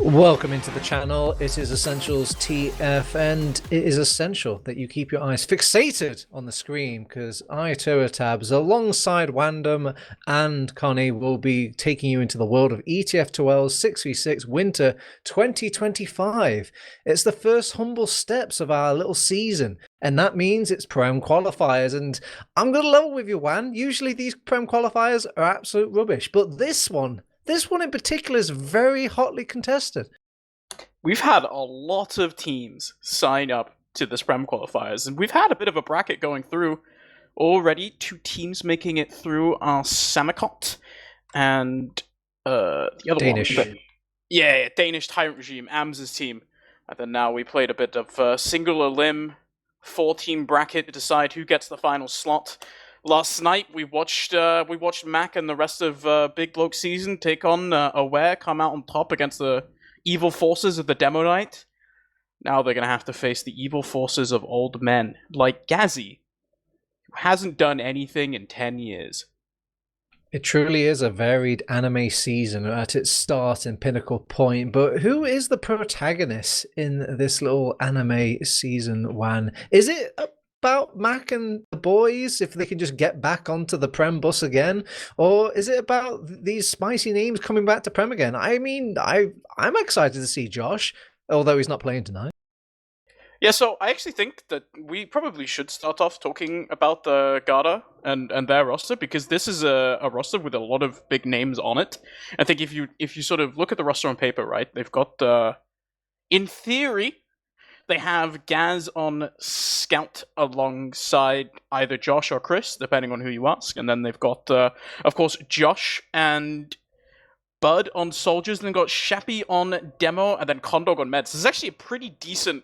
Welcome into the channel. It is Essentials TF, and it is essential that you keep your eyes fixated on the screen because I, Tabs, alongside Wandom and Connie, will be taking you into the world of ETF2L 6v6 Winter 2025. It's the first humble steps of our little season, and that means it's Prem qualifiers. And I'm going to level with you, Wan. Usually these Prem qualifiers are absolute rubbish, but this one in particular is very hotly contested. We've had a lot of teams sign up to this Prem qualifiers, and we've had a bit of a bracket going through already. 2 teams making it through are Samicot and the other Danish. one. Yeah, Danish Tyrant Regime, Ams's team. And then now we played a bit of singular limb, 4-team bracket to decide who gets the final slot. Last night we watched Mac and the rest of BIGBLOKESZN take on Aware, come out on top against the evil forces of the Demo Knight. Now they're going to have to face the evil forces of old men like Gazi, who hasn't done anything in 10 years. It truly is a varied anime season at its start and pinnacle point, but who is the protagonist in this little anime season, Wan? Is it about Mac and the boys, if they can just get back onto the Prem bus again, or is it about these spicy names coming back to Prem again? I mean, I'm excited to see Josh, although he's not playing tonight. Yeah, so I actually think that we probably should start off talking about the Garda and their roster, because this is a roster with a lot of big names on it. I think if you sort of look at the roster on paper, right, they've got, in theory, they have Gaz on Scout alongside either Josh or Chris, depending on who you ask. And then they've got, of course, Josh and Bud on Soldiers. And then got Shappy on Demo, and then Condog on Meds. This is actually a pretty decent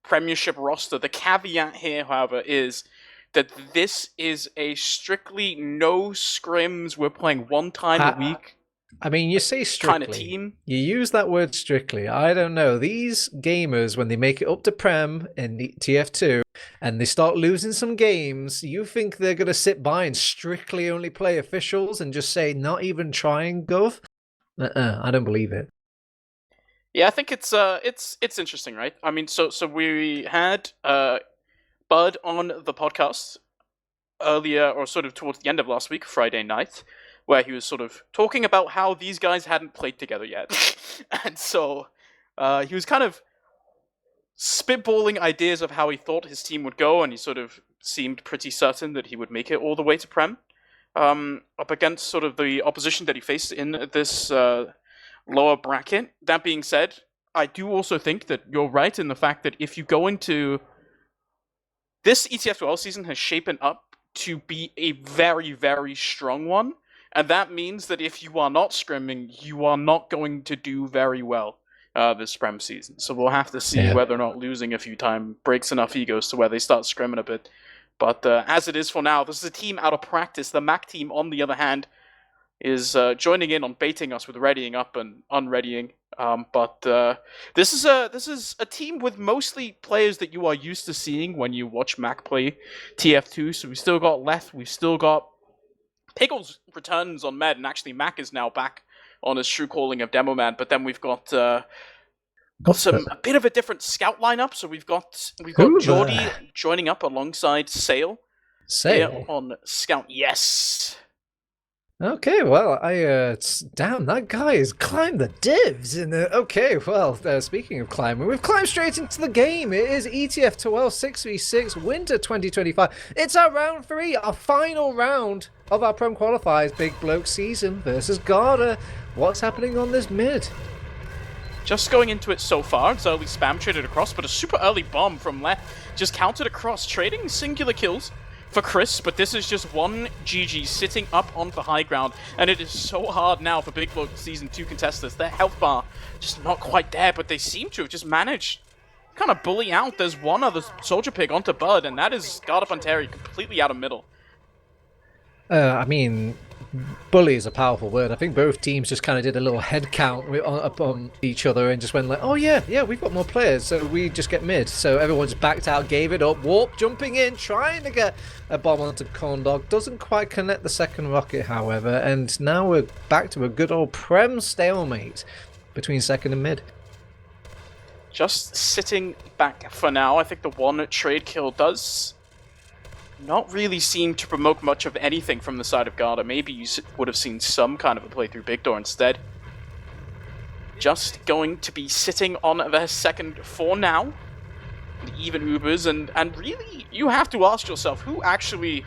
Premiership roster. The caveat here, however, is that this is a strictly no scrims. We're playing one time a week. I mean, you say strictly. Kind of team. You use that word strictly. I don't know. These gamers, when they make it up to Prem in the TF2 and they start losing some games, you think they're going to sit by and strictly only play officials and just say, not even trying, Gov? I don't believe it. Yeah, I think it's interesting, right? I mean, so we had Bud on the podcast earlier, or sort of towards the end of last week, Friday night, where he was sort of talking about how these guys hadn't played together yet. And so he was kind of spitballing ideas of how he thought his team would go, and he sort of seemed pretty certain that he would make it all the way to Prem, up against sort of the opposition that he faced in this lower bracket. That being said, I do also think that you're right in the fact that if you go into this ETF2L season has shaped up to be a very, very strong one. And that means that if you are not scrimming, you are not going to do very well this Prem season. So we'll have to see whether or not losing a few times breaks enough egos to where they start scrimming a bit. But as it is for now, this is a team out of practice. The Mac team, on the other hand, is joining in on baiting us with readying up and unreadying. But this is a team with mostly players that you are used to seeing when you watch Mac play TF2. So we've still got Leth, we've still got Pickles returns on Med, and actually Mac is now back on his true calling of Demo Man. But then we've got a bit of a different scout lineup. So we've got Geordie joining up alongside Sale. Sale on Scout. Yes. Okay, well, damn, that guy has climbed the divs. Okay, well, speaking of climbing, we've climbed straight into the game. It is ETF2L 6v6 Winter 2025. It's our round 3, our final round of our Prem qualifiers. BIGBLOKESZN versus Garda. What's happening on this mid? Just going into it so far, it's early spam traded across, but a super early bomb from Leth just counted across, trading singular kills for Chris, but this is just one GG sitting up on the high ground, and it is so hard now for BIGBLOKESZN 2 contestants. Their health bar just not quite there, but they seem to have just managed to kind of bully out. There's one other soldier pig onto Bud, and that is Garda Panteri completely out of middle. I mean, bully is a powerful word. I think both teams just kind of did a little head count up on each other and just went like, oh yeah, we've got more players, so we just get mid. So everyone just backed out, gave it up, warp, jumping in, trying to get a bomb onto Corndog. Doesn't quite connect the second rocket, however, and now we're back to a good old Prem stalemate between second and mid. just sitting back for now. I think the one trade kill does not really seem to promote much of anything from the side of Garda. Maybe you would have seen some kind of a play through Big Door instead. Just going to be sitting on their second for now. The even Ubers, and really, you have to ask yourself, who actually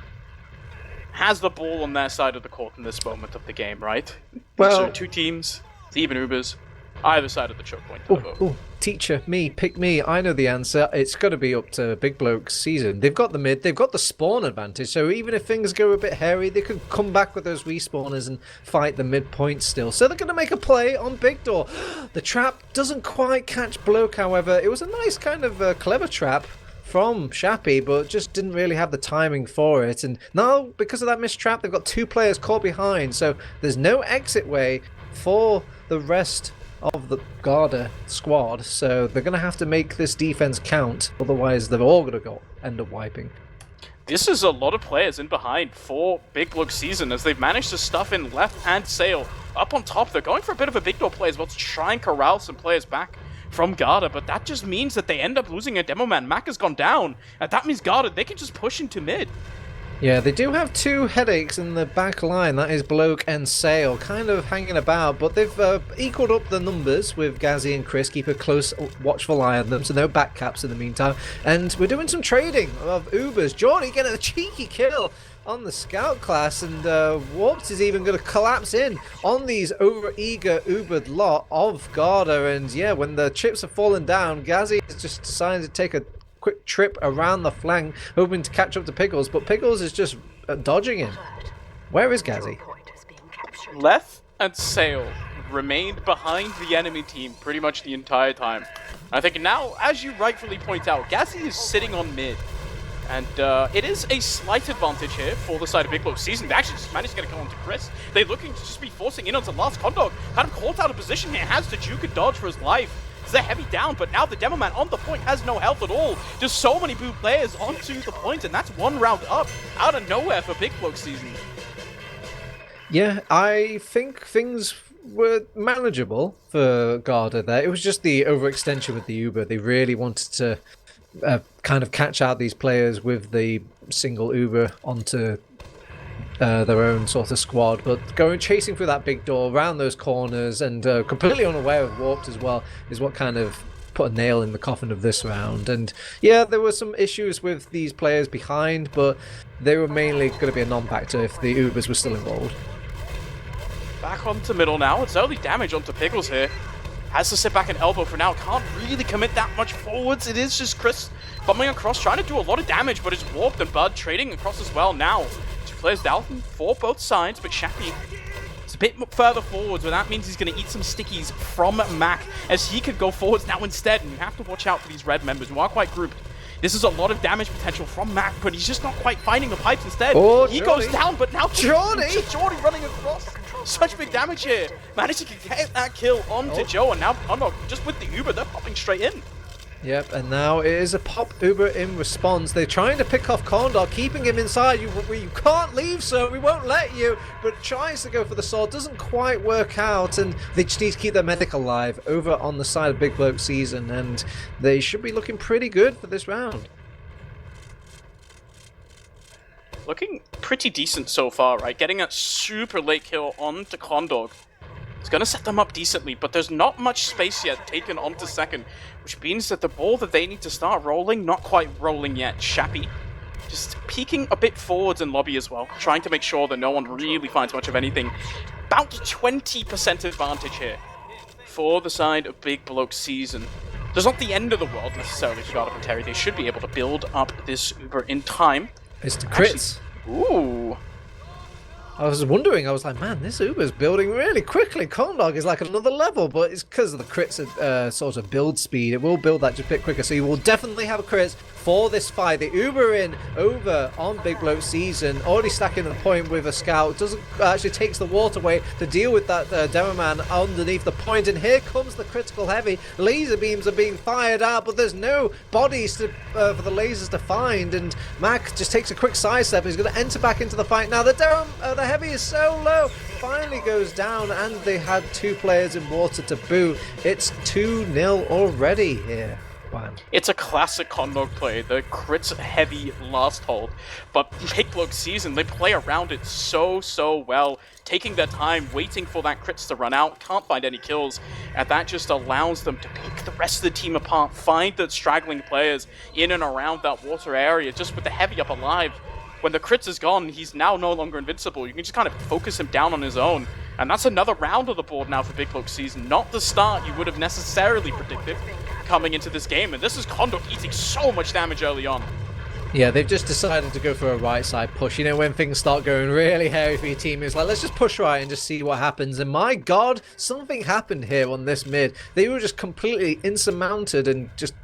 has the ball on their side of the court in this moment of the game, right? Well, so two teams, the even Ubers, either side of the choke point. Oh, teacher, pick me. I know the answer. It's got to be up to BIGBLOKESZN. They've got the mid, they've got the spawn advantage, so even if things go a bit hairy, they could come back with those respawners and fight the mid point still. So they're going to make a play on Big Door. The trap doesn't quite catch Bloke, however. It was a nice kind of clever trap from Shappy, but just didn't really have the timing for it. And now, because of that missed trap, they've got two players caught behind, so there's no exit way for the rest of the Garda squad, so they're going to have to make this defense count, otherwise they're all going to end up wiping. This is a lot of players in behind for BIGBLOKESZN as they've managed to stuff in Left and Sail. Up on top, they're going for a bit of a Big Door play as well to try and corral some players back from Garda, but that just means that they end up losing a demo man. Mac has gone down, and that means Garda, they can just push into mid. Yeah, they do have two headaches in the back line. That is Bloke and Sale, kind of hanging about, but they've equaled up the numbers with Gazzy and Chris. Keep a close, watchful eye on them, so no back caps in the meantime. And we're doing some trading of Ubers. Jordy getting a cheeky kill on the scout class, and Warped is even going to collapse in on these over-eager Ubered lot of Garda. And yeah, when the chips have fallen down, Gazzy has just decided to take a quick trip around the flank, hoping to catch up to Pickles, but Pickles is just dodging him. Where is Gazzy? Left and Sail remained behind the enemy team pretty much the entire time. I think now, as you rightfully point out, Gazzy is sitting on mid. And it is a slight advantage here for the side of BIGBLOKESZN. They actually just managed to get a kill onto Chris. They're looking to just be forcing in onto last Condog. Kind of caught out of position here, has to juke and dodge for his life. They're heavy down, but now the demo man on the point has no health at all. Just so many blue players onto the point, and that's one round up out of nowhere for BIGBLOKESZN. Yeah, I think things were manageable for Garda there. It was just the overextension with the Uber. They really wanted to kind of catch out these players with the single Uber onto their own sort of squad, but chasing through that Big Door around those corners and completely unaware of Warped as well is what kind of put a nail in the coffin of this round. And yeah, there were some issues with these players behind, but they were mainly going to be a non-factor if the Ubers were still involved. Back onto middle now. It's early damage onto Pickles here. Has to sit back and elbow for now. Can't really commit that much forwards. It is just Chris bumming across, trying to do a lot of damage, but it's Warped and Bud trading across as well now. Players down for both sides, but Shappy is a bit further forwards, but that means he's going to eat some stickies from Mac as he could go forwards now instead, and you have to watch out for these red members who are quite grouped. This is a lot of damage potential from Mac, but he's just not quite finding the pipes instead. Oh, he goes down, but now Jordy running across. Such big damage here. Managed to get that kill onto Joe, and now Condog just with the Uber, they're popping straight in. Yep, and now it is a pop Uber in response. They're trying to pick off Condor, keeping him inside. You can't leave, sir. We won't let you. But tries to go for the sword. Doesn't quite work out, and they just need to keep their medic alive over on the side of BIGBLOKESZN, and they should be looking pretty good for this round. Looking pretty decent so far, right? Getting a super late kill onto Condog. It's going to set them up decently, but there's not much space yet taken onto second, which means that the ball that they need to start rolling, not quite rolling yet. Shappy just peeking a bit forwards in lobby as well, trying to make sure that no one really finds much of anything. About 20% advantage here for the side of BIGBLOKESZN. There's not the end of the world necessarily for Garda Panteri. They should be able to build up this Uber in time. It's the crits. Actually, ooh. I was wondering, I was like, man, this Uber's building really quickly. Condog is like another level, but it's because of the crits sort of build speed. It will build that just a bit quicker, so you will definitely have crits for this fight. The Uber in over on BIGBLOKESZN, already stacking the point with a scout. Doesn't actually takes the water away to deal with that demo man underneath the point, and here comes the critical heavy. Laser beams are being fired out, but there's no bodies to, for the lasers to find, and Mac just takes a quick sidestep. He's going to enter back into the fight now. The heavy is so low finally goes down, and they had 2 players in water to boot. It's 2-0 already here. Wow. It's a classic Condog play, the crits heavy last hold. But BIGBLOKESZN, they play around it so well, taking their time, waiting for that crits to run out, can't find any kills, and that just allows them to pick the rest of the team apart, find the straggling players in and around that water area, just with the heavy up alive. When the crits is gone, he's now no longer invincible. You can just kind of focus him down on his own. And that's another round of the board now for BIGBLOKESZN. Not the start you would have necessarily predicted coming into this game. And this is Condog eating so much damage early on. Yeah, they've just decided to go for a right side push. You know, when things start going really hairy for your team, it's like, let's just push right and just see what happens. And my God, something happened here on this mid. They were just completely insurmounted and just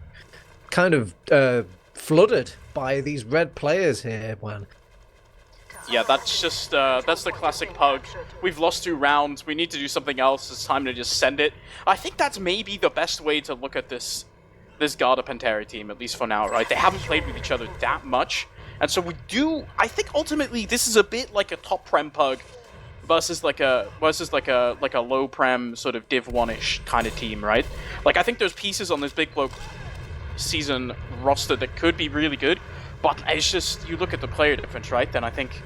kind of flooded by these red players here, man. Yeah, that's just, that's the classic Pug. We've lost 2 rounds, we need to do something else, it's time to just send it. I think that's maybe the best way to look at this Garda Panteri team, at least for now, right? They haven't played with each other that much, and so we do, I think ultimately this is a bit like a top Prem Pug versus like a low Prem sort of Div 1-ish kind of team, right? Like, I think there's pieces on this BIGBLOKESZN roster that could be really good, but it's just, you look at the player difference, right? Then I think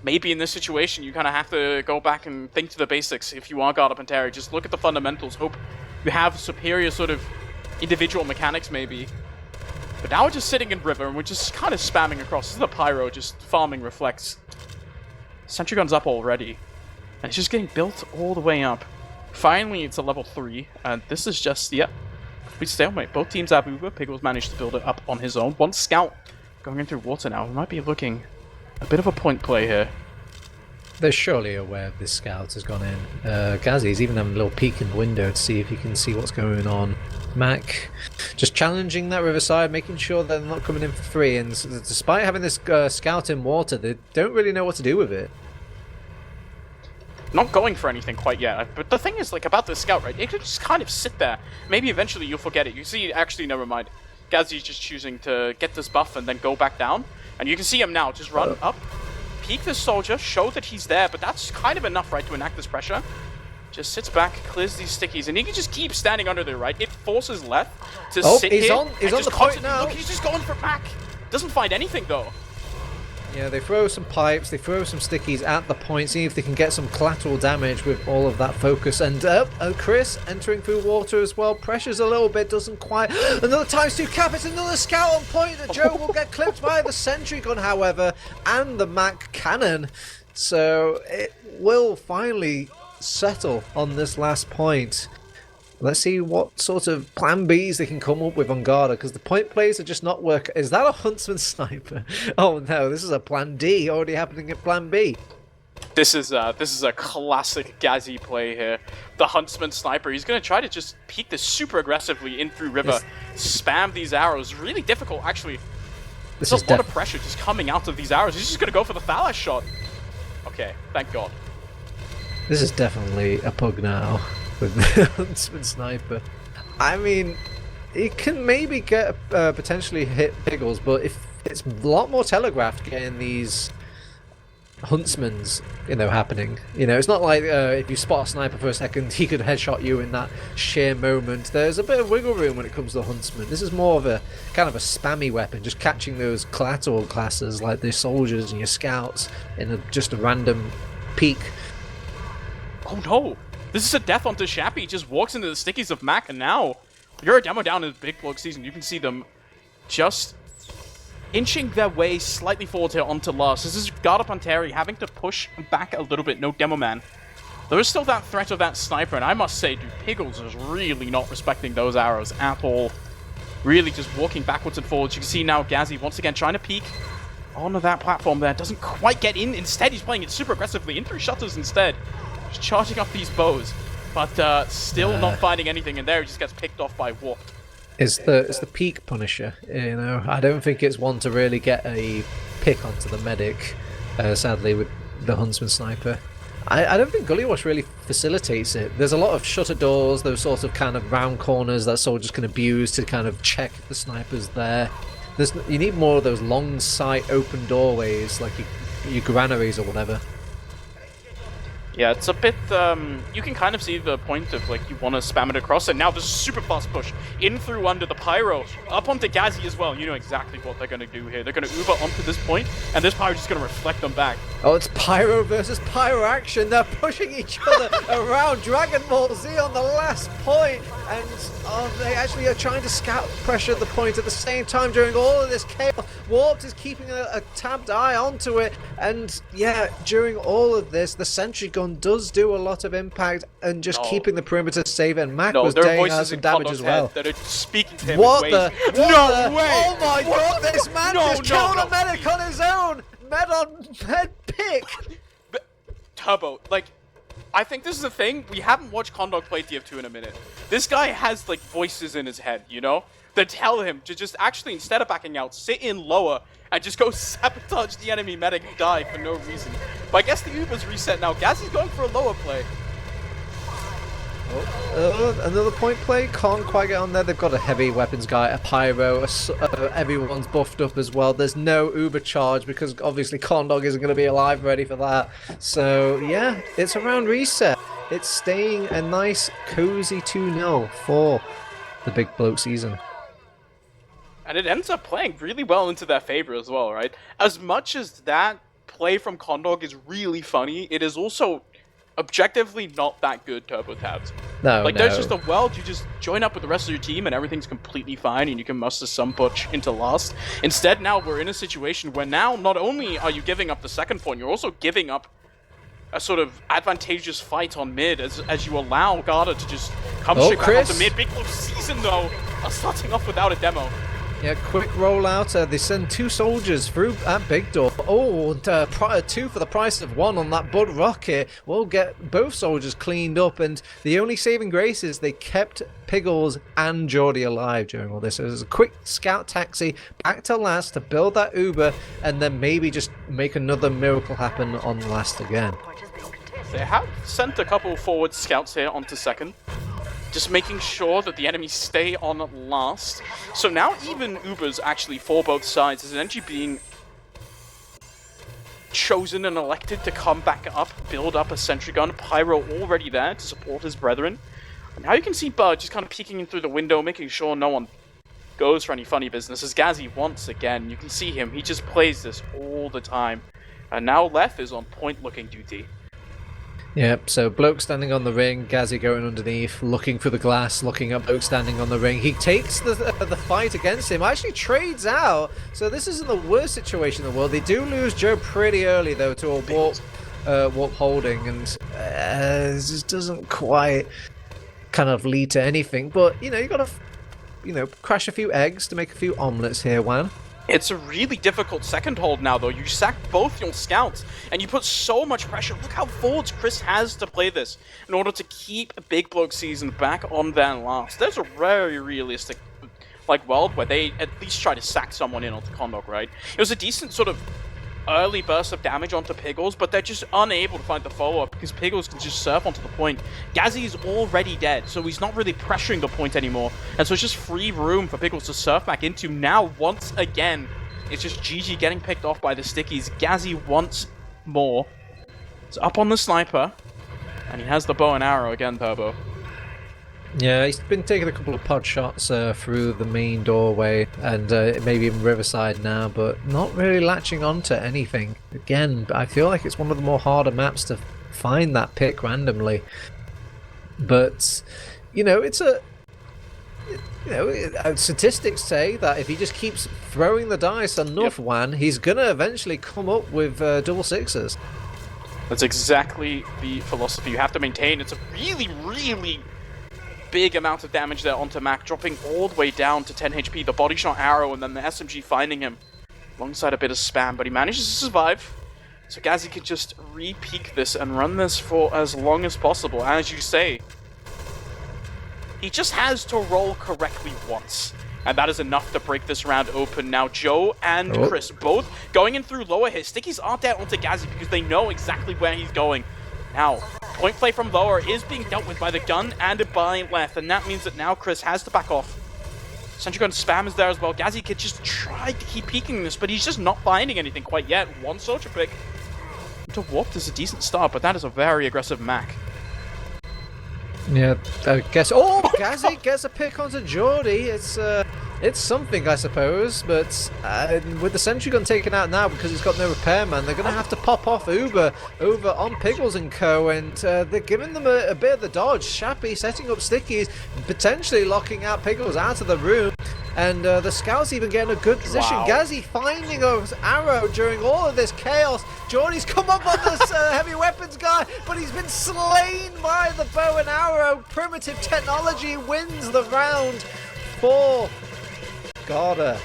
maybe in this situation you kind of have to go back and think to the basics. If you are Garda Panteri, just look at the fundamentals, hope you have superior sort of individual mechanics maybe. But now we're just sitting in river and we're just kind of spamming across. This is the Pyro just farming reflects. Sentry gun's up already, and it's just getting built all the way up. Finally it's a level 3, and this is just, yeah, we stalemate. Both teams have Uber. Piggles managed to build it up on his own. One scout going in through water now. We might be looking a bit of a point play here. They're surely aware of this scout has gone in. Gazzy's even having a little peek in the window to see if he can see what's going on. Mac just challenging that riverside, making sure they're not coming in for free. And despite having this scout in water, they don't really know what to do with it. Not going for anything quite yet, but the thing is, like, about the scout, right, it could just kind of sit there. Maybe eventually you'll forget it. You see, actually, never mind. Gazzy's just choosing to get this buff and then go back down. And you can see him now, just run up, peek this soldier, show that he's there, but that's kind of enough, right, to enact this pressure. Just sits back, clears these stickies, and he can just keep standing under there, right? It forces Leth to sit he's here. He's on the point now. Look, he's just going for Mac. Doesn't find anything, though. Yeah, they throw some pipes, they throw some stickies at the point, see if they can get some collateral damage with all of that focus. And Chris entering through water as well, pressures a little bit, doesn't quite. Another ×2 cap, it's another scout on point that Joe will get clipped by the sentry gun, however, and the Mac cannon. So it will finally settle on this last point. Let's see what sort of plan Bs they can come up with on Garda, because the point plays are just not working. Is that a Huntsman sniper? Oh no, this is a plan D already happening at plan B. This is a classic Gazzy play here. The Huntsman sniper, he's going to try to just peek this super aggressively in through river, spam these arrows. Really difficult, actually. There's a lot of pressure just coming out of these arrows. He's just going to go for the Thalas shot. Okay, thank God. This is definitely a pug now with the Huntsman sniper. I mean, it can maybe get potentially hit Piggles, but if it's a lot more telegraphed getting these Huntsmans, you know, happening. You know, it's not like if you spot a sniper for a second, he could headshot you in that sheer moment. There's a bit of wiggle room when it comes to the Huntsman. This is more of a kind of a spammy weapon, just catching those collateral classes like the soldiers and your scouts in just a random peek. Oh no! This is a death onto Shappy. He just walks into the stickies of Mac, and now you're a demo down in BIGBLOKESZN. You can see them just inching their way slightly forward here onto last. This is Garda Panteri having to push back a little bit. No demo man. There is still that threat of that sniper, and I must say, dude, Piggles is really not respecting those arrows at all. Really just walking backwards and forwards. You can see now Gazzy once again trying to peek onto that platform there. Doesn't quite get in. Instead, he's playing it super aggressively. In through shutters instead. Just charging up these bows. But still not finding anything in there. He just gets picked off by Warped. It's the peak punisher, you know. I don't think it's one to really get a pick onto the medic, sadly, with the Huntsman sniper. I don't think Gullywash really facilitates it. There's a lot of shutter doors, those sort of kind of round corners that soldiers can abuse to kind of check if the sniper's there. You need more of those long sight open doorways, like your granaries or whatever. Yeah, it's a bit, you can kind of see the point of, like, you want to spam it across, and now there's a super fast push in through under the Pyro, up onto Gazzy as well. You know exactly what they're going to do here. They're going to Uber onto this point, and this Pyro is just going to reflect them back. Oh, it's Pyro versus Pyro action. They're pushing each other around. Dragon Ball Z on the last point, and they actually are trying to scout pressure the point at the same time during all of this chaos. Warped is keeping a tabbed eye onto it, and yeah, during all of this, the sentry gun does do a lot of impact and just keeping the perimeter safe, and Mac was taking out some damage as well. That are speaking to him what in the? ways. No way! Oh my god, this man just killed a medic on his own! Med pick! Turbo, like, I think this is the thing, we haven't watched Condog play TF2 in a minute. This guy has, like, voices in his head, you know? That tell him to just actually, instead of backing out, sit in lower and just go sabotage the enemy medic and die for no reason. But I guess the Uber's reset now. Gazzy's going for a lower play. Another point play, can't quite get on there. They've got a heavy weapons guy, a pyro, everyone's buffed up as well. There's no Uber charge because obviously Condog isn't going to be alive ready for that. So yeah, it's around reset. It's staying a nice cozy 2-0 for the Big Bloke season. And it ends up playing really well into their favor as well, right? As much as that play from Condog is really funny, it is also objectively not that good turbo tabs. No, like, there's just a world you just join up with the rest of your team and everything's completely fine and you can muster some push into last. Instead, now we're in a situation where now not only are you giving up the second point, you're also giving up a sort of advantageous fight on mid as you allow Garda to just come straight back onto mid. Big Blue season, though, are starting off without a demo. Yeah, quick rollout. They send 2 soldiers through at Big Door. Oh, and 2 for the price of 1 on that Bud Rocket. We'll get both soldiers cleaned up, and the only saving grace is they kept Piggles and Geordie alive during all this. So it was a quick scout taxi back to last to build that Uber, and then maybe just make another miracle happen on last again. They have sent a couple forward scouts here onto second. Just making sure that the enemies stay on last. So now even Ubers actually for both sides is actually being chosen and elected to come back up, build up a sentry gun. Pyro already there to support his brethren. And now you can see Bud just kind of peeking in through the window, making sure no one goes for any funny business. As Gazzy once again, you can see him, he just plays this all the time. And now Leth is on point looking duty. Yep, so Bloke standing on the ring, Gazzy going underneath, looking for the glass, looking at Bloke standing on the ring. He takes the fight against him, actually trades out, so this isn't the worst situation in the world. They do lose Joe pretty early, though, to a warp holding, and it just doesn't quite kind of lead to anything. But, you know, you got to, crash a few eggs to make a few omelets here, Juan. It's a really difficult second hold now, though. You sack both your scouts, and you put so much pressure. Look how forwards Chris has to play this in order to keep Big Bloke season back on their last. There's a very realistic, world where they at least try to sack someone in onto Condog, right? It was a decent sort of early burst of damage onto Piggles, but they're just unable to find the follow-up because Piggles can just surf onto the point. Gazzy is already dead, so he's not really pressuring the point anymore, and so it's just free room for Piggles to surf back into. Now, once again, it's just GG getting picked off by the stickies. Gazzy once more. It's up on the sniper, and he has the bow and arrow again, Turbo. Yeah, he's been taking a couple of pod shots through the main doorway and maybe even Riverside now, but not really latching onto anything. Again, I feel like it's one of the more harder maps to find that pick randomly. But, statistics say that if he just keeps throwing the dice enough, Juan, he's going to eventually come up with double sixes. That's exactly the philosophy you have to maintain. It's a really, really big amount of damage there onto Mac, dropping all the way down to 10 HP, the body shot arrow, and then the SMG finding him alongside a bit of spam, but he manages to survive. So Gazzy can just re-peak this and run this for as long as possible. As you say, he just has to roll correctly once, and that is enough to break this round open. Now Joe and Chris both going in through lower here. Stickies aren't out onto Gazzy because they know exactly where he's going. Now, point play from lower is being dealt with by the gun and by Leth, and that means that now Chris has to back off. Sentry gun spam is there as well. Gazzy could just try to keep peeking this, but he's just not finding anything quite yet. One soldier pick. to Warped is a decent start, but that is a very aggressive Mac. Yeah, I guess. Oh, Gazzy gets a pick onto Geordie. It's something, I suppose. But with the sentry gun taken out now because it's got no repairman, they're going to have to pop off Uber over on Piggles and Co. And they're giving them a bit of the dodge. Shappy setting up stickies, potentially locking out Piggles out of the room. And the scouts even getting a good position. Wow. Gazzy finding an arrow during all of this chaos. Geordie's come up on this heavy weapons guy, but he's been slain by the bow and arrow. Primitive technology wins the round for Garda.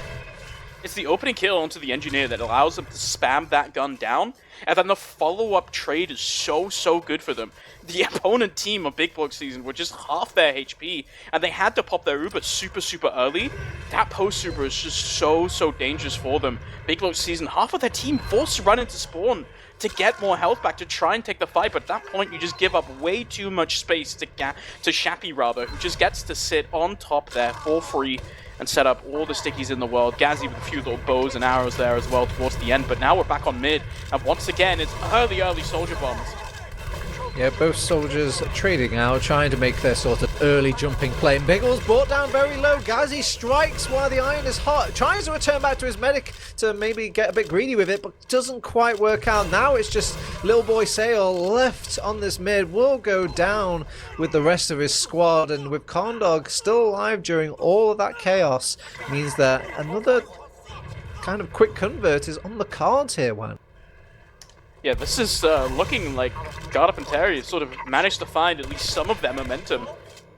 It's the opening kill onto the engineer that allows them to spam that gun down, and then the follow-up trade is so good for them. The opponent team of Big Bloke Season were just half their HP, and they had to pop their Uber super early. That post-Uber is just so dangerous for them. Big Bloke Season, half of their team forced to run into spawn to get more health back, to try and take the fight, but at that point you just give up way too much space to Shappy, rather, who just gets to sit on top there for free and set up all the stickies in the world. Gazzy with a few little bows and arrows there as well towards the end, but now we're back on mid, and once again it's early soldier bombs. Yeah, both soldiers trading out, trying to make their sort of early jumping play. Biggles brought down very low. Gazzy strikes while the iron is hot. Tries to return back to his medic to maybe get a bit greedy with it, but doesn't quite work out. Now it's just little boy Sale left on this mid. Will go down with the rest of his squad, and with Condog still alive during all of that chaos, means that another kind of quick convert is on the cards here, Juan. Yeah, this is looking like Garda Panteri has sort of managed to find at least some of their momentum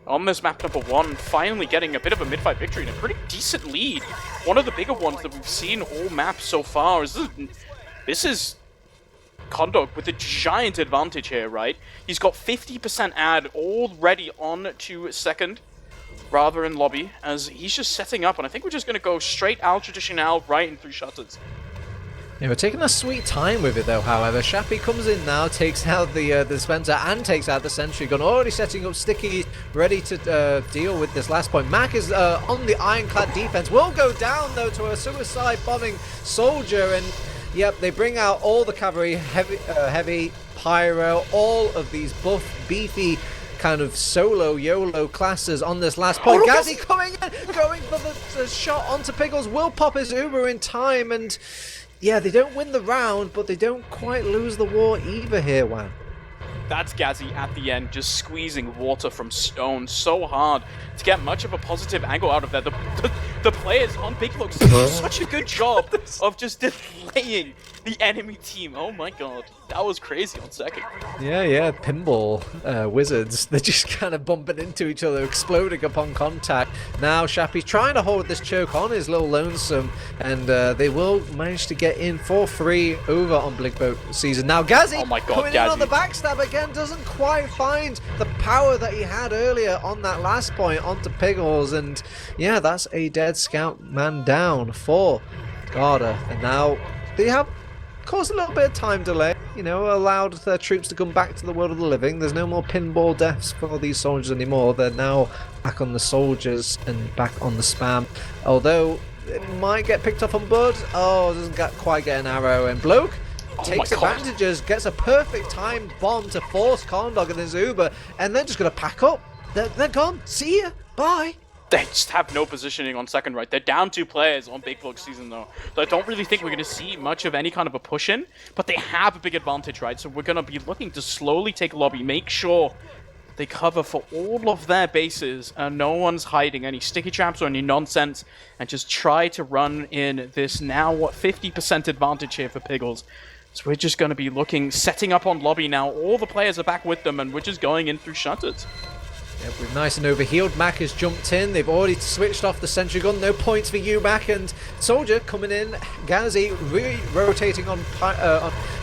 on this map number 1, finally getting a bit of a mid-fight victory and a pretty decent lead. One of the bigger ones that we've seen all maps so far. This is Condog with a giant advantage here, right? He's got 50% ad already on to second, rather in lobby, as he's just setting up, and I think we're just going to go straight Al Traditional right in through shutters. Yeah, we're taking a sweet time with it though, however. Shappy comes in now, takes out the dispenser and takes out the sentry gun, already setting up Sticky, ready to deal with this last point. Mac is on the ironclad defense, will go down though to a suicide bombing soldier, and yep, they bring out all the cavalry, heavy, pyro, all of these buff, beefy, kind of solo YOLO classes on this last point. Gazzy coming in, going for the shot onto Piggles, will pop his Uber in time, and yeah, they don't win the round, but they don't quite lose the war either here, Juan. That's Gazzy at the end, just squeezing water from stone so hard to get much of a positive angle out of that. The players on Big Bloke do such a good job of just delaying the enemy team. Oh my god, that was crazy on second. Yeah, pinball wizards. They're just kind of bumping into each other, exploding upon contact. Now Shappy's trying to hold this choke on his little lonesome, and they will manage to get in for free over on Big Bloke Season. Now Gazzy coming in on the backstab again, doesn't quite find the power that he had earlier on that last point onto Piggles, and yeah, that's a dead scout man down for Garda. And now they have caused a little bit of time delay, you know, allowed their troops to come back to the world of the living. There's no more pinball deaths for these soldiers anymore. They're now back on the soldiers and back on the spam. Although it might get picked up on Bud. Oh, doesn't quite get an arrow. And Bloke takes advantages, gets a perfect timed bomb to force Condog and his Uber, and they're just going to pack up. They're gone. See ya. Bye. They just have no positioning on second right. They're down 2 players on Big Bloke Season though. So I don't really think we're going to see much of any kind of a push in, but they have a big advantage, right? So we're going to be looking to slowly take lobby, make sure they cover for all of their bases and no one's hiding any sticky traps or any nonsense, and just try to run in this now, 50% advantage here for Piggles. So we're just going to be looking, setting up on lobby now. All the players are back with them, and we're just going in through shutters. Yep, we've nice and overhealed. Mac has jumped in. They've already switched off the sentry gun. No points for you, Mac. And Soldier coming in. Gazzy rotating on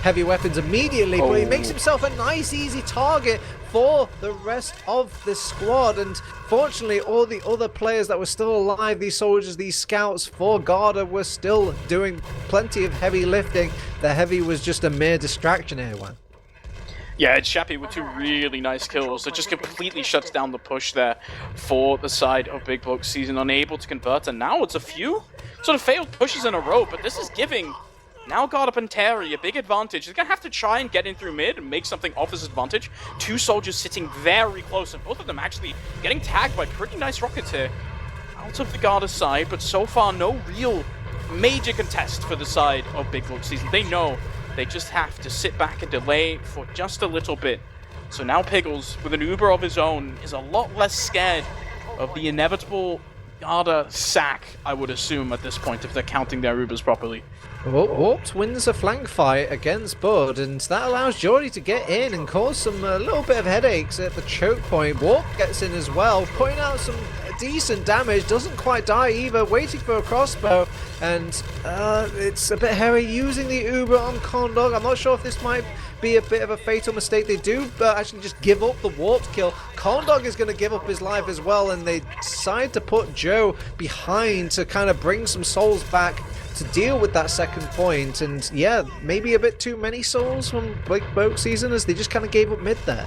heavy weapons immediately. But he makes himself a nice, easy target for the rest of the squad. And fortunately, all the other players that were still alive, these soldiers, these scouts for Garda, were still doing plenty of heavy lifting. The heavy was just a mere distraction here, Juan. Yeah, it's Shappy with 2 really nice kills. It just completely shuts down the push there for the side of Big Bloke Season, unable to convert. And now it's a few sort of failed pushes in a row, but this is giving Now Garda Panteri, a big advantage. He's going to have to try and get in through mid and make something off his advantage. Two soldiers sitting very close, and both of them actually getting tagged by pretty nice rockets here. Out of the Garda side, but so far no real major contest for the side of BIGBLOKESZN. They know they just have to sit back and delay for just a little bit. So now Piggles, with an Uber of his own, is a lot less scared of the inevitable Garda sack, I would assume, at this point, if they're counting their Ubers properly. Warped wins a flank fight against Bud, and that allows Geordie to get in and cause a little bit of headaches at the choke point. Warp gets in as well, putting out some decent damage, doesn't quite die either, waiting for a crossbow, and it's a bit hairy using the Uber on Condog. I'm not sure if this might be a bit of a fatal mistake. They do actually just give up the warped kill. Condog is going to give up his life as well, and they decide to put Joe behind to kind of bring some souls back to deal with that second point. And yeah, maybe a bit too many souls from BIGBLOKESZN as they just kind of gave up mid there.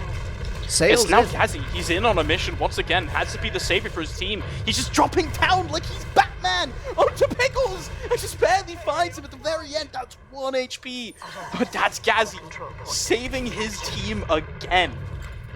Sails it's now in. Gazzy. He's in on a mission once again. Has to be the savior for his team. He's just dropping down like he's Batman onto Pickles and just barely finds him at the very end. That's 1 HP. But that's Gazzy saving his team again.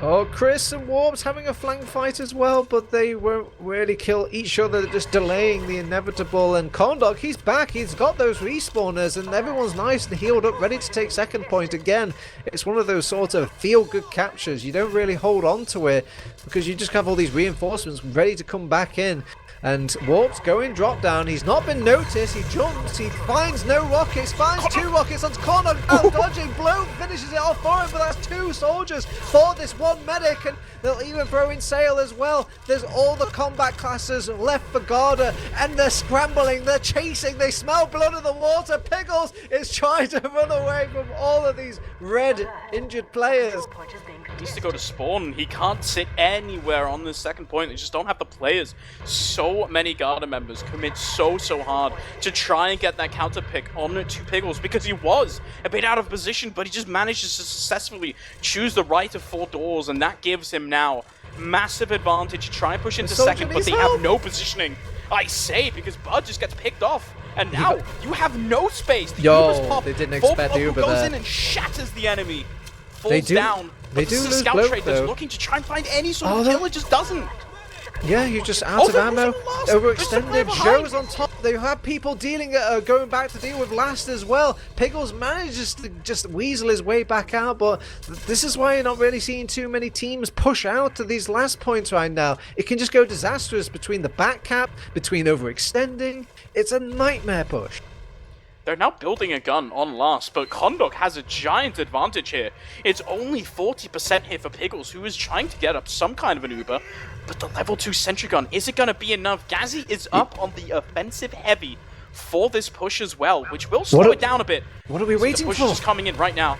Oh, Chris and Warps having a flank fight as well, but they won't really kill each other, just delaying the inevitable. And Condog, he's back, he's got those respawners, and everyone's nice and healed up, ready to take second point again. It's one of those sort of feel-good captures. You don't really hold on to it, because you just have all these reinforcements ready to come back in. And Warp's going drop down. He's not been noticed. He jumps. He finds no rockets. Finds two rockets onto Condog. Dodging. Blow finishes it off for him. But that's two soldiers for this one medic. And they'll even throw in Sail as well. There's all the combat classes left for Garda. And they're scrambling. They're chasing. They smell blood in the water. Piggles is trying to run away from all of these red injured players. He needs to go to spawn. He can't sit anywhere on the second point. They just don't have the players. So many Garda members commit so hard to try and get that counter pick on to Piggles, because he was a bit out of position, but he just manages to successfully choose the right of 4 doors, and that gives him now massive advantage to try and push into second, but they have no positioning. I say, because Bud just gets picked off. And now you have no space. The Uber's pop. They didn't expect the Uber goes there. in and shatters the enemy. Falls They do- down. They But do this is a lose scout bloke, trade that's though. looking to try and find any sort of kill. It just doesn't. Yeah, you're just out of ammo. Overextended. Overextended. Joe's on top. They have people going back to deal with last as well. Piggles manages to just weasel his way back out, but this is why you're not really seeing too many teams push out to these last points right now. It can just go disastrous between the back cap, between overextending. It's a nightmare push. They're now building a gun on last, but Condog has a giant advantage here. It's only 40% here for Piggles, who is trying to get up some kind of an Uber, but the level 2 sentry gun, is it going to be enough? Gazzy is up on the offensive heavy for this push as well, which will slow it down a bit. What are we waiting the push for? is just coming in right now.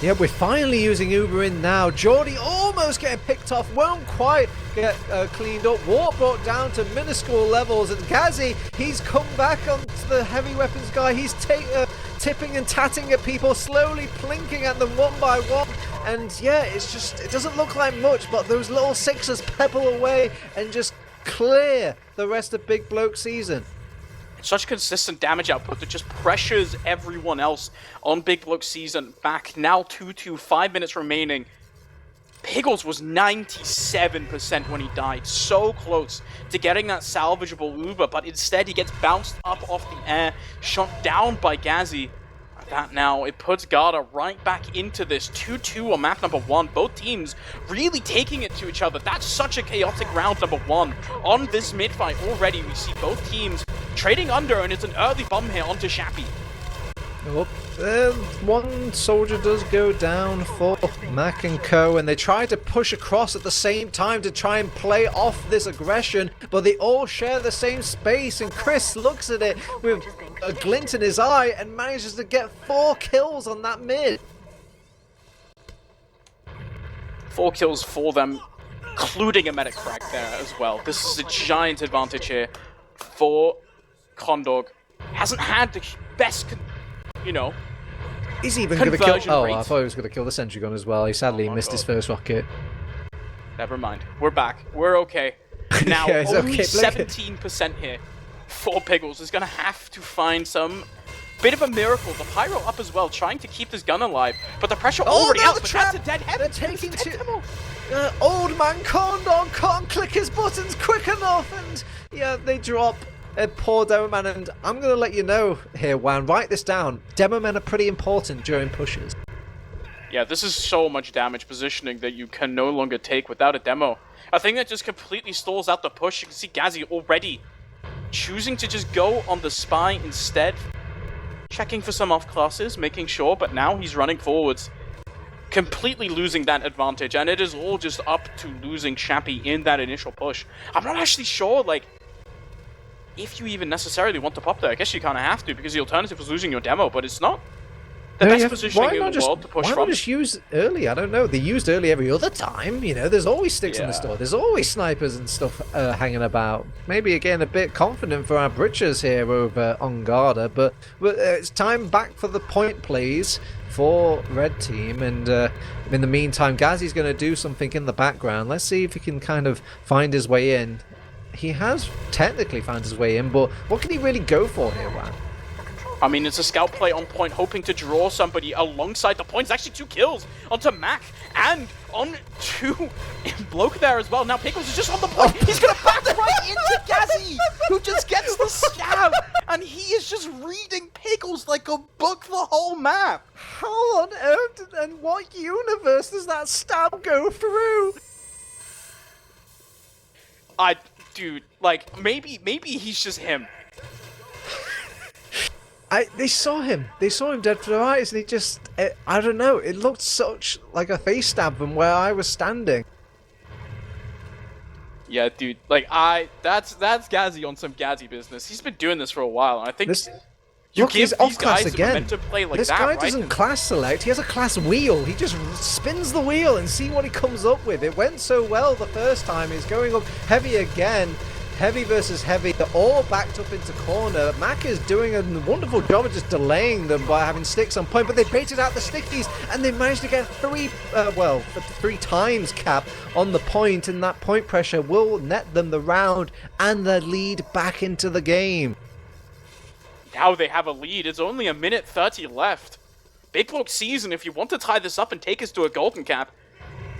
Yeah, we're finally using Uber in now. Geordie almost getting picked off, won't quite get cleaned up. Warp brought down to minuscule levels, and Gazzy, he's come back onto the heavy weapons guy. He's tipping and tatting at people, slowly plinking at them one by one. And yeah, it doesn't look like much, but those little sixes pebble away and just clear the rest of BIGBLOKESZN. Such consistent damage output that just pressures everyone else on BIGBLOKESZN back. Now 2-2, 5 minutes remaining. Piggles was 97% when he died. So close to getting that salvageable Uber, but instead he gets bounced up off the air, shot down by Gazzy. That now, it puts Garda right back into this 2-2 on map number 1. Both teams really taking it to each other. That's such a chaotic round number 1. On this mid-fight already, we see both teams trading under, and it's an early bomb here onto Shappy. Oh, one soldier does go down for Mac and Co, and they try to push across at the same time to try and play off this aggression, but they all share the same space, and Chris looks at it with a glint in his eye and manages to get 4 kills on that mid. 4 kills for them, including a medic frag there as well. This is a giant advantage here for Condog. Hasn't had the best, He's even going to kill... Oh, rate. I thought he was going to kill the sentry gun as well. He sadly missed his first rocket. Never mind. We're back. We're okay. Now, Yeah, only okay. 17% here for Piggles. Is going to have to find some Bit of a miracle. The Pyro up as well, trying to keep this gun alive, but the pressure already out, but that's a dead head. They're taking two. Old man Condor can't click his buttons quick enough, and yeah, they drop a poor Demo Man. And I'm going to let you know here, Juan, write this down. Demo Men are pretty important during pushes. Yeah, this is so much damage positioning that you can no longer take without a demo. A thing that just completely stalls out the push. You can see Gazzy already choosing to just go on the spy instead. Checking for some off classes, making sure, but now he's running forwards. Completely losing that advantage, and it is all just up to losing Chappie in that initial push. I'm not actually sure, like, if you even necessarily want to pop there. I guess you kind of have to, because the alternative is losing your demo, but it's not the best positioning in the world to push from. Why not just use early? I don't know. They used early every other time. You know, there's always sticks in the store. There's always snipers and stuff hanging about. Maybe, again, a bit confident for our britchers here over on Garda, but it's time back for the point plays for Red Team, and in the meantime, Gazzy's going to do something in the background. Let's see if he can kind of find his way in. He has technically found his way in, but what can he really go for here, Juan? I mean, it's a scout play on point, hoping to draw somebody alongside the points. Actually, 2 kills onto Mac and onto Bloke there as well. Now Pickles is just on the point. He's going to back right into Gazzy, who just gets the stab. And he is just reading Pickles like a book the whole map. How on earth and what universe does that stab go through? Dude, like, maybe he's just him. They saw him dead for the eyes, and he just, I don't know, it looked such like a face stab from where I was standing. Yeah, dude, like, that's Gazzy on some Gazzy business. He's been doing this for a while, and I think you give these guys a momentum play like that, This guy doesn't class select, he has a class wheel. He just spins the wheel and see what he comes up with. It went so well the first time, he's going up heavy again. Heavy versus heavy, they're all backed up into corner. Mac is doing a wonderful job of just delaying them by having sticks on point, but they baited out the stickies, and they managed to get 3 times cap on the point, and that point pressure will net them the round and the lead back into the game. Now they have a lead. It's only 1:30 left. Big Bloke season, if you want to tie this up and take us to a golden cap,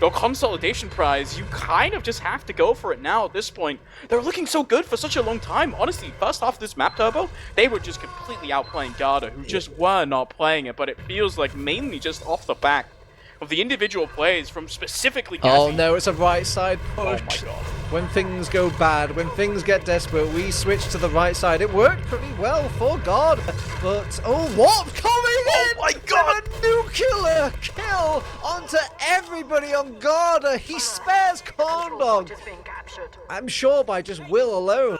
your consolidation prize, you kind of just have to go for it now at this point. They were looking so good for such a long time. Honestly, first half of this map, Turbo, they were just completely outplaying Garda, who just were not playing it, but it feels like mainly just off the back of the individual plays from specifically Gazzy. Oh no, it's a right side push. Oh my god. When things go bad, when things get desperate, we switch to the right side. It worked pretty well for God, but Warp coming in! Oh my god! With a nuclear kill onto everybody on Garda. He spares Corndog. I'm sure by just will alone.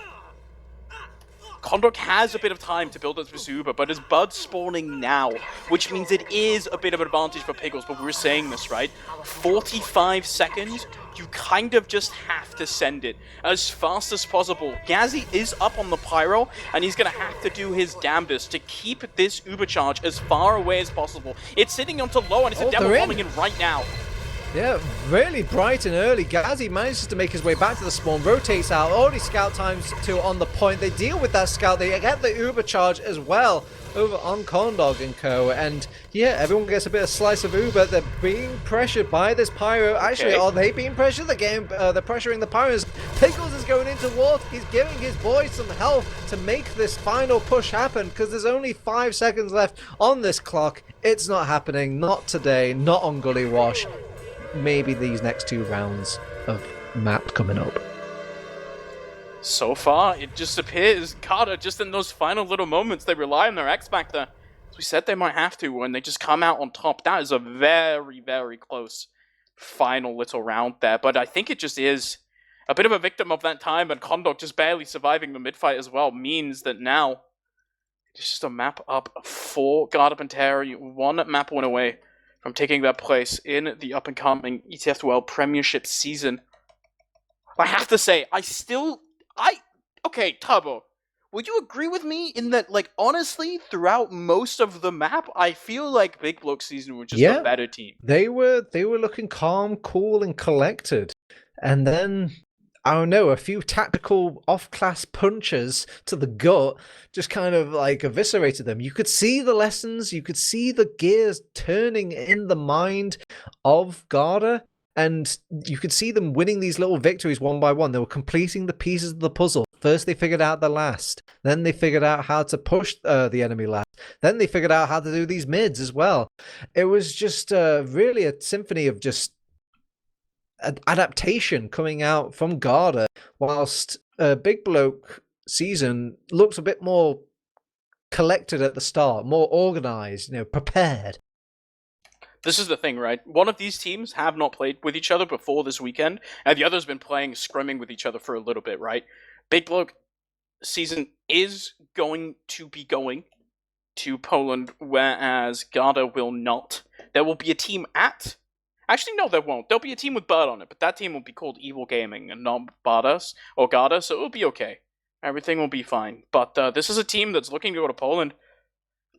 Condor has a bit of time to build up his Uber, but his Bud's spawning now, which means it is a bit of an advantage for Pickles, but we were saying this, right? 45 seconds, you kind of just have to send it as fast as possible. Gazzy is up on the Pyro, and he's going to have to do his damnedest to keep this Uber charge as far away as possible. It's sitting onto low, and it's a demo coming in right now. Yeah, really bright and early. Gazzy manages to make his way back to the spawn, rotates out, already scout times 2 on the point. They deal with that scout, they get the Uber charge as well over on Condog and co. And yeah, everyone gets a bit of slice of Uber. They're being pressured by this Pyro. Actually, are they being pressured? They're pressuring the Pyros. Pickles is going into Wart. He's giving his boys some help to make this final push happen, because there's only 5 seconds left on this clock. It's not happening. Not today. Not on Gullywash. Maybe these next 2 rounds of map coming up. So far, it just appears Garda, just in those final little moments, they rely on their X Factor. As we said, they might have to when they just come out on top. That is a very, very close final little round there. But I think it just is a bit of a victim of that time, and Condor just barely surviving the mid-fight as well means that now it's just a map up for Garda Panteri, 1 map win away from taking their place in the up-and-coming ETF2L Premiership season. I have to say, okay, Tubbo, would you agree with me in that, like, honestly, throughout most of the map, I feel like Big Bloke season were just a better team. They were looking calm, cool, and collected. And then I don't know, a few tactical off-class punches to the gut just kind of like eviscerated them. You could see the lessons, you could see the gears turning in the mind of Garda, and you could see them winning these little victories one by one. They were completing the pieces of the puzzle. First, they figured out the last. Then they figured out how to push the enemy last. Then they figured out how to do these mids as well. It was just really a symphony of just adaptation coming out from Garda, whilst BIGBLOKESZN looks a bit more collected at the start, more organized, prepared. This is the thing, right? One of these teams have not played with each other before this weekend, and the other's been playing scrimming with each other for a little bit, right? BIGBLOKESZN is going to be going to Poland, whereas Garda will not. There will be a team at... Actually, no, there won't. There'll be a team with Bird on it, but that team will be called Evil Gaming and not Bardas or Garda, so it'll be okay. Everything will be fine. But this is a team that's looking to go to Poland,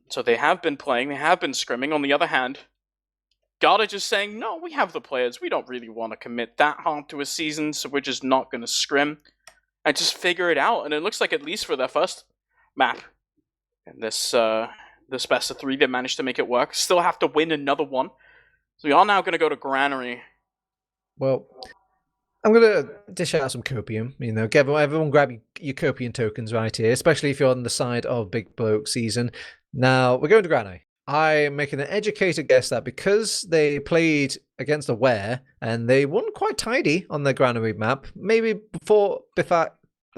so they have been playing, they have been scrimming. On the other hand, Garda just saying, no, we have the players, we don't really want to commit that hard to a season, so we're just not going to scrim and just figure it out. And it looks like, at least for their first map in this best of 3, they managed to make it work. Still have to win another one. So we are now going to go to Granary. Well, I'm going to dish out some copium. Everyone grab your copium tokens right here, especially if you're on the side of BIGBLOKESZN. Now, we're going to Granary. I'm making an educated guess that because they played against Aware and they won quite tidy on the Granary map, maybe before the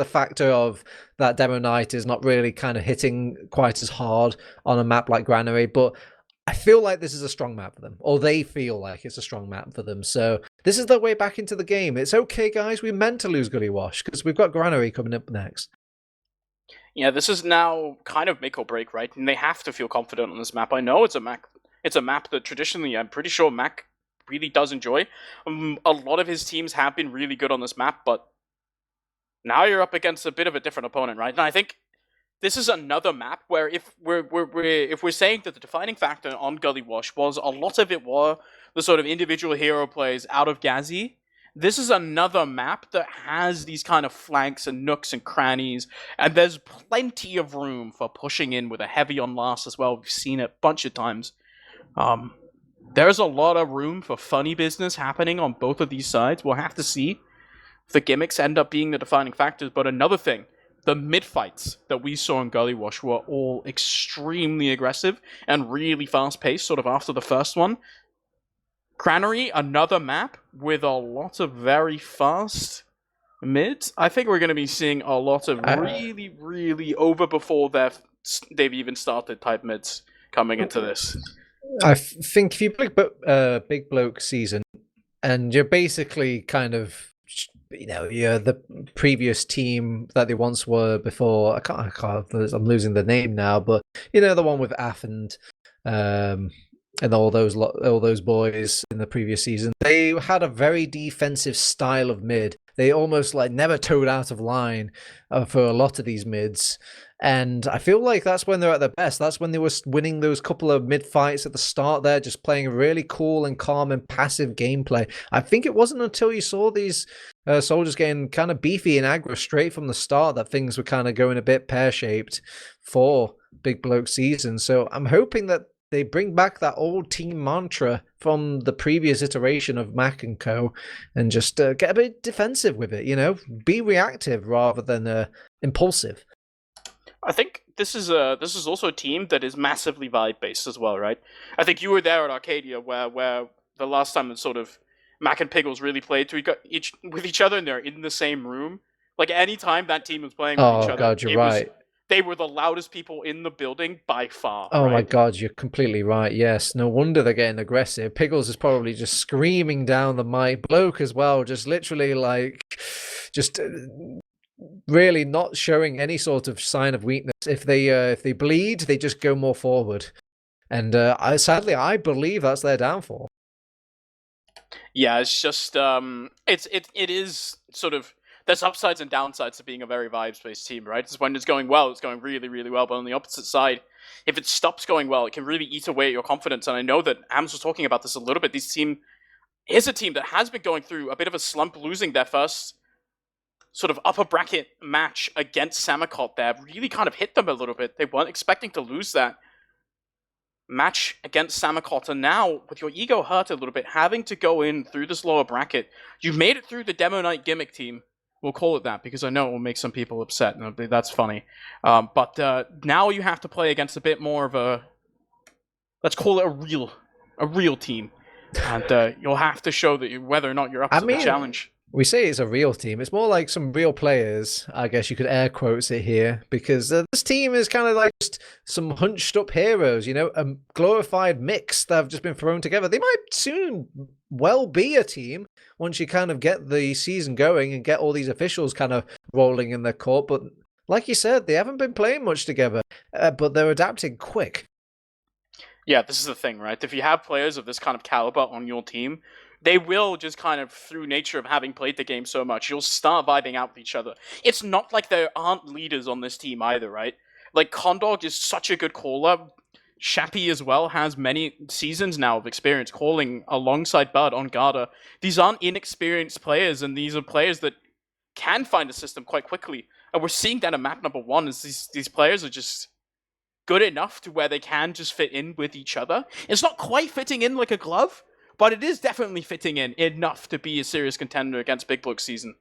factor of that demo night is not really kind of hitting quite as hard on a map like Granary, but I feel like this is a strong map for them, or they feel like it's a strong map for them. So this is their way back into the game. It's okay, guys. We meant to lose Gullywash because we've got Granary coming up next. Yeah, this is now kind of make or break, right? And they have to feel confident on this map. I know it's a map that traditionally, I'm pretty sure Mac really does enjoy. A lot of his teams have been really good on this map, but now you're up against a bit of a different opponent, right? And I think this is another map where if we're saying that the defining factor on Gullywash was a lot of it were the sort of individual hero plays out of Gazi, this is another map that has these kind of flanks and nooks and crannies, and there's plenty of room for pushing in with a heavy on last as well. We've seen it a bunch of times. There's a lot of room for funny business happening on both of these sides. We'll have to see if the gimmicks end up being the defining factors. But another thing, the mid-fights that we saw in Gullywash were all extremely aggressive and really fast-paced, sort of after the first one. Granary, another map with a lot of very fast mids. I think we're going to be seeing a lot of really, really over before they've even started type mids coming into this. I think if you pick BIGBLOKESZN and you're basically kind of, you're the previous team that they once were before. I can't. I'm losing the name now, but the one with Af and all those boys in the previous season. They had a very defensive style of mid. They almost like never towed out of line for a lot of these mids. And I feel like that's when they're at their best. That's when they were winning those couple of mid fights at the start there, just playing a really cool and calm and passive gameplay. I think it wasn't until you saw these soldiers getting kind of beefy and aggro straight from the start that things were kind of going a bit pear-shaped for BIGBLOKESZN. So I'm hoping that they bring back that old team mantra from the previous iteration of Mac and Co. and just get a bit defensive with it, be reactive rather than impulsive. I think this is also a team that is massively vibe-based as well, right? I think you were there at Arcadia where the last time that sort of Mac and Piggles really played with each other and they're in the same room. Like any time that team was playing with each other. Oh God, you're right. They were the loudest people in the building by far. Oh, right? My God, you're completely right. Yes, no wonder they're getting aggressive. Piggles is probably just screaming down the mic. Bloke as well, just literally really not showing any sort of sign of weakness. If they bleed, they just go more forward. And sadly, I believe that's their downfall. Yeah, it's just it is sort of. There's upsides and downsides to being a very vibes-based team, right? It's when it's going well, it's going really, really well. But on the opposite side, if it stops going well, it can really eat away at your confidence. And I know that Ams was talking about this a little bit. This team is a team that has been going through a bit of a slump, losing their first sort of upper bracket match against Samakot there really kind of hit them a little bit. They weren't expecting to lose that match against Samakot, and now with your ego hurt a little bit, having to go in through this lower bracket, you've made it through the Demo Night gimmick team. We'll call it that because I know it will make some people upset, and that's funny. But now you have to play against a bit more of a, let's call it a real team, and you'll have to show that whether or not you're up to the challenge. We say it's a real team. It's more like some real players, I guess you could air quotes it here, because this team is kind of like just some hunched up heroes, you know, a glorified mix that have just been thrown together. They might soon well be a team once you kind of get the season going and get all these officials kind of rolling in their court. But like you said, they haven't been playing much together, but they're adapting quick. Yeah, this is the thing, right? If you have players of this kind of caliber on your team, they will just kind of, through nature of having played the game so much, you'll start vibing out with each other. It's not like there aren't leaders on this team either, right? Like, Condog is such a good caller. Shappy as well has many seasons now of experience calling alongside Bud on Garda. These aren't inexperienced players, and these are players that can find a system quite quickly. And we're seeing that in map number 1, is these players are just good enough to where they can just fit in with each other. It's not quite fitting in like a glove, but it is definitely fitting in enough to be a serious contender against BIGBLOKESZN.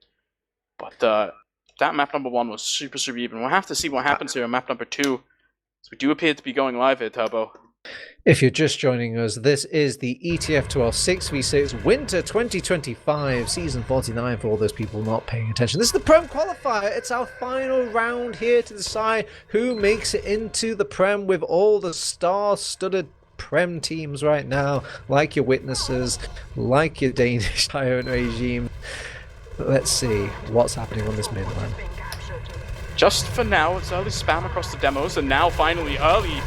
But that map number 1 was super, super even. We'll have to see what happens here on map number 2. So we do appear to be going live here, Turbo. If you're just joining us, this is the ETF2L 6v6 Winter 2025, Season 49 for all those people not paying attention. This is the Prem Qualifier. It's our final round here to decide who makes it into the Prem with all the star-studded Prem teams right now, like your Witnesses, like your Danish Tyrant Regime. Let's see what's happening on this mainland. Just for now, it's early spam across the demos, and now finally early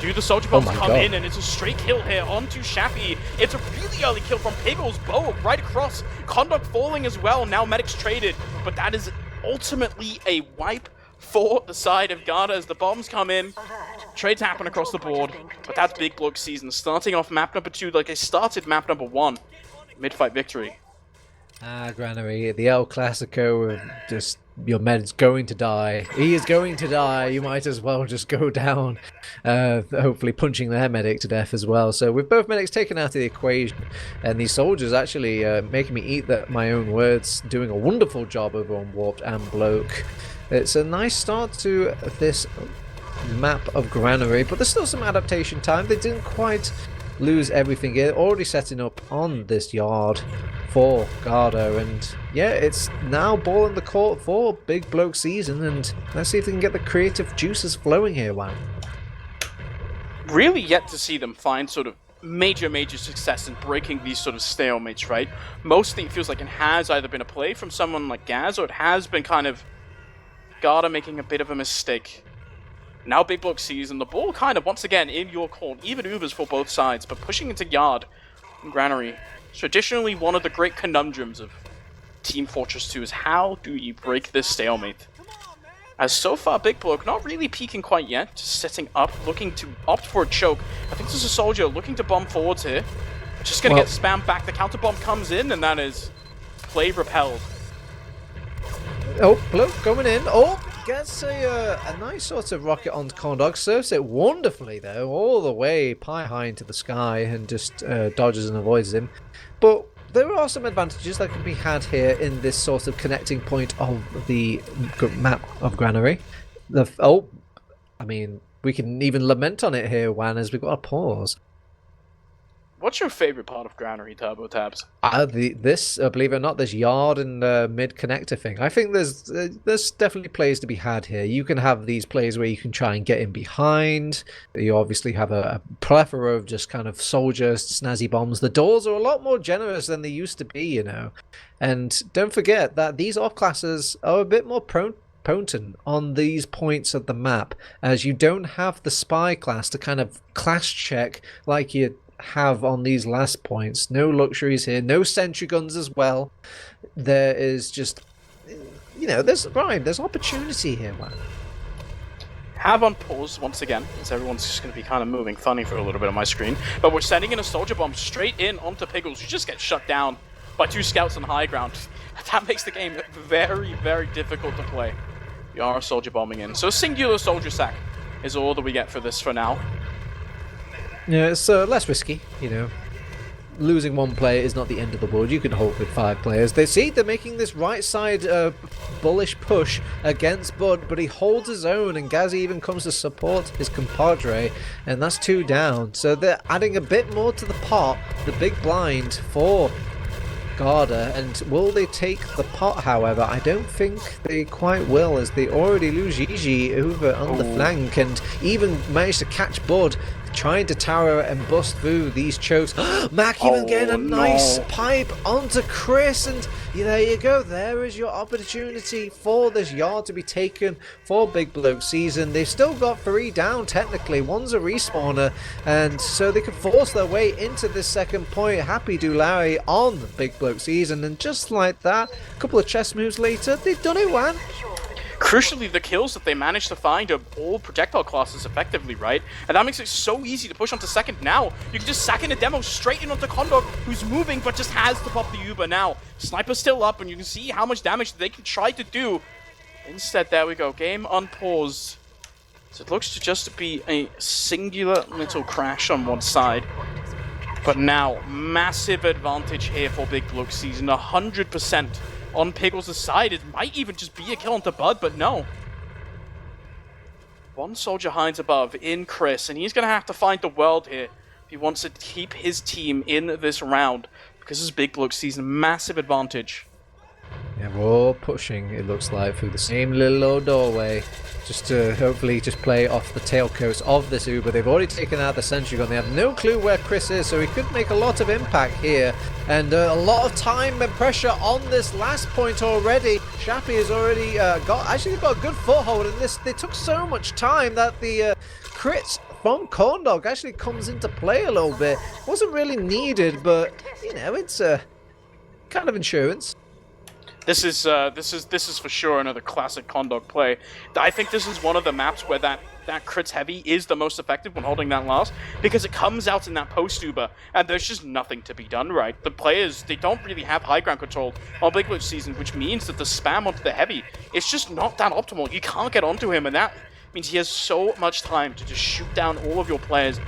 do the soldier bombs come in, and it's a straight kill here onto Shappy. It's a really early kill from Piggles, bow right across, Condog falling as well, now Medic's traded, but that is ultimately a wipe for the side of Garda as the bombs come in. Trades happen across the board, but that's BIGBLOKESZN starting off map number 2 like they started map number 1. Mid-fight victory. Granary, the El Clasico, just your med's going to die. He is going to die. You might as well just go down, hopefully punching their medic to death as well. So with both medics taken out of the equation, and these soldiers actually making me eat my own words, doing a wonderful job over on Warped and Bloke. It's a nice start to this map of Granary, but there's still some adaptation time. They didn't quite lose everything here. Already setting up on this yard for Garda, and yeah, it's now ball in the court for BIGBLOKESZN, and let's see if they can get the creative juices flowing here, Wan. Really yet to see them find sort of major success in breaking these sort of stalemates, right? Mostly it feels like it has either been a play from someone like Gaz, or it has been kind of Garda making a bit of a mistake. Now BIGBLOKESZN, the ball kind of once again in your court, even Ubers for both sides, but pushing into yard in Granary. Traditionally one of the great conundrums of Team Fortress 2 is how do you break this stalemate? As so far BIGBLOKE not really peeking quite yet, just setting up, looking to opt for a choke. I think there's a soldier looking to bomb forwards here. Just gonna get spammed back, the counter bomb comes in, and that is play repelled. Oh, Bloke coming in. Oh, gets a nice sort of rocket onto Condog. Serves it wonderfully, though, all the way pie high into the sky, and just dodges and avoids him. But there are some advantages that can be had here in this sort of connecting point of the map of Granary. I mean, we can even lament on it here, Wan, as we've got a pause. What's your favorite part of Granary, Turbo Tabs? Believe it or not, this yard and mid connector thing. I think there's definitely plays to be had here. You can have these plays where you can try and get in behind. You obviously have a plethora of just kind of soldiers, snazzy bombs. The doors are a lot more generous than they used to be, you know. And don't forget that these off classes are a bit more potent on these points of the map, as you don't have the spy class to kind of class check like you have on these last points. No luxuries here, no sentry guns as well. There is just, you know, there's opportunity here, man. Have on pause once again, as everyone's just going to be kind of moving funny for a little bit on my screen. But we're sending in a soldier bomb straight in onto Piggles, who just gets shut down by 2 scouts on high ground. That makes the game very, very difficult to play. We are soldier bombing in. So a singular soldier sack is all that we get for this for now. Yeah, it's less risky, you know. Losing one player is not the end of the world. You can hold with 5 players. They're making this right side bullish push against Bud, but he holds his own, and Gazzy even comes to support his compadre, and that's 2 down. So they're adding a bit more to the pot, the big blind for Garda, and will they take the pot? However, I don't think they quite will, as they already lose Gigi over on the flank, and even managed to catch Bud trying to tower and bust through these chokes. Mac even getting a nice pipe onto Chris, and there you go. There is your opportunity for this yard to be taken for Big Bloke Season. They've still got 3 down technically. One's a respawner, and so they can force their way into this second point. Happy do Larry on Big Bloke Season, and just like that, a couple of chess moves later, they've done it, man. Crucially, the kills that they managed to find are all projectile classes effectively, right? And that makes it so easy to push onto second now. You can just sack in a demo straight in onto Condor, who's moving but just has to pop the Uber now. Sniper's still up, and you can see how much damage they can try to do. Instead, there we go. Game unpaused. So it looks to just be a singular little crash on one side. But now, massive advantage here for Big Bloke Season. 100%. On Piggles' side. It might even just be a kill onto Bud, but no. One soldier hides above in Chris, and he's going to have to find the world here if he wants to keep his team in this round, because this is Big Bloke Season, massive advantage. Yeah, we're all pushing, it looks like, through the same little old doorway, just to hopefully just play off the tailcoats of this Uber. They've already taken out the sentry gun. They have no clue where Chris is, so he could make a lot of impact here. And a lot of time and pressure on this last point already. Shappy has already got a good foothold in this. They took so much time that the crits from Corndog actually comes into play a little bit. Wasn't really needed, but, it's kind of insurance. This is for sure another classic Condog play. I think this is one of the maps where that crits heavy is the most effective when holding that last, because it comes out in that post Uber, and there's just nothing to be done, right? The players, they don't really have high ground control on Big Bloke Season, which means that the spam onto the heavy, it's just not that optimal. You can't get onto him, and that means he has so much time to just shoot down all of your players.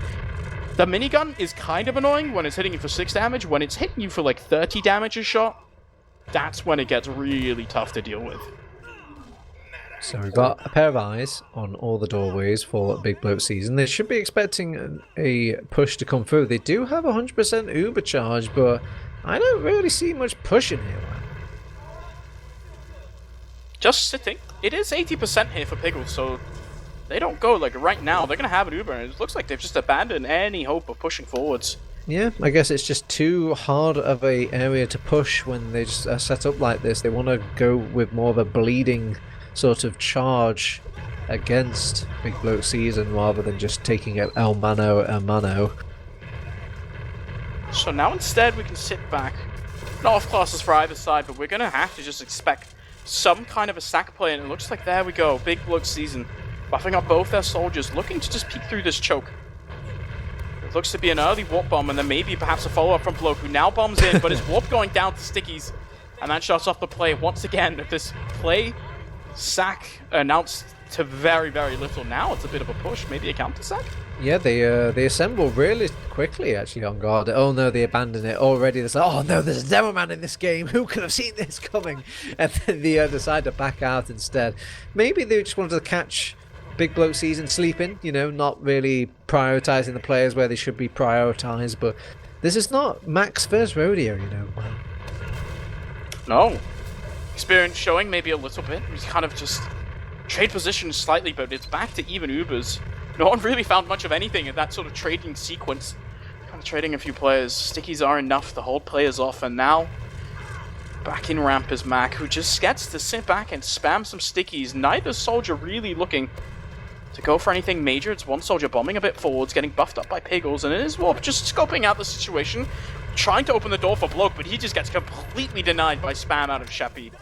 The minigun is kind of annoying when it's hitting you for 6 damage. When it's hitting you for like 30 damage a shot, that's when it gets really tough to deal with. So we've got a pair of eyes on all the doorways for Big Bloke Season. They should be expecting a push to come through. They do have 100% Uber charge, but I don't really see much pushing here. Just sitting. It is 80% here for Piggles, so they don't go like right now. They're going to have an Uber, and it looks like they've just abandoned any hope of pushing forwards. Yeah, I guess it's just too hard of a area to push when they just are set up like this. They want to go with more of a bleeding sort of charge against Big Bloke Season rather than just taking it el mano a mano. So now instead we can sit back. Not off classes for either side, but we're going to have to just expect some kind of a sack play, and it looks like there we go. Big Bloke Season buffing up both their soldiers, looking to just peek through this choke. Looks to be an early warp bomb, and then maybe perhaps a follow-up from Bloke, who now bombs in, but his warp going down to Stickies, and that shuts off the play once again. This play sack announced to very, very little. Now it's a bit of a push, maybe a counter sack. Yeah, they assemble really quickly actually on guard. Oh no, they abandon it already. They say, oh no, there's a demo man in this game. Who could have seen this coming? And then they decide to back out instead. Maybe they just wanted to catch Big Bloke Season sleeping, not really prioritizing the players where they should be prioritized, but this is not Mac's first rodeo, No. Experience showing maybe a little bit. He's kind of just trade position slightly, but it's back to even Ubers. No one really found much of anything in that sort of trading sequence. Kind of trading a few players. Stickies are enough to hold players off, and now back in ramp is Mac, who just gets to sit back and spam some stickies. Neither soldier really looking to go for anything major. It's one soldier bombing a bit forwards, getting buffed up by Piggles, and it is Warp just scoping out the situation, trying to open the door for Bloke, but he just gets completely denied by spam out of Sheppy.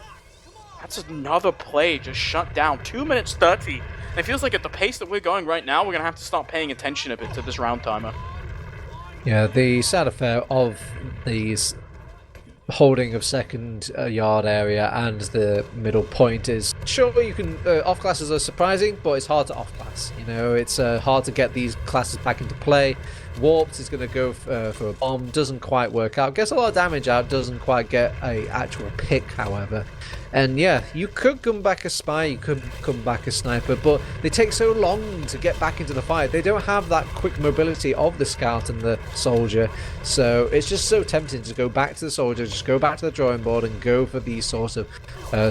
That's another play just shut down. 2 minutes 30. And it feels like at the pace that we're going right now, we're going to have to start paying attention a bit to this round timer. Yeah, the sad affair of these holding of second yard area and the middle point is, sure, you can off classes are surprising, but it's hard to off class. You know, it's hard to get these classes back into play. Warped is going to go for a bomb, doesn't quite work out, gets a lot of damage out, doesn't quite get a actual pick, however. And yeah, you could come back a spy, you could come back a sniper, but they take so long to get back into the fight. They don't have that quick mobility of the scout and the soldier, so it's just so tempting to go back to the soldier, just go back to the drawing board and go for these sorts of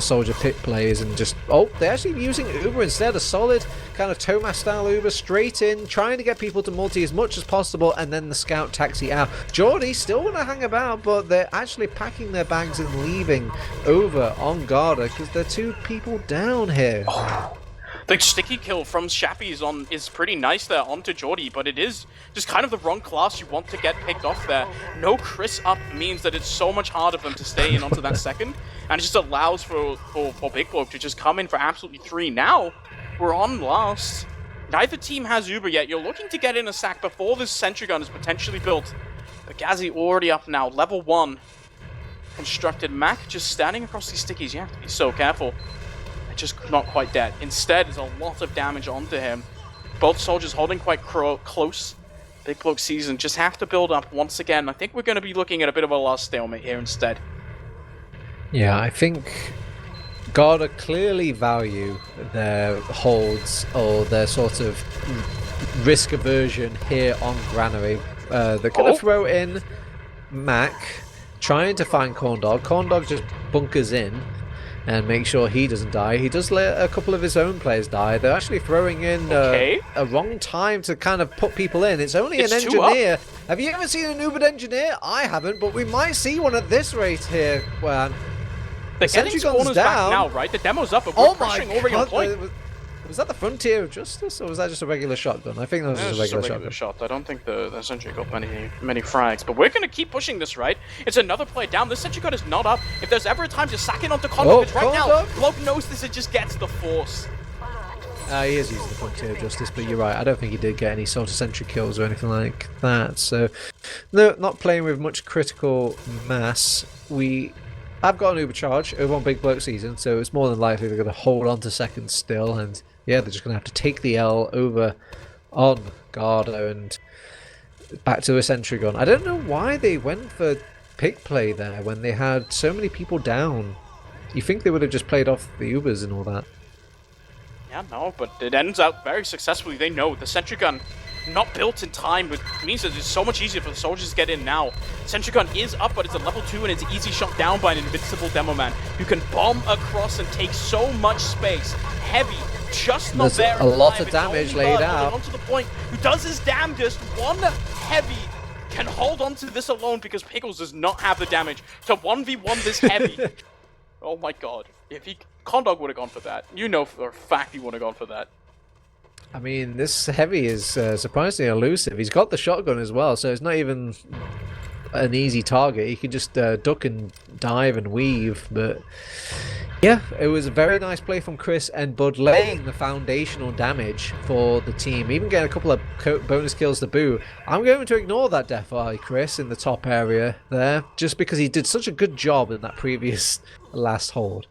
soldier pick plays and just, oh, they're actually using Uber instead, a solid kind of Thomas style Uber straight in, trying to get people to multi as much as possible, and then the scout taxi out. Geordie still want to hang about, but they're actually packing their bags and leaving over on Garda because they're 2 people down here. Oh. The sticky kill from Shappy is pretty nice there onto Geordie, but it is just kind of the wrong class you want to get picked off there. No Chris up means that it's so much harder for them to stay in onto that second, and it just allows for Big Bloke to just come in for absolutely 3. Now, we're on last. Neither team has Uber yet. You're looking to get in a sack before this sentry gun is potentially built. But Gazzy already up now, level 1. Constructed. Mac just standing across these stickies. You have to be so careful. Just not quite dead. Instead, there's a lot of damage onto him. Both soldiers holding quite close. Big Bloke Season just have to build up once again. I think we're going to be looking at a bit of a last stalemate here instead. Yeah, I think Garda clearly value their holds or their sort of risk aversion here on Granary. They're going to throw in Mac, trying to find Corndog. Corndog just bunkers in and make sure he doesn't die. He does let a couple of his own players die. They're actually throwing in a wrong time to kind of put people in. It's only an engineer. Have you ever seen an Ubered engineer? I haven't, but we might see one at this rate here. Well, the sentry gun's down. Back now, right? The demo's up, but we're pushing already on point. Was that the Frontier of Justice, or was that just a regular shotgun? I think that was just a regular shot. I don't think the sentry got many frags, but we're going to keep pushing this, right? It's another play down. This sentry gun is not up. If there's ever a time to sack in onto Condog, it's right now. Bloke knows this, it just gets the force. He is using the Frontier of Justice, but you're right. I don't think he did get any sort of sentry kills or anything like that. So, no, not playing with much critical mass. I've got an Uber charge over on Big Bloke Season, so it's more than likely they're going to hold on to second still, and yeah, they're just going to have to take the L over on Garda and back to a sentry gun. I don't know why they went for pick play there when they had so many people down. You think they would have just played off the Ubers and all that? Yeah, no, but it ends out very successfully. They know the sentry gun not built in time, but means that it's so much easier for the soldiers to get in now. Sentry gun is up, but it's a level 2 and it's easy shot down by an invincible demo man who can bomb across and take so much space. Heavy, just not there. There's a lot of damage laid out. Onto the point, who does his damnedest. One heavy can hold on to this alone because Pickles does not have the damage to 1v1 this heavy. Oh my god. If Condog would have gone for that. You know for a fact he would have gone for that. I mean, this heavy is surprisingly elusive. He's got the shotgun as well, so it's not even an easy target. He can just duck and dive and weave, but yeah, it was a very nice play from Chris and Bud, laying the foundational damage for the team, even getting a couple of bonus kills to boot. I'm going to ignore that death eye, Chris, in the top area there, just because he did such a good job in that previous last hold.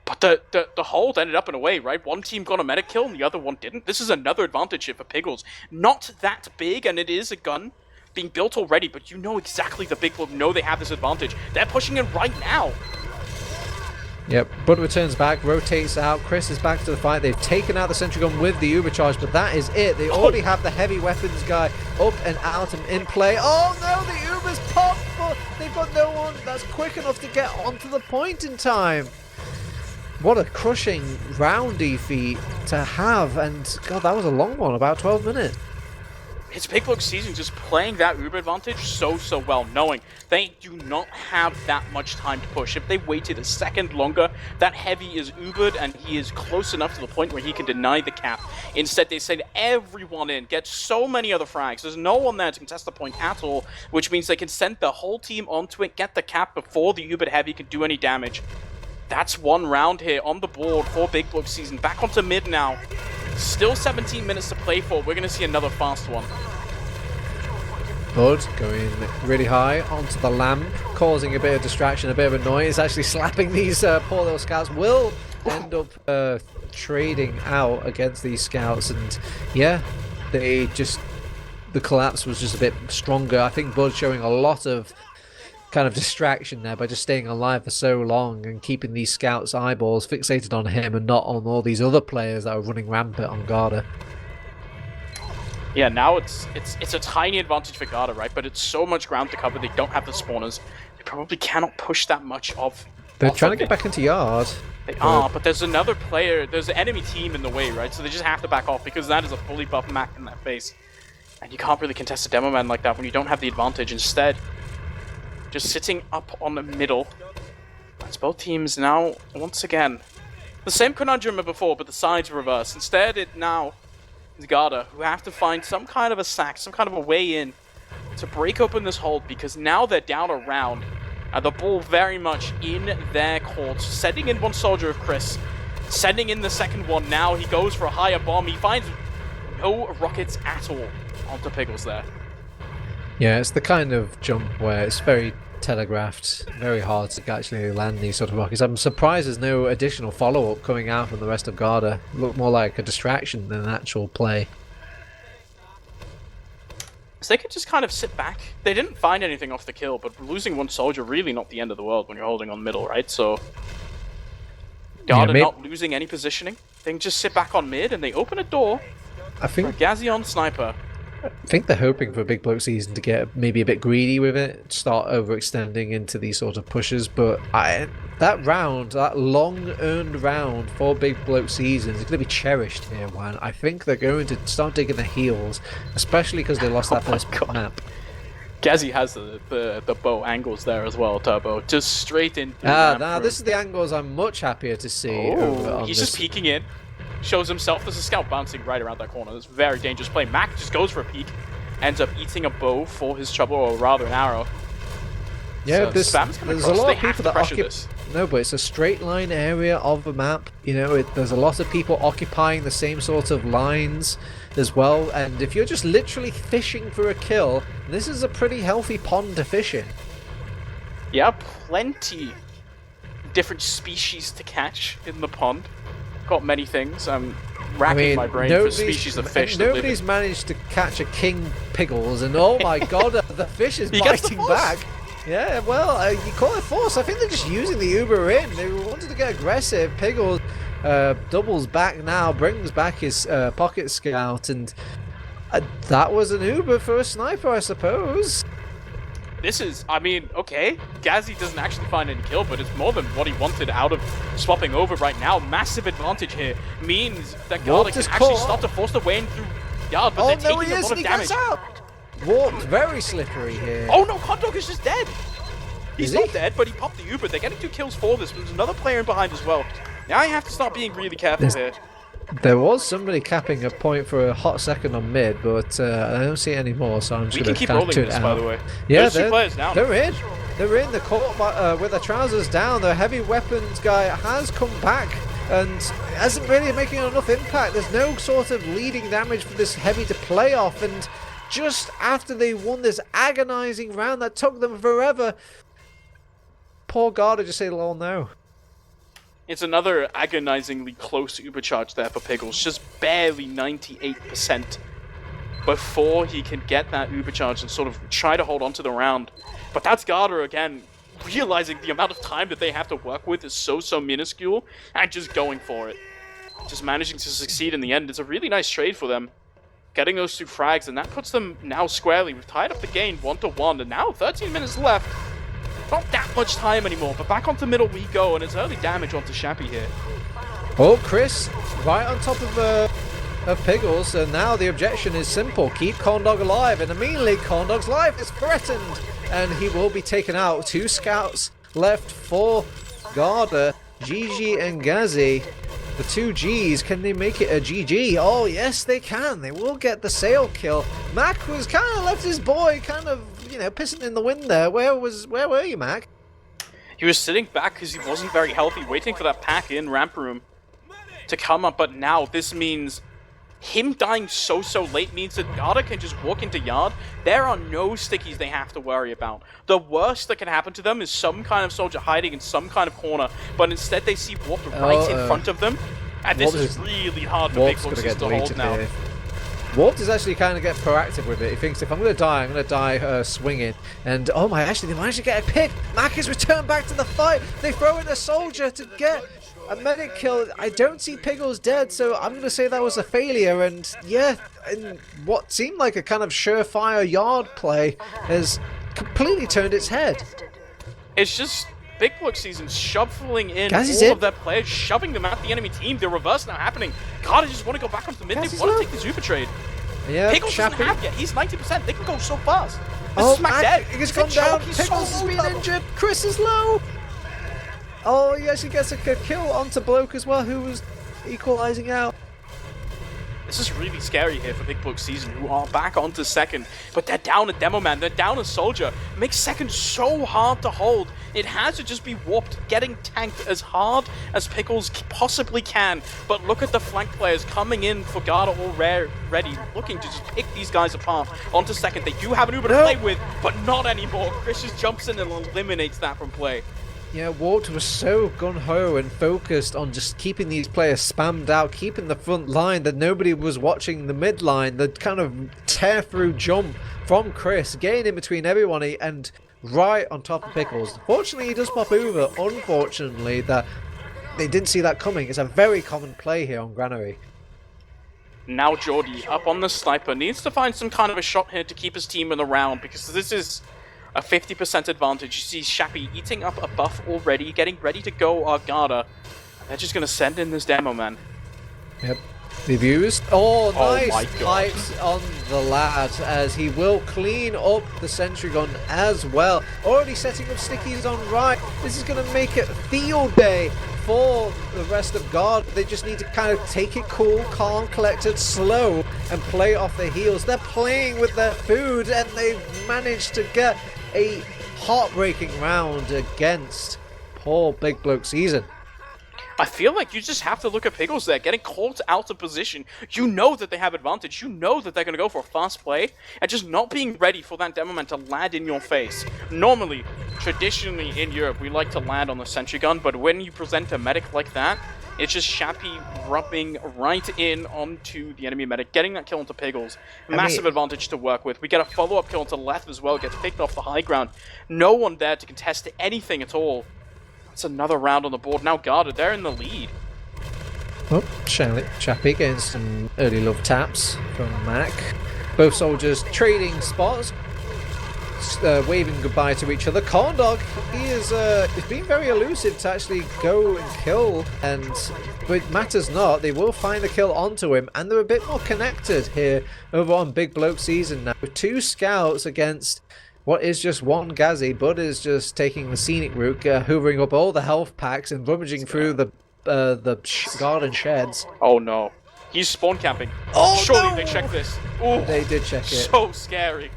But the hold ended up in a way, right? One team got a medic kill and the other one didn't. This is another advantage here for Piggles. Not that big, and it is a gun being built already, but you know exactly the Big Club know they have this advantage. They're pushing in right now. Yep, Bud returns back, rotates out. Chris is back to the fight. They've taken out the sentry gun with the Uber charge, but that is it. They already have the heavy weapons guy up and out and in play. Oh no, the Uber's popped, but they've got no one that's quick enough to get onto the point in time. What a crushing round defeat to have, and god, that was a long one, about 12 minutes. It's Big Bloke Season just playing that Uber advantage so well, knowing they do not have that much time to push. If they waited a second longer, that heavy is Ubered and he is close enough to the point where he can deny the cap. Instead, they send everyone in, get so many other frags. There's no one there to contest the point at all, which means they can send the whole team onto it, get the cap before the Ubered heavy can do any damage. That's one round here on the board for Big Bloke Season. Back onto mid now. Still 17 minutes to play for. We're going to see another fast one. Bud going really high onto the lamp, causing a bit of distraction, a bit of annoyance, actually slapping these poor little scouts. Will end up trading out against these scouts, and yeah, they just, the collapse was just a bit stronger. I think Bud showing a lot of kind of distraction there by just staying alive for so long and keeping these scouts' eyeballs fixated on him and not on all these other players that are running rampant on Garda. Yeah, now it's a tiny advantage for Garda, right? But it's so much ground to cover. They don't have the spawners. They probably cannot push that much off. They're trying to get back into yard. They are, but there's another player. There's an enemy team in the way, right? So they just have to back off because that is a fully buffed Mac in that face, and you can't really contest a demo man like that when you don't have the advantage. Instead, just sitting up on the middle. That's both teams now once again the same conundrum as before, but the sides reverse. Instead, it now. Garda, who have to find some kind of a sack, some kind of a way in to break open this hold, because now they're down a round, and the ball very much in their court. Sending in one soldier of Chris, sending in the second one. Now he goes for a higher bomb. He finds no rockets at all onto Piggles there. Yeah, it's the kind of jump where it's very telegraphed, very hard to actually land these sort of rockets. I'm surprised there's no additional follow-up coming out from the rest of Garda. Look more like a distraction than an actual play. So they could just kind of sit back. They didn't find anything off the kill, but losing one soldier really not the end of the world when you're holding on middle, right? So Garda not losing any positioning. They can just sit back on mid and they open a door for a Gazion sniper. I think they're hoping for a big bloke season to get maybe a bit greedy with it, start overextending into these sort of pushes, but that round, that long earned round for big bloke season is going to be cherished here, Juan. I think they're going to start digging their heels, especially because they lost that first map. Gazi has the bow angles there as well, Turbo, just straight in. Now this is the angles I'm much happier to see. He's just peeking in. Shows himself. There's a scout bouncing right around that corner. It's very dangerous play. Mac just goes for a peek, ends up eating a bow for his trouble, or rather an arrow. Yeah, so there's a lot of people that occupy. No, but it's a straight line area of the map. You know, there's a lot of people occupying the same sort of lines as well. And if you're just literally fishing for a kill, this is a pretty healthy pond to fish in. Yeah, plenty different species to catch in the pond. Got many things. I'm racking my brain for species of fish. Nobody's managed to catch a king piggles, and oh my god, the fish is biting back. Yeah, well, you call it force. I think they're just using the Uber in. They wanted to get aggressive. Piggles doubles back now, brings back his pocket scout, and that was an Uber for a sniper, I suppose. This is, I mean, okay, Gazi doesn't actually find any kill, but it's more than what he wanted out of swapping over right now. Massive advantage here means that Garda can actually start to force the way in through yard, but they're taking a lot of damage. Warped, very slippery here. Oh no, Condog is just dead. He's not dead, but he popped the Uber. They're getting 2 kills for this, but there's another player in behind as well. Now you have to start being really careful here. There was somebody capping a point for a hot second on mid, but I don't see it anymore, so I'm just going to keep rolling this, by the way. Yeah, there's 2 players down. They're in. They're in. They're caught with their trousers down. The heavy weapons guy has come back and hasn't really making enough impact. There's no sort of leading damage for this heavy to play off, and just after they won this agonizing round that took them forever, poor Garda just said, "Oh no." It's another agonizingly close Ubercharge there for Piggles, just barely 98% before he can get that Ubercharge and sort of try to hold on to the round. But that's Garda again, realizing the amount of time that they have to work with is so minuscule, and just going for it. Just managing to succeed in the end. It's a really nice trade for them, getting those 2 frags, and that puts them now squarely. We've tied up the game 1-1, and now 13 minutes left. Not that much time anymore, but back onto middle we go, and it's early damage onto Shappy here. Oh, Chris, right on top of Piggles, and now the objection is simple. Keep Condog alive, and immediately Condog's life is threatened, and he will be taken out. 2 scouts left for Garda, GG and Gazi. The 2 Gs, can they make it a GG? Oh, yes, they can. They will get the sail kill. Mac was kind of left his boy kind of, you know, pissing in the wind there. Where were you, Mac? He was sitting back because he wasn't very healthy, waiting for that pack in ramp room to come up, but now this means him dying so late means that Garda can just walk into yard. There are no stickies they have to worry about. The worst that can happen to them is some kind of soldier hiding in some kind of corner, but instead they see Warp right in front of them, and this is really hard for BIGBLOKESZN to hold now. Here. Warp is actually kind of get proactive with it. He thinks, if I'm going to die, I'm going to die swinging. And oh my, actually they managed to get a pick. Mac is returned back to the fight. They throw in a soldier to get a medic kill. I don't see Piggles dead, so I'm going to say that was a failure. And yeah, and what seemed like a kind of surefire yard play has completely turned its head. It's just BIGBLOKESZN shoveling in all of their players, shoving them at the enemy team. The reverse now happening. Garda just want to go back onto the mid. They want to take the super trade. Yeah, Piggles doesn't have yet. He's 90%. They can go so fast. Oh, Mac dead. He's gone down. Piggles has been injured. Chris is low. Oh, he actually gets a kill onto Bloke as well, who was equalizing out. This is really scary here for BIGBLOKESZN, who are back onto second, but they're down a demo man, they're down a soldier. It makes second so hard to hold. It has to just be warped, getting tanked as hard as Pickles possibly can. But look at the flank players coming in for Garda already, looking to just pick these guys apart. Onto second, they do have an Uber to play with, but not anymore. Chris just jumps in and eliminates that from play. Yeah, Walt was so gung-ho and focused on just keeping these players spammed out, keeping the front line, that nobody was watching the mid line. The kind of tear-through jump from Chris, getting in between everyone and right on top of Pickles. Fortunately, he does pop over. Unfortunately, that they didn't see that coming. It's a very common play here on Granary. Now Geordie up on the sniper, needs to find some kind of a shot here to keep his team in the round, because this is a 50% advantage. You see Shappy eating up a buff already, getting ready to go Garda. They're just going to send in this demo, man. Yep. They've used... Oh, nice my God. pipes on the lad, as he will clean up the sentry gun as well. Already setting up stickies on right. This is going to make it field day for the rest of Guard. They just need to kind of take it cool, calm, collected, slow, and play off their heels. They're playing with their food, and they've managed to get a heartbreaking round against poor BIGBLOKESZN. I feel like you just have to look at Pickles there, getting caught out of position. You know that they have advantage. You know that they're going to go for a fast play, and just not being ready for that demo man to land in your face. Normally, traditionally in Europe, we like to land on the sentry gun, but when you present a medic like that, it's just Shappy rubbing right in onto the enemy medic, getting that kill onto Piggles. Massive advantage to work with. We get a follow-up kill onto the left as well, gets picked off the high ground. No one there to contest anything at all. That's another round on the board. Now Garda, they're in the lead. Oh, Shappy getting some early love taps from Mac. Both soldiers trading spots, waving goodbye to each other. Corndog, he's been very elusive to actually go and kill, but it matters not. They will find the kill onto him, and they're a bit more connected here over on BIGBLOKESZN now. 2 scouts against what is just one Gazzy. Bud is just taking the scenic route, hoovering up all the health packs and rummaging through the garden sheds. Oh no, he's spawn camping. Oh, surely no! They checked this. Ooh, they did check it. So scary.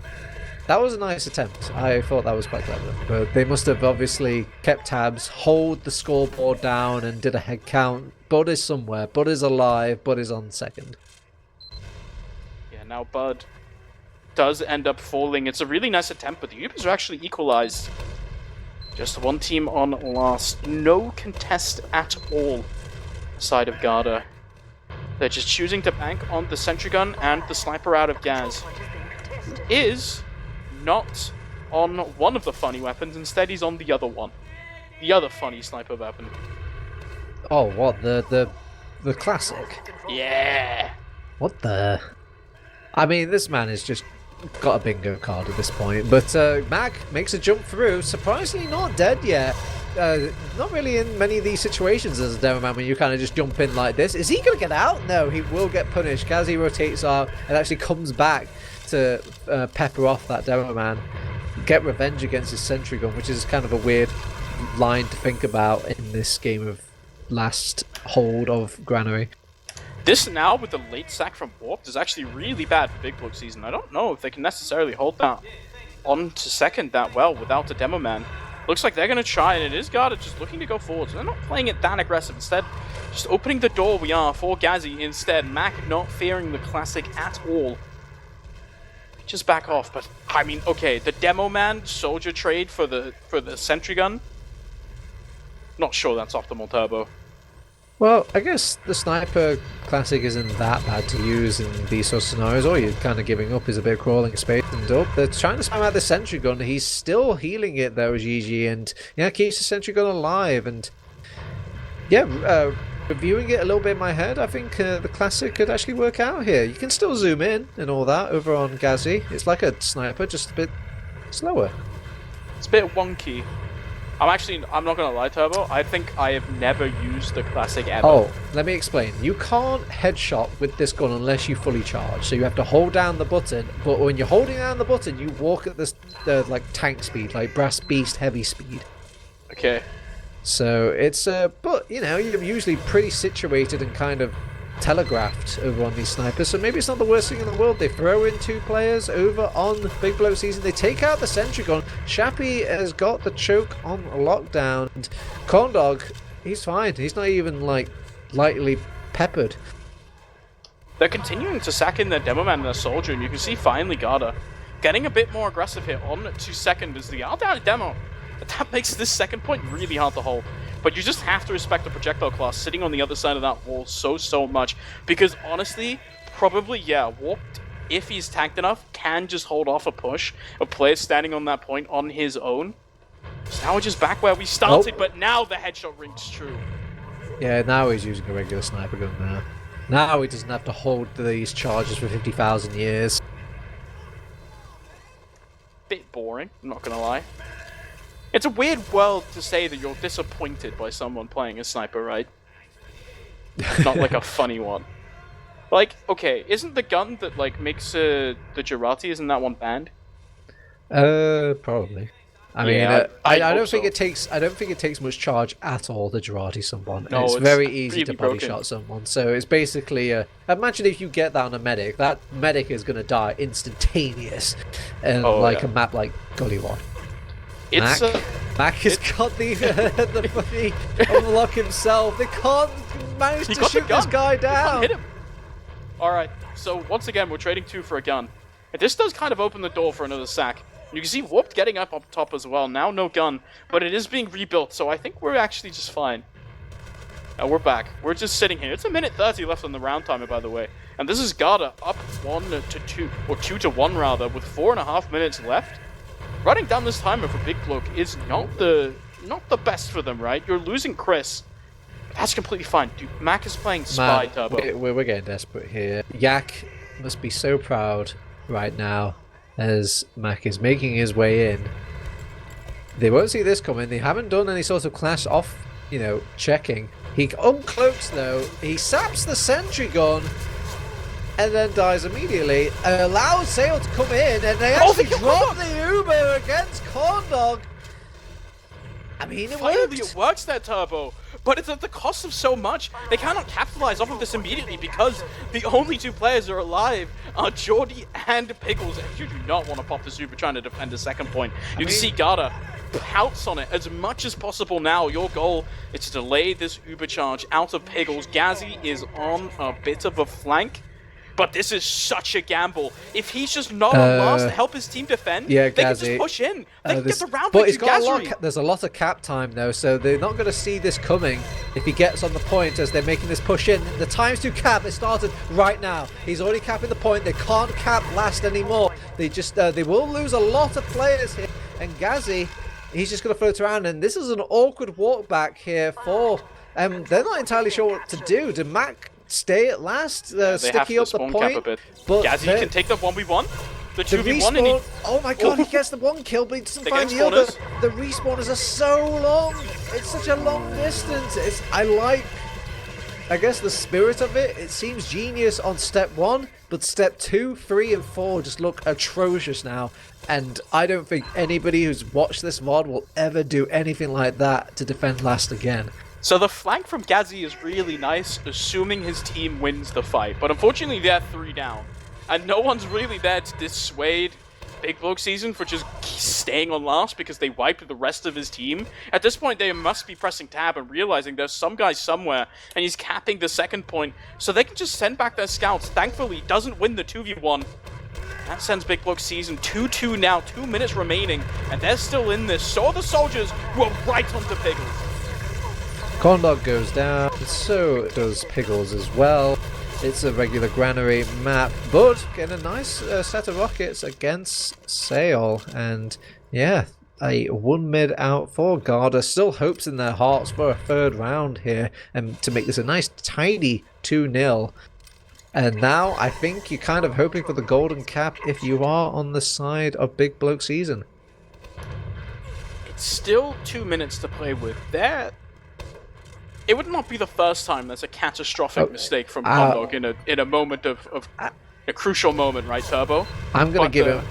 That was a nice attempt. I thought that was quite clever. But they must have obviously kept tabs, hold the scoreboard down, and did a head count. Bud is somewhere. Bud is alive. Bud is on second. Yeah, now Bud does end up falling. It's a really nice attempt, but the Ubers are actually equalized. Just one team on last. No contest at all side of Garda. They're just choosing to bank on the sentry gun and the sniper out of Gaz. Is not on one of the funny weapons, instead he's on the other one. The other funny sniper weapon. Oh, what? The classic? Yeah! What the... I mean, this man has just got a bingo card at this point. But Mac makes a jump through. Surprisingly not dead yet. Not really in many of these situations as a demo man when you kind of just jump in like this. Is he going to get out? No, he will get punished. Gazzy rotates out and actually comes back to pepper off that demo man, get revenge against his sentry gun, which is kind of a weird line to think about in this game of last hold of Granary. This now with the late sack from Warped is actually really bad for BIGBLOKESZN. I don't know if they can necessarily hold that on to second that well without a demo man. Looks like they're going to try, and it is Garda just looking to go forward. So they're not playing it that aggressive. Instead, just opening the door we are for Gazzy instead. Mac not fearing the classic at all. Just back off, but I mean, okay, the Demo Man Soldier trade for the Sentry Gun. Not sure that's optimal, Turbo. Well, I guess the Sniper Classic isn't that bad to use in these sort of scenarios. All you're kind of giving up is a bit of crawling space and up. They're trying to spam out the Sentry Gun. He's still healing it though, GG, and yeah, keeps the Sentry Gun alive. And yeah, reviewing it a little bit in my head, I think the Classic could actually work out here. You can still zoom in and all that over on Gazzy. It's like a Sniper, just a bit slower. It's a bit wonky. I'm not gonna lie, Turbo. I think I have never used the Classic ever. Oh, let me explain. You can't headshot with this gun unless you fully charge. So you have to hold down the button. But when you're holding down the button, you walk at this like tank speed, like Brass Beast heavy speed. Okay. So it's but you know, you're usually pretty situated and kind of telegraphed over on these snipers, so maybe it's not the worst thing in the world. They throw in 2 players over on Big Bloke Season. They take out the Sentry Gun. Shappy has got the choke on lockdown, and Corndog, he's fine. He's not even like lightly peppered. They're continuing to sack in their Demo Man and their Soldier, and you can see finally Garda getting a bit more aggressive here on 2 seconds as the down Demo. That makes this second point really hard to hold. But you just have to respect the projectile class sitting on the other side of that wall so much. Because honestly, probably, yeah, Warped, if he's tanked enough, can just hold off a push of players standing on that point on his own. So now we're just back where we started, but now the headshot rings true. Yeah, now he's using a regular sniper gun now. Now he doesn't have to hold these charges for 50,000 years. Bit boring, I'm not gonna lie. It's a weird world to say that you're disappointed by someone playing a sniper, right? Not like a funny one. Like, okay, isn't the gun that like makes the Girati, isn't that one banned? Probably. I mean, I don't think so. it takes. I don't think it takes much charge at all to Girati someone. No, it's very easy to body broken. shot someone. So it's basically. Imagine if you get that on a medic. That medic is going to die instantaneous, and like a map like Gullywash. Mac has got the funny unlock himself. They can't manage to shoot this guy down. Hit him. All right. So once again, we're trading 2 for a gun. And this does kind of open the door for another sack. You can see Warped getting up top as well. Now no gun, but it is being rebuilt. So I think we're actually just fine. Now we're back. We're just sitting here. It's 1:30 left on the round timer, by the way. And this is Garda up 1-2, or 2-1 rather, with 4.5 minutes left. Running down this timer for Big Bloke is not the best for them, right? You're losing Chris. That's completely fine. Dude, Mac is playing Spy, Turbo. We're getting desperate here. Yak must be so proud right now as Mac is making his way in. They won't see this coming. They haven't done any sort of clash off, you know, checking. He uncloaks though. He saps the Sentry Gun. And then dies immediately. Allows Sale to come in, and they actually drop the Uber against Corndog. I mean, it works there, Turbo. But it's at the cost of so much. They cannot capitalize off of this immediately because the only 2 players that are alive are Jordy and Pickles. And you do not want to pop this Uber trying to defend a second point. You can see Garda pounce on it as much as possible now. Your goal is to delay this Uber charge out of Pickles. Gazzy is on a bit of a flank. But this is such a gamble. If he's just not on last to help his team defend, they can just push in. They can get the round but he's got there's a lot of cap time though, so they're not going to see this coming if he gets on the point as they're making this push in. The times to cap, they started right now. He's already capping the point. They can't cap last anymore. They just they will lose a lot of players here. And Gazzy, he's just going to float around. And this is an awkward walk back here for... they're not entirely sure what to do. Do Mac stay at last, sticky up the point? But Gazzy can take the 1v1, the 2v1, and he... Oh my god, he gets the 1 kill, but he doesn't find the other. The respawners are so long. It's such a long distance. I guess the spirit of it. It seems genius on step 1, but step 2, 3, and 4 just look atrocious now. And I don't think anybody who's watched this mod will ever do anything like that to defend last again. So the flank from Gazzy is really nice, assuming his team wins the fight. But unfortunately, they're 3 down. And no one's really there to dissuade BIGBLOKESZN for just staying on last because they wiped the rest of his team. At this point, they must be pressing tab and realizing there's some guy somewhere, and he's capping the second point, so they can just send back their scouts. Thankfully, he doesn't win the 2v1. That sends BIGBLOKESZN 2-2 now, 2 minutes remaining, and they're still in this. So are the soldiers, who are right onto Piggles. Corndog goes down, so does Piggles as well. It's a regular Granary map, but getting a nice set of rockets against Sale, and yeah, a 1 mid out for Garda. Still hopes in their hearts for a third round here, and to make this a nice tidy 2-0. And now I think you're kind of hoping for the golden cap if you are on the side of BIGBLOKESZN. It's still 2 minutes to play with. It would not be the first time there's a catastrophic mistake from Corndog in a moment of a crucial moment, right, Turbo? I'm gonna give him.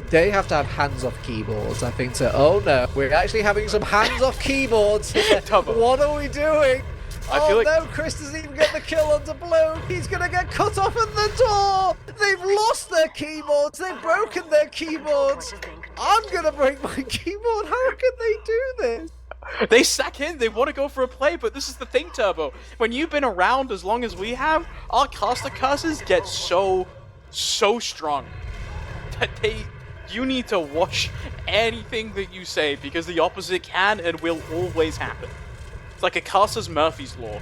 They have to have hands-off keyboards, I think. So, oh no, we're actually having some hands-off keyboards here. What are we doing? Oh no, Chris doesn't even get the kill onto Blue. He's gonna get cut off at the door. They've lost their keyboards. They've broken their keyboards. I'm gonna break my keyboard. How can they do this? They sack in, they want to go for a play, but this is the thing, Turbo. When you've been around as long as we have, our caster curses get so strong that you need to watch anything that you say, because the opposite can and will always happen. It's like a caster's Murphy's Law.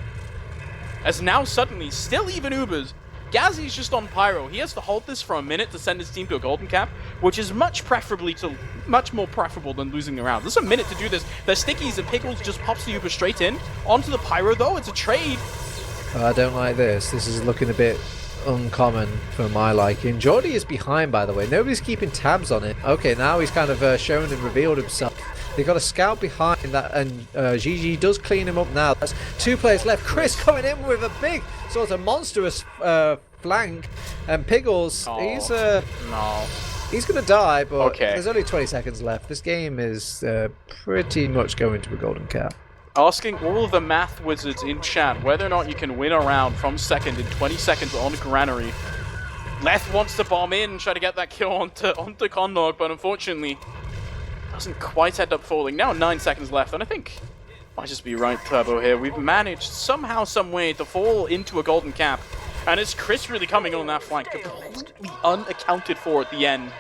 As now suddenly, still even Ubers, Gazzy's just on Pyro. He has to hold this for a minute to send his team to a golden cap, which is much more preferable than losing the round. There's a minute to do this. There's stickies and Piggles just pops the Uber straight in. Onto the Pyro though, it's a trade. I don't like this. This is looking a bit uncommon for my liking. Jordy is behind, by the way. Nobody's keeping tabs on it. Okay, now he's kind of shown and revealed himself. They got a scout behind that, and GG does clean him up now. That's 2 players left. Chris coming in with a big, sort of monstrous flank, and Piggles, he's gonna die, but there's only 20 seconds left. This game is pretty much going to a golden cap. Asking all of the math wizards in chat whether or not you can win a round from second in 20 seconds on Granary. Leth wants to bomb in and try to get that kill onto Corndog, but unfortunately doesn't quite end up falling. Now 9 seconds left, and I think might just be right, Turbo, here. We've managed somehow, some way to fall into a golden cap, and it's Chris really coming on that flank, completely unaccounted for at the end.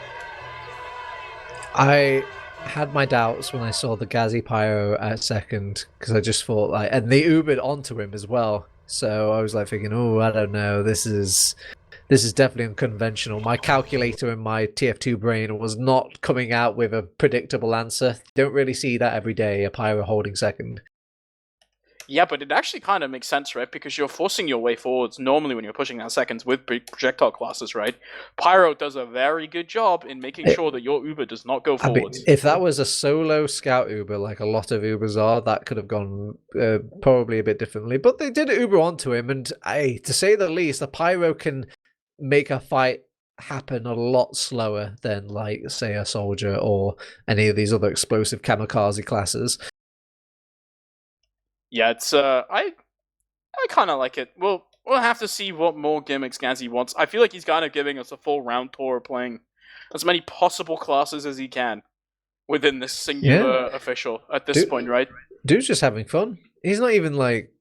I had my doubts when I saw the Gazzy Pyro at second, because I just thought, like, and they Ubered onto him as well, so I was like thinking, oh, I don't know, this is definitely unconventional. My calculator in my TF2 brain was not coming out with a predictable answer. Don't really see that every day, a Pyro holding second. Yeah, but it actually kind of makes sense, right? Because you're forcing your way forwards normally when you're pushing out seconds with big projectile classes, right? Pyro does a very good job in making sure that your Uber does not go forwards. If that was a solo scout Uber, like a lot of Ubers are, that could have gone probably a bit differently. But they did Uber onto him, and to say the least, the Pyro can make a fight happen a lot slower than, like, say, a soldier or any of these other explosive kamikaze classes. Yeah, it's I kind of like it. We'll have to see what more gimmicks Gazzy wants. I feel like he's kind of giving us a full round tour of playing as many possible classes as he can within this singular official at this point, right? Dude's just having fun. He's not even, like,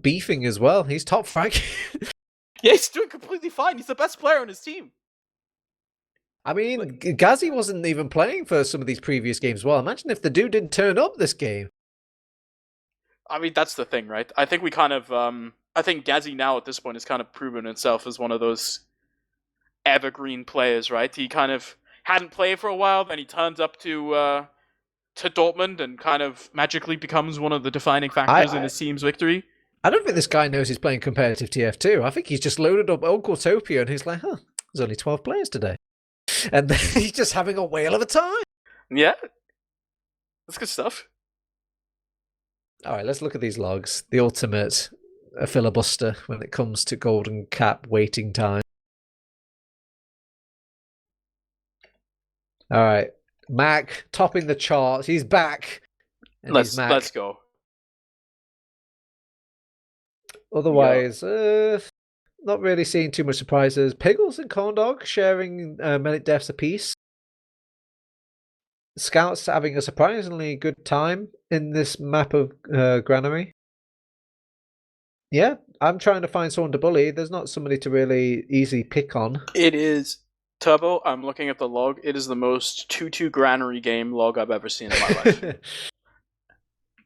beefing as well. He's top frag. Yeah, he's doing completely fine. He's the best player on his team. I mean, Gazzy wasn't even playing for some of these previous games. Well, imagine if the dude didn't turn up this game. I mean, that's the thing, right? I think we kind of, I think Gazzy now at this point has kind of proven himself as one of those evergreen players, right? He kind of hadn't played for a while, then he turns up to Dortmund and kind of magically becomes one of the defining factors in his team's victory. I don't think this guy knows he's playing competitive TF2. I think he's just loaded up Unquotopia and he's like, huh, there's only 12 players today. And he's just having a whale of a time. Yeah. That's good stuff. All right, let's look at these logs. The ultimate filibuster when it comes to golden cap waiting time. All right, Mac topping the charts. He's back. Let's go. Otherwise, not really seeing too much surprises. Piggles and Corndog sharing medic deaths apiece. Scouts having a surprisingly good time in this map of Granary. Yeah, I'm trying to find someone to bully. There's not somebody to really easily pick on. It is Turbo. I'm looking at the log. It is the most 2-2 Granary game log I've ever seen in my life.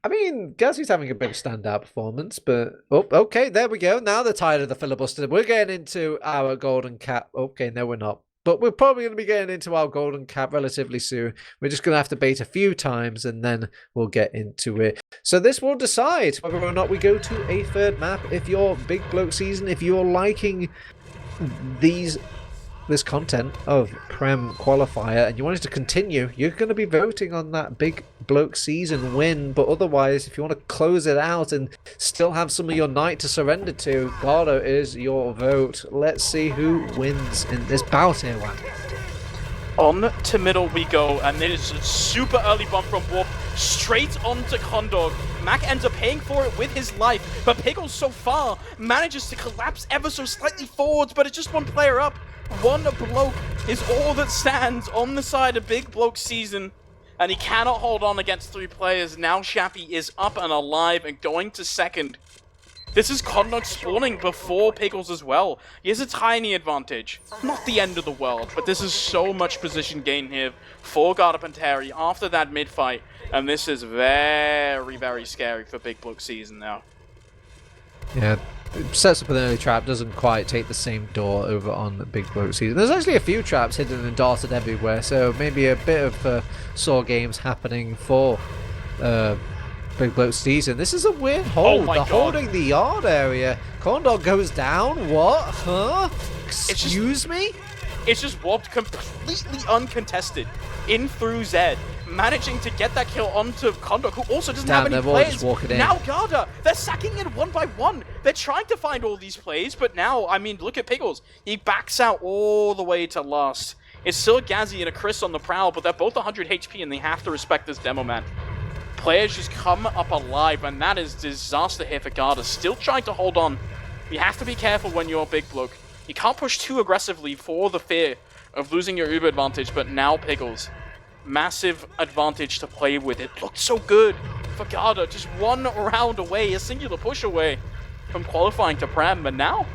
I mean, Gazzy's having a bit of standout performance, but okay, there we go. Now they're tired of the filibuster. We're getting into our golden cap. Okay, no, we're not. But we're probably going to be getting into our golden cap relatively soon. We're just going to have to bait a few times and then we'll get into it. So this will decide whether or not we go to a third map. If you're Big Bloke Season, if you're liking this content of Prem Qualifier and you want it to continue, you're going to be voting on that Big Bloke Season win. But otherwise, if you want to close it out and still have some of your night to surrender to, Garda is your vote. Let's see who wins in this bout here, Wan. On to middle we go, and it is a super early bump from Warp straight onto Condog. Mac ends up paying for it with his life, but Pickles so far manages to collapse ever so slightly forwards, but it's just one player up. One bloke is all that stands on the side of Big Bloke Season, and he cannot hold on against 3 players. Now Shappy is up and alive and going to second. This is Condog spawning before Pickles as well. He has a tiny advantage. Not the end of the world, but this is so much position gain here for Garda Panteri after that mid-fight, and this is very, very scary for Big Bloke Season now. Yeah. Sets up an early trap, doesn't quite take the same door over on the Big Bloke Season. There's actually a few traps hidden and darted everywhere, so maybe a bit of saw games happening for Big Bloke Season. This is a weird hold. They're holding the yard area. Condor goes down. What? Huh? Excuse me? It's just warped completely uncontested in through Zed, managing to get that kill onto Condor, who also doesn't have any plays. Now Garda, they're sacking it one by one. They're trying to find all these plays, but now, I mean, look at Pickles. He backs out all the way to last. It's still Gazzy and a Chris on the prowl, but they're both 100 HP and they have to respect this demo man. Players just come up alive, and that is disaster here for Garda. Still trying to hold on. You have to be careful when you're a Big Bloke. You can't push too aggressively for the fear of losing your Uber advantage, but now Pickles. Massive advantage to play with. It looked so good for Garda. Just one round away, a singular push away from qualifying to Prem, but now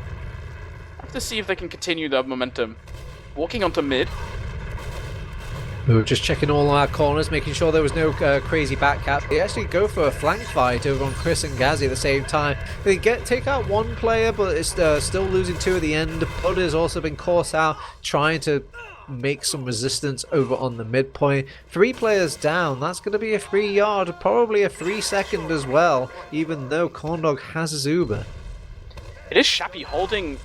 I have to see if they can continue that momentum. Walking onto mid. We were just checking all our corners, making sure there was no crazy back cap. They actually go for a flank fight over on Chris and Gazzy at the same time. They take out one player, but it's still losing 2 at the end. Bud has also been caught out, trying to make some resistance over on the midpoint. 3 players down. That's going to be a 3 yard, probably a 3 second as well, even though Corndog has his Uber. It is Shappy holding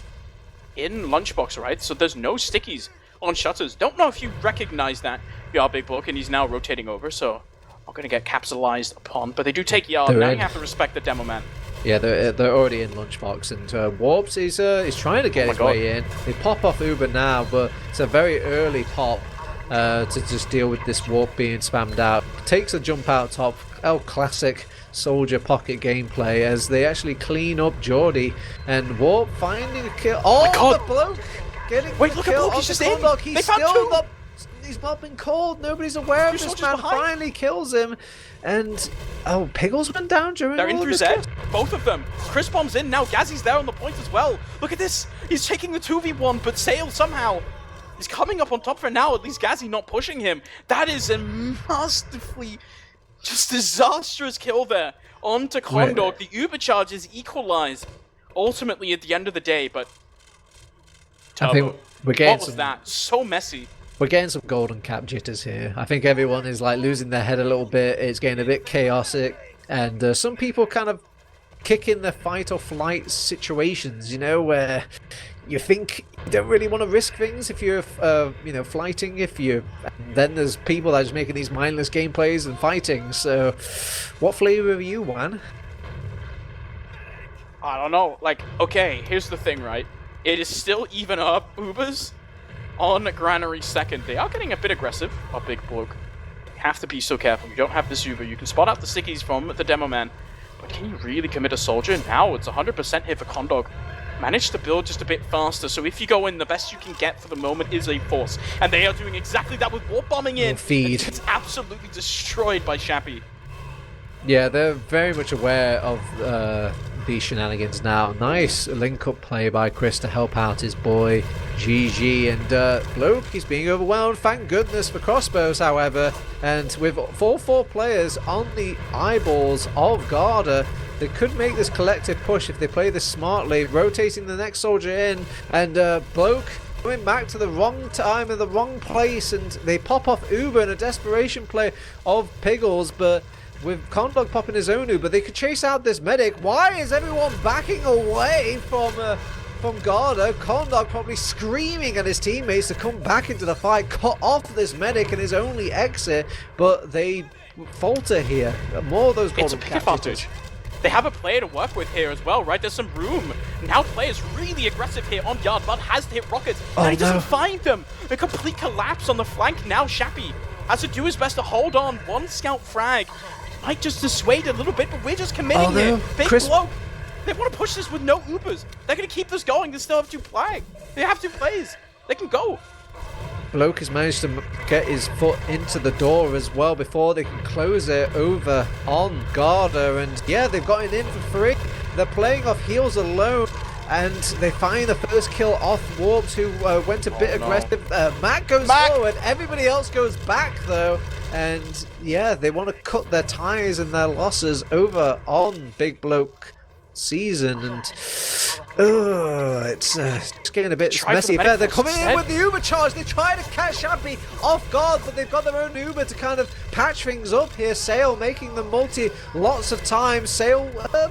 in Lunchbox, right? So there's no stickies on shutters. Don't know if you recognize that. You Big Bloke, and he's now rotating over, so not going to get capitalized upon. But they do take yard. Now you have to respect the demo man. Yeah, they're already in Lunchbox, and Warps is trying to get his way in. They pop off Uber now, but it's a very early pop to just deal with this Warp being spammed out. Takes a jump out top. Classic soldier pocket gameplay as they actually clean up Geordie, and Warp finding a kill. Oh my God. The bloke getting Wait, the look kill at Bloke, he's just in. He's still not. He's not been called. Nobody's aware of this man. Finally kills him, and Piggles went down during. They're in through Zed. Both of them. Chris bombs in now. Gazzy's there on the point as well. Look at this. He's taking the 2v1, but Sale somehow. He's coming up on top for now. At least Gazzy not pushing him. That is a masterfully, just disastrous kill there onto Condog. The Uber charges equalize ultimately at the end of the day, but. Turbo. I think we're getting what was that? So messy. We're getting some golden cap jitters here. I think everyone is like losing their head a little bit. It's getting a bit chaotic, and some people kind of kick in the fight or flight situations, you know, where you think you don't really want to risk things if you're, flighting. Then there's people that are just making these mindless gameplays and fighting. So, what flavor are you, Wan? I don't know. Like, okay, here's the thing, right? It is still even up Ubers on Granary second. They are getting a bit aggressive, a Big Bloke. You have to be so careful. You don't have this Uber. You can spot out the stickies from the demo man, but can you really commit a soldier? Now it's 100% hit for Condog. managed to build just a bit faster. So if you go in, the best you can get for the moment is a force. And they are doing exactly that with warp bombing in. Feed. It's absolutely destroyed by Shappy. Yeah, they're very much aware of these shenanigans now. Nice link-up play by Chris to help out his boy GG, and Bloke, he's being overwhelmed. Thank goodness for crossbows, however, and with 4-4 players on the eyeballs of Garda, they could make this collective push if they play this smartly, rotating the next soldier in, and Bloke going back to the wrong time in the wrong place, and they pop off Uber in a desperation play of Piggles, but with Condog popping his own Uber, they could chase out this medic. Why is everyone backing away from Garda? Condog probably screaming at his teammates to come back into the fight, cut off this medic and his only exit, but they falter here. More of those golden It's a pick advantage. They have a player to work with here as well, right? There's some room. Now players really aggressive here on Yard. Bud has to hit rockets, and he doesn't find them. A complete collapse on the flank. Now Shappy has to do his best to hold on. One scout frag might just dissuade a little bit, but we're just committing here. Big Bloke. They want to push this with no Ubers. They're going to keep this going. They still have 2 flag. They have 2 plays. They can go. Bloke has managed to get his foot into the door as well before they can close it over on Garda, and yeah, they've gotten in for free. They're playing off heals alone, and they find the first kill off Warps, who went a bit aggressive. Matt goes forward, everybody else goes back though, and yeah, they want to cut their ties and their losses over on Big Bloke Season, and it's getting a bit messy. They're coming in with the Uber charge. They try to catch Shappy off guard, but they've got their own Uber to kind of patch things up here. Sale making them multi lots of times. Sale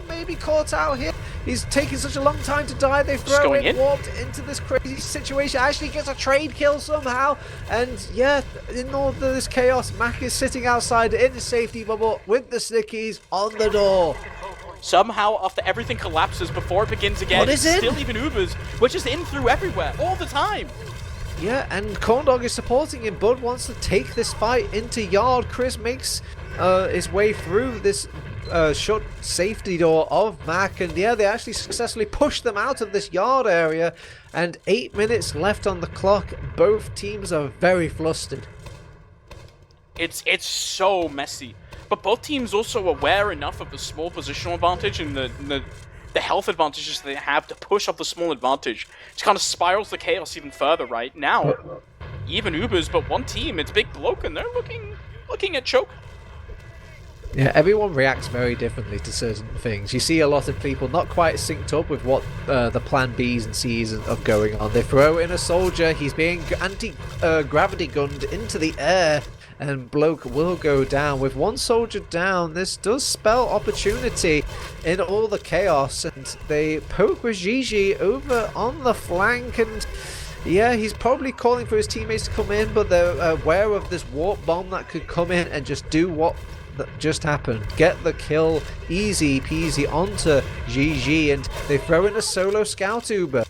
maybe caught out here. He's taking such a long time to die. They throw in warped into this crazy situation. Actually gets a trade kill somehow, and yeah, in all of this chaos, Mac is sitting outside in the safety bubble with the stickies on the door. Somehow, after everything collapses before it begins again, still even Ubers, which is in through everywhere, all the time. Yeah, and Corndog is supporting him. Bud wants to take this fight into Yard. Chris makes his way through this shut safety door of Mac, and yeah, they actually successfully push them out of this Yard area, and 8 minutes left on the clock. Both teams are very flustered. It's so messy. But both teams also aware enough of the small positional advantage and the health advantages they have to push off the small advantage. It kind of spirals the chaos even further right now. Even Ubers, but one team, it's Big Bloke, and they're looking at choke. Yeah, everyone reacts very differently to certain things. You see a lot of people not quite synced up with what the plan Bs and Cs of going on. They throw in a soldier, he's being anti-gravity gunned into the air, and Bloke will go down. With one soldier down, this does spell opportunity in all the chaos, and they poke with Gigi over on the flank, and yeah, he's probably calling for his teammates to come in, but they're aware of this warp bomb that could come in and just do what just happened. Get the kill easy peasy onto GG, and they throw in a solo scout Uber.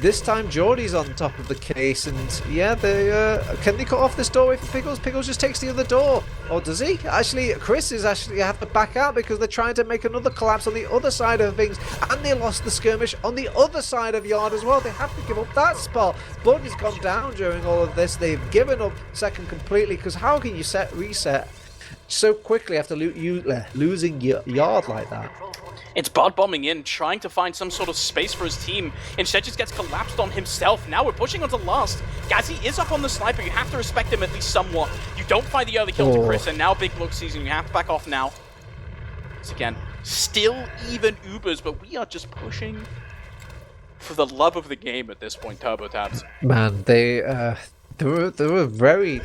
This time Geordie's on top of the case, and yeah, they can they cut off this doorway for Pickles? Pickles just takes the other door, or does he? Actually, Chris is actually have to back out because they're trying to make another collapse on the other side of things, and they lost the skirmish on the other side of Yard as well. They have to give up that spot. Bud has gone down during all of this. They've given up second completely, because how can you reset so quickly after losing Yard like that? It's Bud bombing in, trying to find some sort of space for his team. Instead just gets collapsed on himself. Now we're pushing onto last. Gazzy is up on the sniper. You have to respect him at least somewhat. You don't find the early kill to Chris, and now Big Bloke Season. You have to back off now. Once again, still even Ubers, but we are just pushing for the love of the game at this point, Turbo Tabs. Man, there were very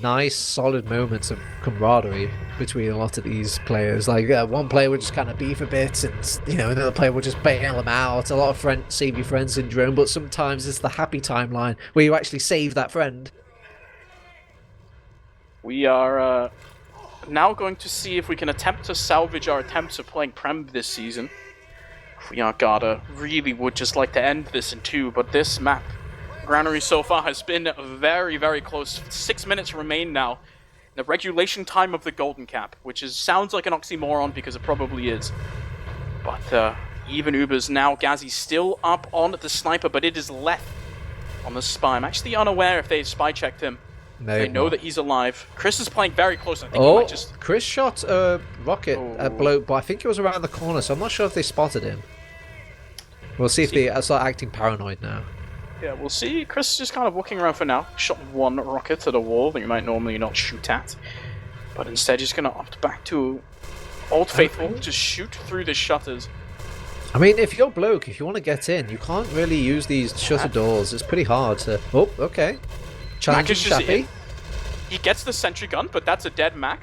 nice, solid moments of camaraderie between a lot of these players. Like one player would just kind of beef a bit, and another player would just bail them out. A lot of save your friend syndrome, but sometimes it's the happy timeline where you actually save that friend. We are now going to see if we can attempt to salvage our attempts of playing Prem this season. We are Garda. Really would just like to end this in 2, but this map, Granary so far, has been very, very close. 6 minutes remain now. The regulation time of the Golden Cap, which sounds like an oxymoron because it probably is. But even Ubers now. Gazzy's still up on the sniper, but it is left on the spy. I'm actually unaware if they spy checked him. They know that he's alive. Chris is playing very close. I think he might just... Chris shot a rocket at Bloke, but I think it was around the corner, so I'm not sure if they spotted him. We'll see if they start acting paranoid now. Yeah, we'll see. Chris is just kind of walking around for now. Shot one rocket at a wall that you might normally not shoot at. But instead he's going to opt back to Old Faithful to shoot through the shutters. I mean, if you're Bloke, if you want to get in, you can't really use these shutter doors. It's pretty hard to... Oh, okay. Challenging Shappy. He gets the sentry gun, but that's a dead Mac.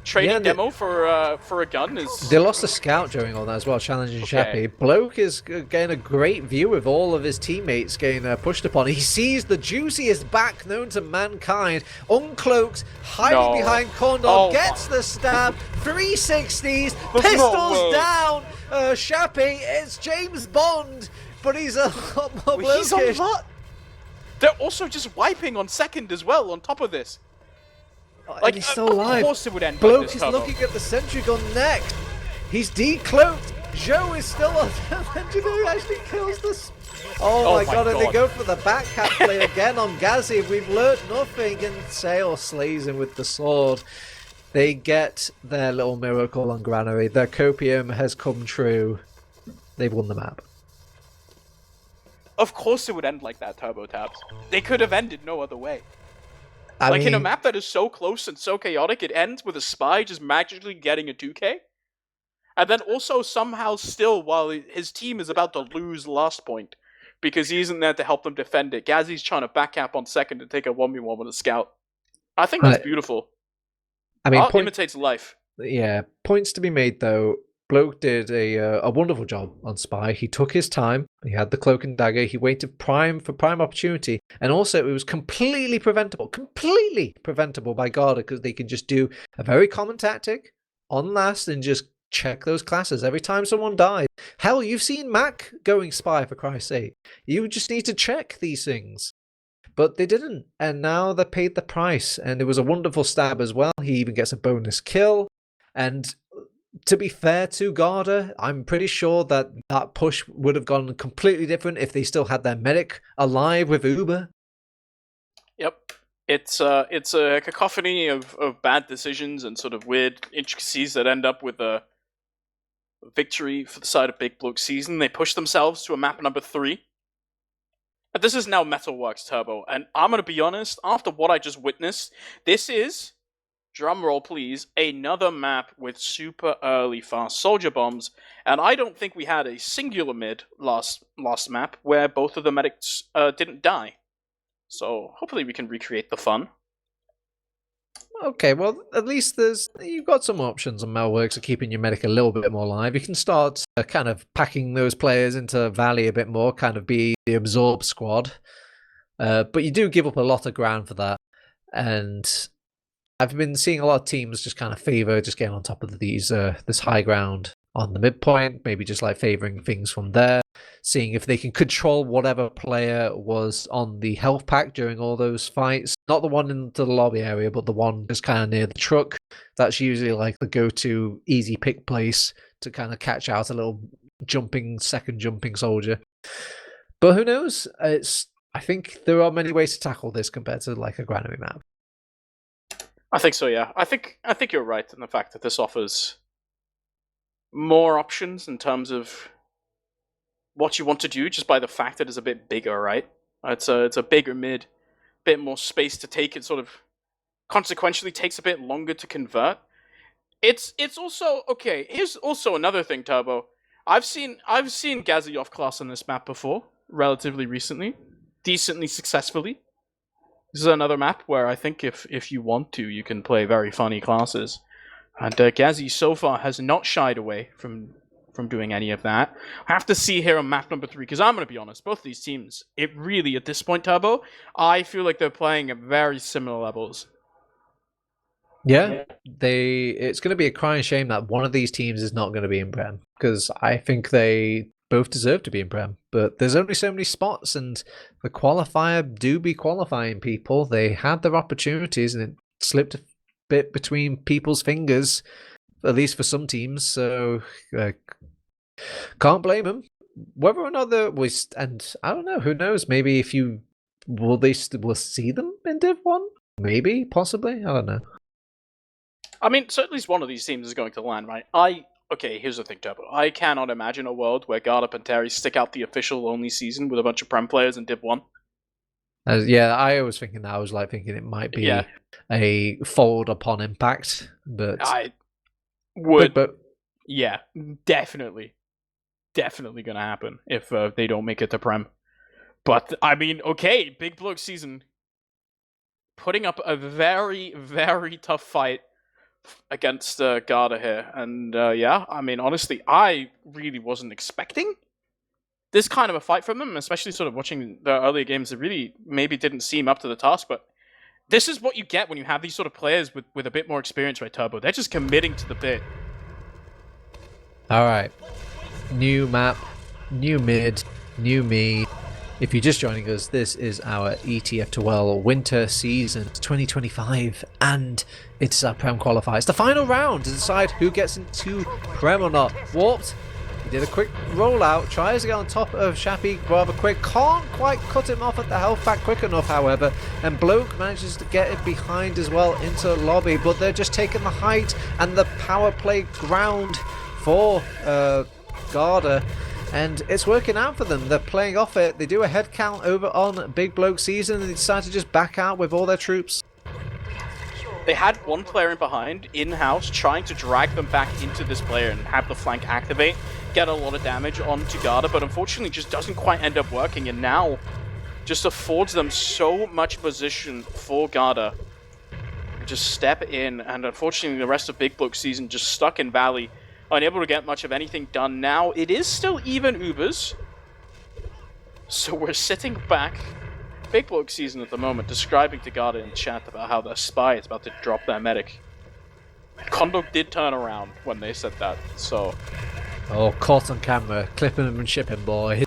Trading demo for a gun is... They lost a scout during all that as well, challenging Shappy. Bloke is getting a great view of all of his teammates getting pushed upon. He sees the juiciest back known to mankind. Uncloaked, hiding behind Condor, gets the stab. 360s, pistols down. Shappy, it's James Bond, but he's a lot more Blokish. He's on what? They're also just wiping on second as well, on top of this. Like, he's still alive. Of course it would end Bloke like this, is looking at the sentry gun next. He's decloaked. Joe is still on the engineer who actually kills this. Oh my god, and they go for the backhand play again on Gazzy. We've learnt nothing, and Sale slays him with the sword. They get their little miracle on Granary. Their copium has come true. They've won the map. Of course it would end like that, Turbo Tabs. They could have ended no other way. I mean, in a map that is so close and so chaotic, it ends with a spy just magically getting a 2k. And then also somehow still, while his team is about to lose last point, because he isn't there to help them defend it, Gazzy's trying to backcap on second to take a 1v1 with a scout. I think that's beautiful. I mean, art imitates life. Yeah, points to be made though. Bloke did a wonderful job on Spy. He took his time. He had the cloak and dagger. He waited for prime opportunity. And also, it was completely preventable by Garda, because they can just do a very common tactic on last and just check those classes every time someone dies. Hell, you've seen Mac going Spy, for Christ's sake. You just need to check these things. But they didn't. And now they paid the price. And it was a wonderful stab as well. He even gets a bonus kill. And... to be fair to Garda, I'm pretty sure that push would have gone completely different if they still had their medic alive with Uber. Yep. It's a cacophony of bad decisions and sort of weird intricacies that end up with a victory for the side of BIGBLOKESZN. They push themselves to a map number 3. And this is now Metalworks Turbo. And I'm going to be honest, after what I just witnessed, this is... drum roll please, another map with super early fast soldier bombs, and I don't think we had a singular mid last map where both of the medics didn't die. So hopefully we can recreate the fun. Okay, well at least you've got some options on Metalworks of keeping your medic a little bit more alive. You can start kind of packing those players into Valley a bit more, kind of be the absorb squad. But you do give up a lot of ground for that, and I've been seeing a lot of teams just kind of favor just getting on top of this high ground on the midpoint, maybe just like favoring things from there, seeing if they can control whatever player was on the health pack during all those fights. Not the one into the lobby area, but the one just kind of near the truck. That's usually like the go-to easy pick place to kind of catch out a little second jumping soldier. But who knows? I think there are many ways to tackle this compared to like a Granary map. I think so, yeah. I think you're right in the fact that this offers more options in terms of what you want to do, just by the fact that it's a bit bigger, right? It's a bigger mid, bit more space to take. It sort of consequentially takes a bit longer to convert. It's also okay. Here's also another thing, Turbo. I've seen Gazzy off class on this map before, relatively recently, decently successfully. This is another map where I think if you want to, you can play very funny classes. And Gazzy so far has not shied away from doing any of that. I have to see here on map number 3, because I'm going to be honest, both of these teams, it really, at this point, Turbo, I feel like they're playing at very similar levels. Yeah, it's going to be a crying shame that one of these teams is not going to be in Prem, because I think they both deserve to be in Prem, but there's only so many spots, and the qualifier do be qualifying people. They had their opportunities, and it slipped a bit between people's fingers, at least for some teams. So Can't blame him. Whether or not and I don't know, who knows? Maybe if you will we'll see them in Div 1? Maybe, possibly, I don't know. I mean, so at least one of these teams is going to land, right? Okay, here's the thing, Turbo. I cannot imagine a world where Garda Panteri stick out the official only season with a bunch of Prem players in Div 1. Yeah, I was thinking that. I was like thinking it might be a fold upon impact, but I would. But yeah, definitely gonna happen if they don't make it to Prem. But I mean, okay, Big Bloke Season putting up a very, very tough fight against Garda here, and yeah, I mean, honestly, I really wasn't expecting this kind of a fight from them, especially sort of watching the earlier games. It really maybe didn't seem up to the task, but this is what you get when you have these sort of players with a bit more experience, right, Turbo? They're just committing to the bit. All right, new map, new mid, new me. If you're just joining us, this is our ETF2L winter season 2025, and it's our Prem qualifiers. The final round to decide who gets into Prem or not. Warped. He did a quick rollout, tries to get on top of Shappy rather quick, can't quite cut him off at the health pack quick enough, however, and Bloke manages to get it behind as well into lobby, but they're just taking the height and the power play ground for Garda. And it's working out for them. They're playing off it. They do a head count over on Big Bloke Season, and they decide to just back out with all their troops. They had one player in behind, in-house, trying to drag them back into this player and have the flank activate, get a lot of damage onto Garda, but unfortunately just doesn't quite end up working, and now just affords them so much position for Garda. Just step in, and unfortunately the rest of Big Bloke Season just stuck in Valley, unable to get much of anything done. Now it is still even Ubers, so we're sitting back. Big Bloke Season at the moment describing to Garda in chat about how their spy is about to drop their medic. Condog did turn around when they said that, so... Oh, caught on camera, clipping him and shipping, boy.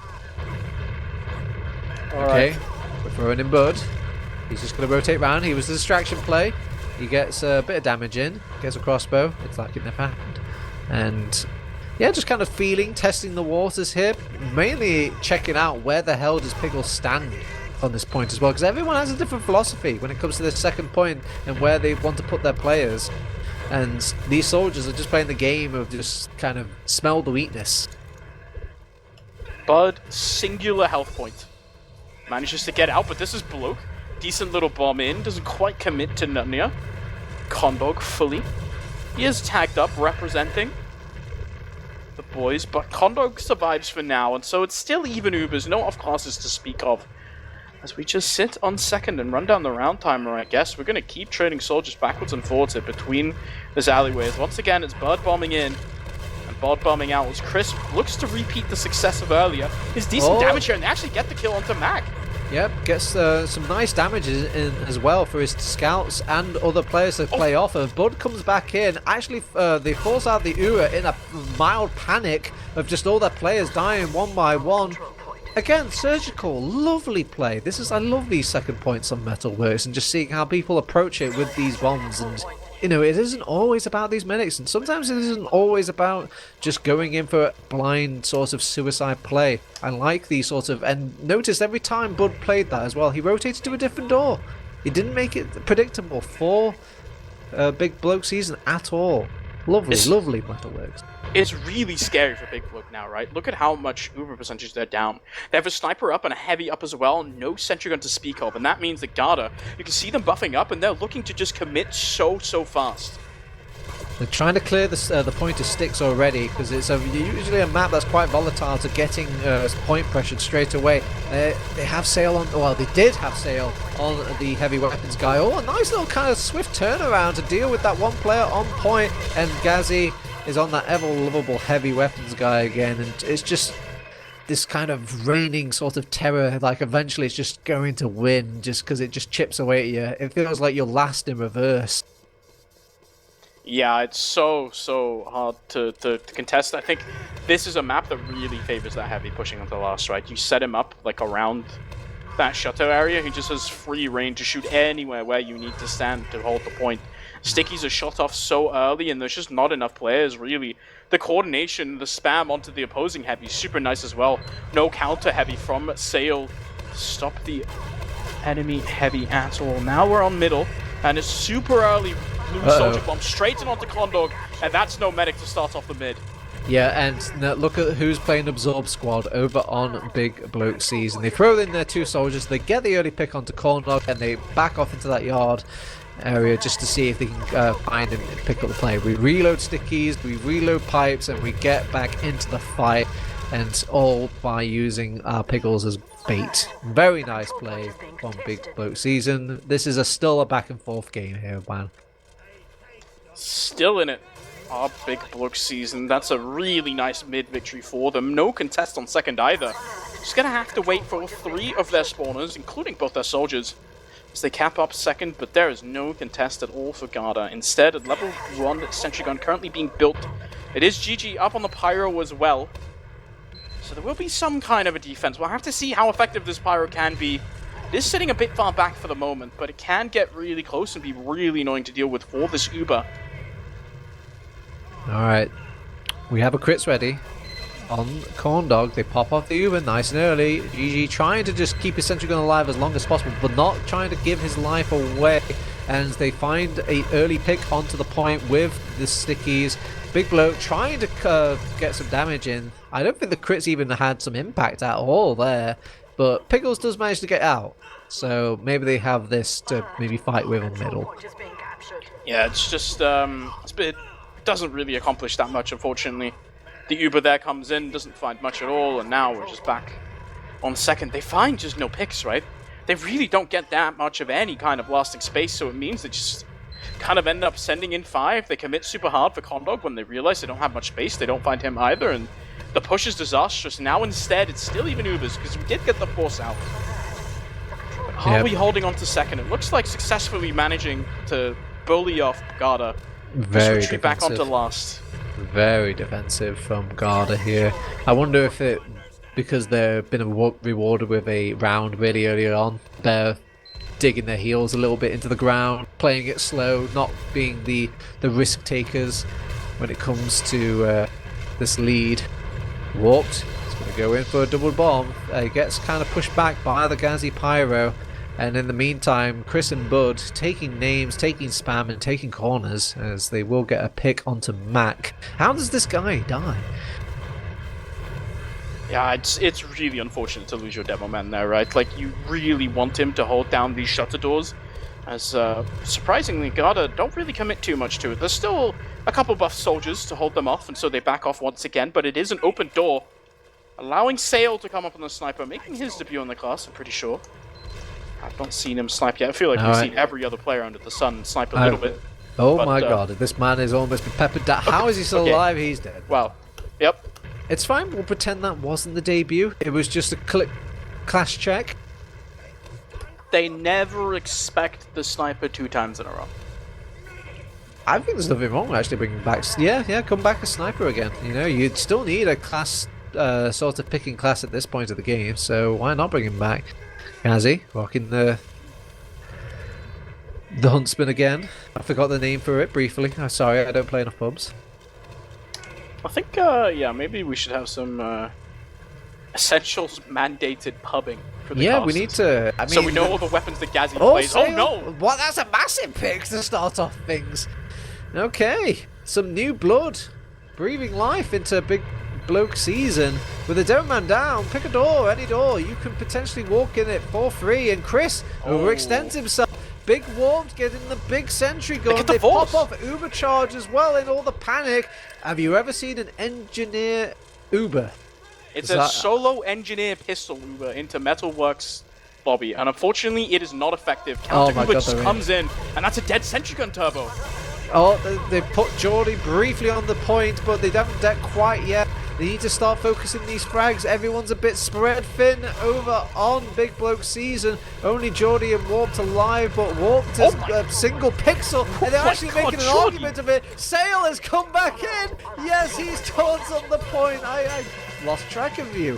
Okay, we're throwing in Bud. He's just going to rotate round. He was the distraction play. He gets a bit of damage in, gets a crossbow. It's like it never happened. And yeah, just kind of testing the waters here, mainly checking out where the hell does Piggle stand on this point as well, because everyone has a different philosophy when it comes to the second point and where they want to put their players. And these soldiers are just playing the game of just kind of smell the weakness. Bud, singular health point. Manages to get out, but this is Bloke. Decent little bomb in, doesn't quite commit to Nutnia. Condog fully. He is tagged up, representing the boys, but Condog survives for now, and so it's still even Ubers, no off-classes to speak of. As we just sit on second and run down the round timer, I guess, we're going to keep trading soldiers backwards and forwards here between these alleyways. Once again, it's Bird bombing in, and Bod bombing out, as Chris looks to repeat the success of earlier. His decent damage here, and they actually get the kill onto Mac. Yep, gets some nice damages in as well for his scouts and other players to play off of. Bud comes back in. Actually, they force out the Ura in a mild panic of just all their players dying one by one. Again, surgical, lovely play. I love these second points on Metalworks and just seeing how people approach it with these bombs. And you know, it isn't always about these medics, and sometimes it isn't always about just going in for a blind sort of suicide play. I like these sort of, and notice every time Bud played that as well, he rotated to a different door. He didn't make it predictable for Big Bloke Season at all. Lovely, lovely Metalworks. It's really scary for Big Bloke now, right? Look at how much Uber percentage they're down. They have a sniper up and a heavy up as well, no sentry gun to speak of, and that means that Garda, you can see them buffing up, and they're looking to just commit so fast. They're trying to clear the point of sticks already, because it's usually a map that's quite volatile to getting point pressured straight away. They have sail on, well, they did have sail on the heavy weapons guy. Oh, a nice little kind of swift turnaround to deal with that one player on point, and Gazzy is on that ever lovable heavy weapons guy again, and it's just this kind of reigning sort of terror, like eventually it's just going to win just because it just chips away at you. It feels like you're last in reverse. Yeah, it's so hard to contest. I think this is a map that really favors that heavy pushing onto the last, right? You set him up like around that shutter area, he just has free reign to shoot anywhere where you need to stand to hold the point. Stickies are shot off so early, and there's just not enough players really the coordination, the spam onto the opposing heavy, super nice as well. No counter heavy from Sail. Stop the enemy heavy at all. Now we're on middle, and a super early blue soldier bomb straight in onto Condog, and that's no medic to start off the mid. Yeah, and now look at who's playing Absorb Squad over on Big Bloke Season. They throw in their 2 soldiers, they get the early pick onto Corndog, and they back off into that yard area just to see if they can find him and pick up the play. We reload stickies, we reload pipes, and we get back into the fight, and all by using our pickles as bait. Very nice play from Big Bloke Season. This is still a back and forth game here, man. Still in it. Our Big Bloke Season. That's a really nice mid victory for them. No contest on second either. Just gonna have to wait for all 3 of their spawners, including both their soldiers, as they cap up second, but there is no contest at all for Garda. Instead, a level 1 sentry gun currently being built. It is GG up on the Pyro as well. So there will be some kind of a defense. We'll have to see how effective this Pyro can be. It is sitting a bit far back for the moment, but it can get really close and be really annoying to deal with for this Uber. Alright, we have a crits ready on Corndog. They pop off the Uber nice and early. GG trying to just keep his sentry gun alive as long as possible, but not trying to give his life away. And they find a early pick onto the point with the stickies. Big Bloke trying to get some damage in. I don't think the crits even had some impact at all there, but Pickles does manage to get out. So maybe they have this to maybe fight with in the middle. Yeah, it's just it doesn't really accomplish that much, unfortunately. The Uber there comes in, doesn't find much at all, and now we're just back on second. They find just no picks, right? They really don't get that much of any kind of lasting space, so it means they just kind of end up sending in 5. They commit super hard for Condog when they realize they don't have much space. They don't find him either, and the push is disastrous. Now instead, it's still even Ubers, because we did get the force out. But are we holding on to second? It looks like successfully managing to bully off Garda. Very retreat back onto last. Very defensive from Garda here. I wonder if it, because they've been rewarded with a round really early on, they're digging their heels a little bit into the ground, playing it slow, not being the risk takers when it comes to this lead. Warped. He's going to go in for a double bomb. He gets kind of pushed back by the Gazi Pyro. And in the meantime, Chris and Bud taking names, taking spam, and taking corners, as they will get a pick onto Mac. How does this guy die? Yeah, it's really unfortunate to lose your demo man there, right? Like, you really want him to hold down these shutter doors, as surprisingly, Garda don't really commit too much to it. There's still a couple buff soldiers to hold them off, and so they back off once again, but it is an open door, allowing Sail to come up on the sniper, making his debut in the class, I'm pretty sure. I've not seen him snipe yet. I feel like we've seen every other player under the sun snipe a little bit. Oh my god, this man has almost been peppered down. How is he still alive? He's dead. Well, yep. It's fine, we'll pretend that wasn't the debut. It was just a clash check. They never expect the sniper 2 times in a row. I think there's nothing wrong with actually bringing back... Yeah, come back a sniper again. You know, you'd still need a class, sort of picking class at this point of the game, so why not bring him back? Gazi, rocking the Huntsman again. I forgot the name for it briefly. I'm sorry, I don't play enough pubs. I think, yeah, maybe we should have some essentials mandated pubbing for the cast. We need to... I mean, so we know all the weapons that Gazi plays. Oh no! What? That's a massive pick to start off things. Okay, some new blood. Breathing life into Big Bloke Season. With a demo man down, pick a door, any door. You can potentially walk in it for free. And Chris overextends himself. Big warmth, getting the big sentry gun. They pop off Uber charge as well in all the panic. Have you ever seen an engineer Uber? It's a solo engineer pistol Uber into Metalworks lobby, and unfortunately it is not effective. Counter Uber just comes in, and that's a dead sentry gun turbo. Oh, they put Geordie briefly on the point, but they haven't dead quite yet. They need to start focusing these frags. Everyone's a bit spread thin over on Big Bloke Season. Only Geordie and Warped alive, but Warped is a single pixel, and they're actually making an argument of it. Sail has come back in. Yes, he's taunts on the point. I lost track of you.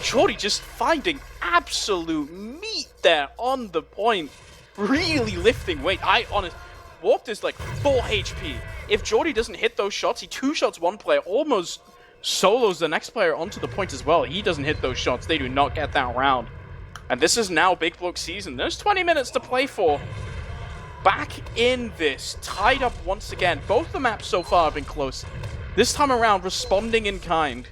Geordie just finding absolute meat there on the point. Really lifting weight. Warped is like 4 HP. If Jordy doesn't hit those shots, he two-shots one player, almost solos the next player onto the point as well. He doesn't hit those shots. They do not get that round. And this is now Big Bloke season. There's 20 minutes to play for. Back in this, tied up once again. Both the maps so far have been close. This time around, responding in kind.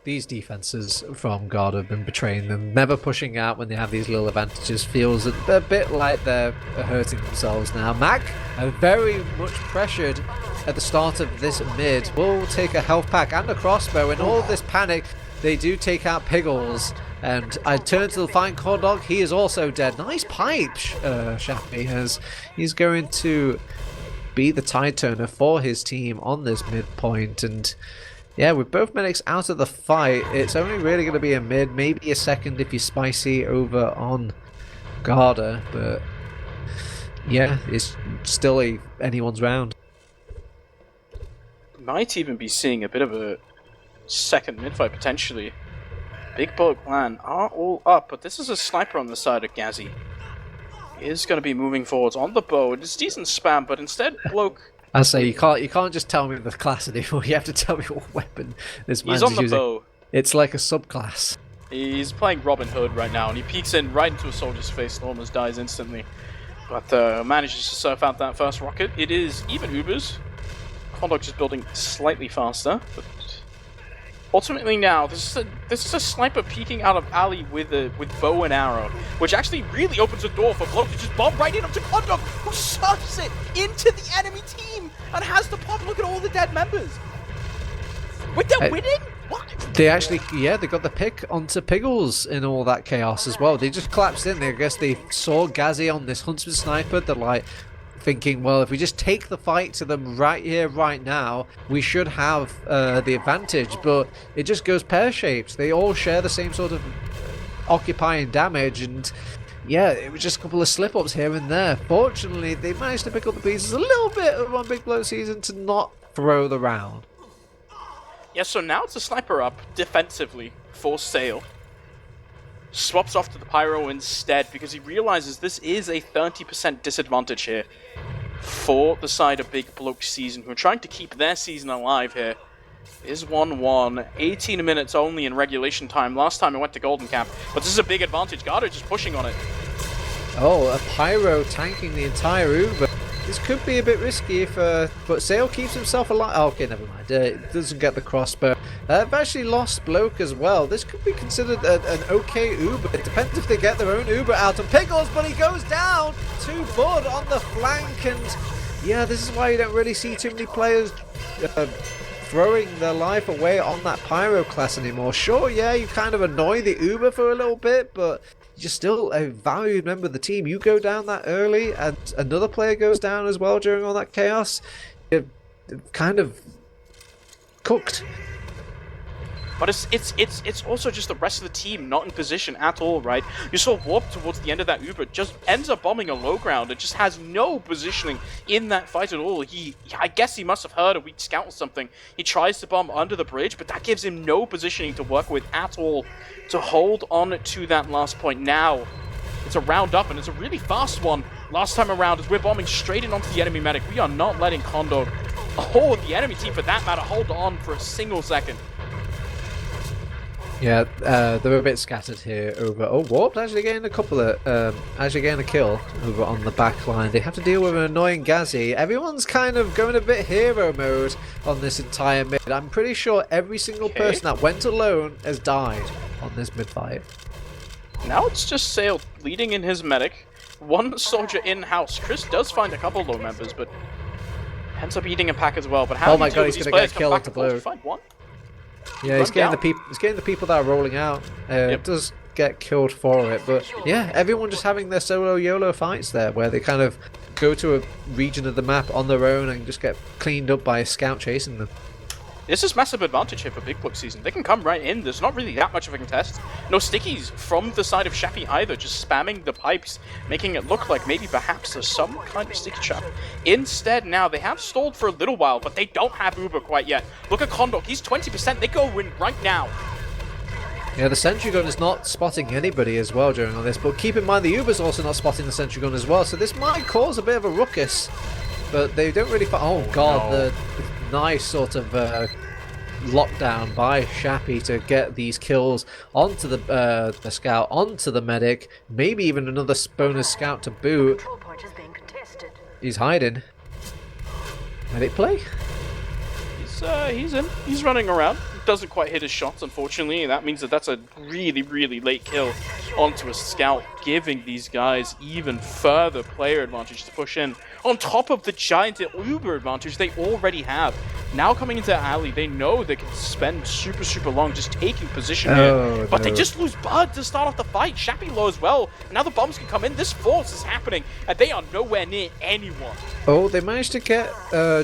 These defenses from Garda have been betraying them. Never pushing out when they have these little advantages feels a bit like they're hurting themselves now. Mac are very much pressured at the start of this mid. Will take a health pack and a crossbow. In all this panic, they do take out Piggles. And I turn to the fine corn dog. He is also dead. Nice pipe, Shappy, as he's going to be the tide turner for his team on this midpoint. And yeah, with both medics out of the fight, it's only really going to be a mid, maybe a second if you're spicy over on Garda. But yeah, it's still anyone's round. Might even be seeing a bit of a second mid fight potentially. Big Bloke clan are all up, but this is a sniper on the side of Gazzy. He is going to be moving forwards on the bow. It's decent spam, but instead Bloke... I say you can't just tell me the class anymore. You have to tell me what weapon this man's using. He's on the using. bow. It's like a subclass. He's playing Robin Hood right now, and he peeks in right into a soldier's face and almost dies instantly. But manages to surf out that first rocket. It is even Ubers. Condog just building slightly faster, but ultimately now, this is a sniper peeking out of alley with bow and arrow, which actually really opens a door for Bloke to just bomb right in up to Condog, who surfs it into the enemy team and has the pop. Look at all the dead members. Wait, they're winning? What? They actually, yeah, they got the pick onto Piggles in all that chaos as well. They just collapsed in. I guess they saw Gazzy on this Huntsman sniper. They're like thinking, well, if we just take the fight to them right here, right now, we should have the advantage. But it just goes pear-shaped. They all share the same sort of occupying damage, and yeah, it was just a couple of slip-ups here and there. Fortunately, they managed to pick up the pieces a little bit on Big Bloke season to not throw the round. Yeah, so now it's a sniper up defensively for Sale. Swaps off to the Pyro instead because he realizes this is a 30% disadvantage here for the side of Big Bloke season, who are trying to keep their season alive here. It is 1-1, 18 minutes only in regulation time. Last time it went to Golden Cap, but this is a big advantage. Garda just pushing on it. Oh, a Pyro tanking the entire Uber. This could be a bit risky if, but Sale keeps himself alive. Oh, okay, never mind. Doesn't get the crossbow. They've actually lost Bloke as well. This could be considered an okay Uber. It depends if they get their own Uber out of Piggles, but he goes down to Bud on the flank. And yeah, this is why you don't really see too many players throwing their life away on that Pyro class anymore. Sure, yeah, you kind of annoy the Uber for a little bit, but you're still a valued member of the team. You go down that early and another player goes down as well during all that chaos, you're kind of cooked. But it's also just the rest of the team not in position at all, right? You saw Warp towards the end of that Uber just ends up bombing a low ground and just has no positioning in that fight at all. I guess he must have heard a weak scout or something. He tries to bomb under the bridge, but that gives him no positioning to work with at all to hold on to that last point. Now, it's a round up, and it's a really fast one. Last time around, as we're bombing straight in onto the enemy medic, we are not letting Condog, or the enemy team for that matter, hold on for a single second. Yeah, they're a bit scattered here over. Oh, Warped actually getting a couple of, actually getting a kill over on the back line. They have to deal with an annoying Gazzy. Everyone's kind of going a bit hero mode on this entire mid. I'm pretty sure every single person that went alone has died on this mid fight. Now it's just Sale leading in his medic. One soldier in-house. Chris does find a couple low members, but ends up eating a pack as well. But how oh my god, he's going to get killed onto Blue. Find one? Yeah, he's getting the people that are rolling out. It does get killed for it, but yeah, everyone just having their solo YOLO fights there, where they kind of go to a region of the map on their own and just get cleaned up by a scout chasing them. This is massive advantage here for Big Bloke season. They can come right in. There's not really that much of a contest. No stickies from the side of Shappy either, just spamming the pipes, making it look like maybe perhaps there's some kind of sticky trap. Instead, now, they have stalled for a little while, but they don't have Uber quite yet. Look at Condog. He's 20%. They go in right now. Yeah, the sentry gun is not spotting anybody as well during all this, but keep in mind the Uber's also not spotting the sentry gun as well, so this might cause a bit of a ruckus but they don't really fight. Oh god, no. the nice sort of lockdown by Shappy to get these kills onto the scout, onto the medic, maybe even another bonus scout to boot. He's hiding. Medic play? He's in. He's running around. Doesn't quite hit his shots, unfortunately. That means that that's a really, really late kill onto a scout, giving these guys even further player advantage to push in. On top of the giant Uber advantage they already have. Now coming into alley, they know they can spend super, super long just taking position here. But they just lose Bud to start off the fight. Shappy low as well. And now the bombs can come in. This force is happening, and they are nowhere near anyone. Oh, they managed to get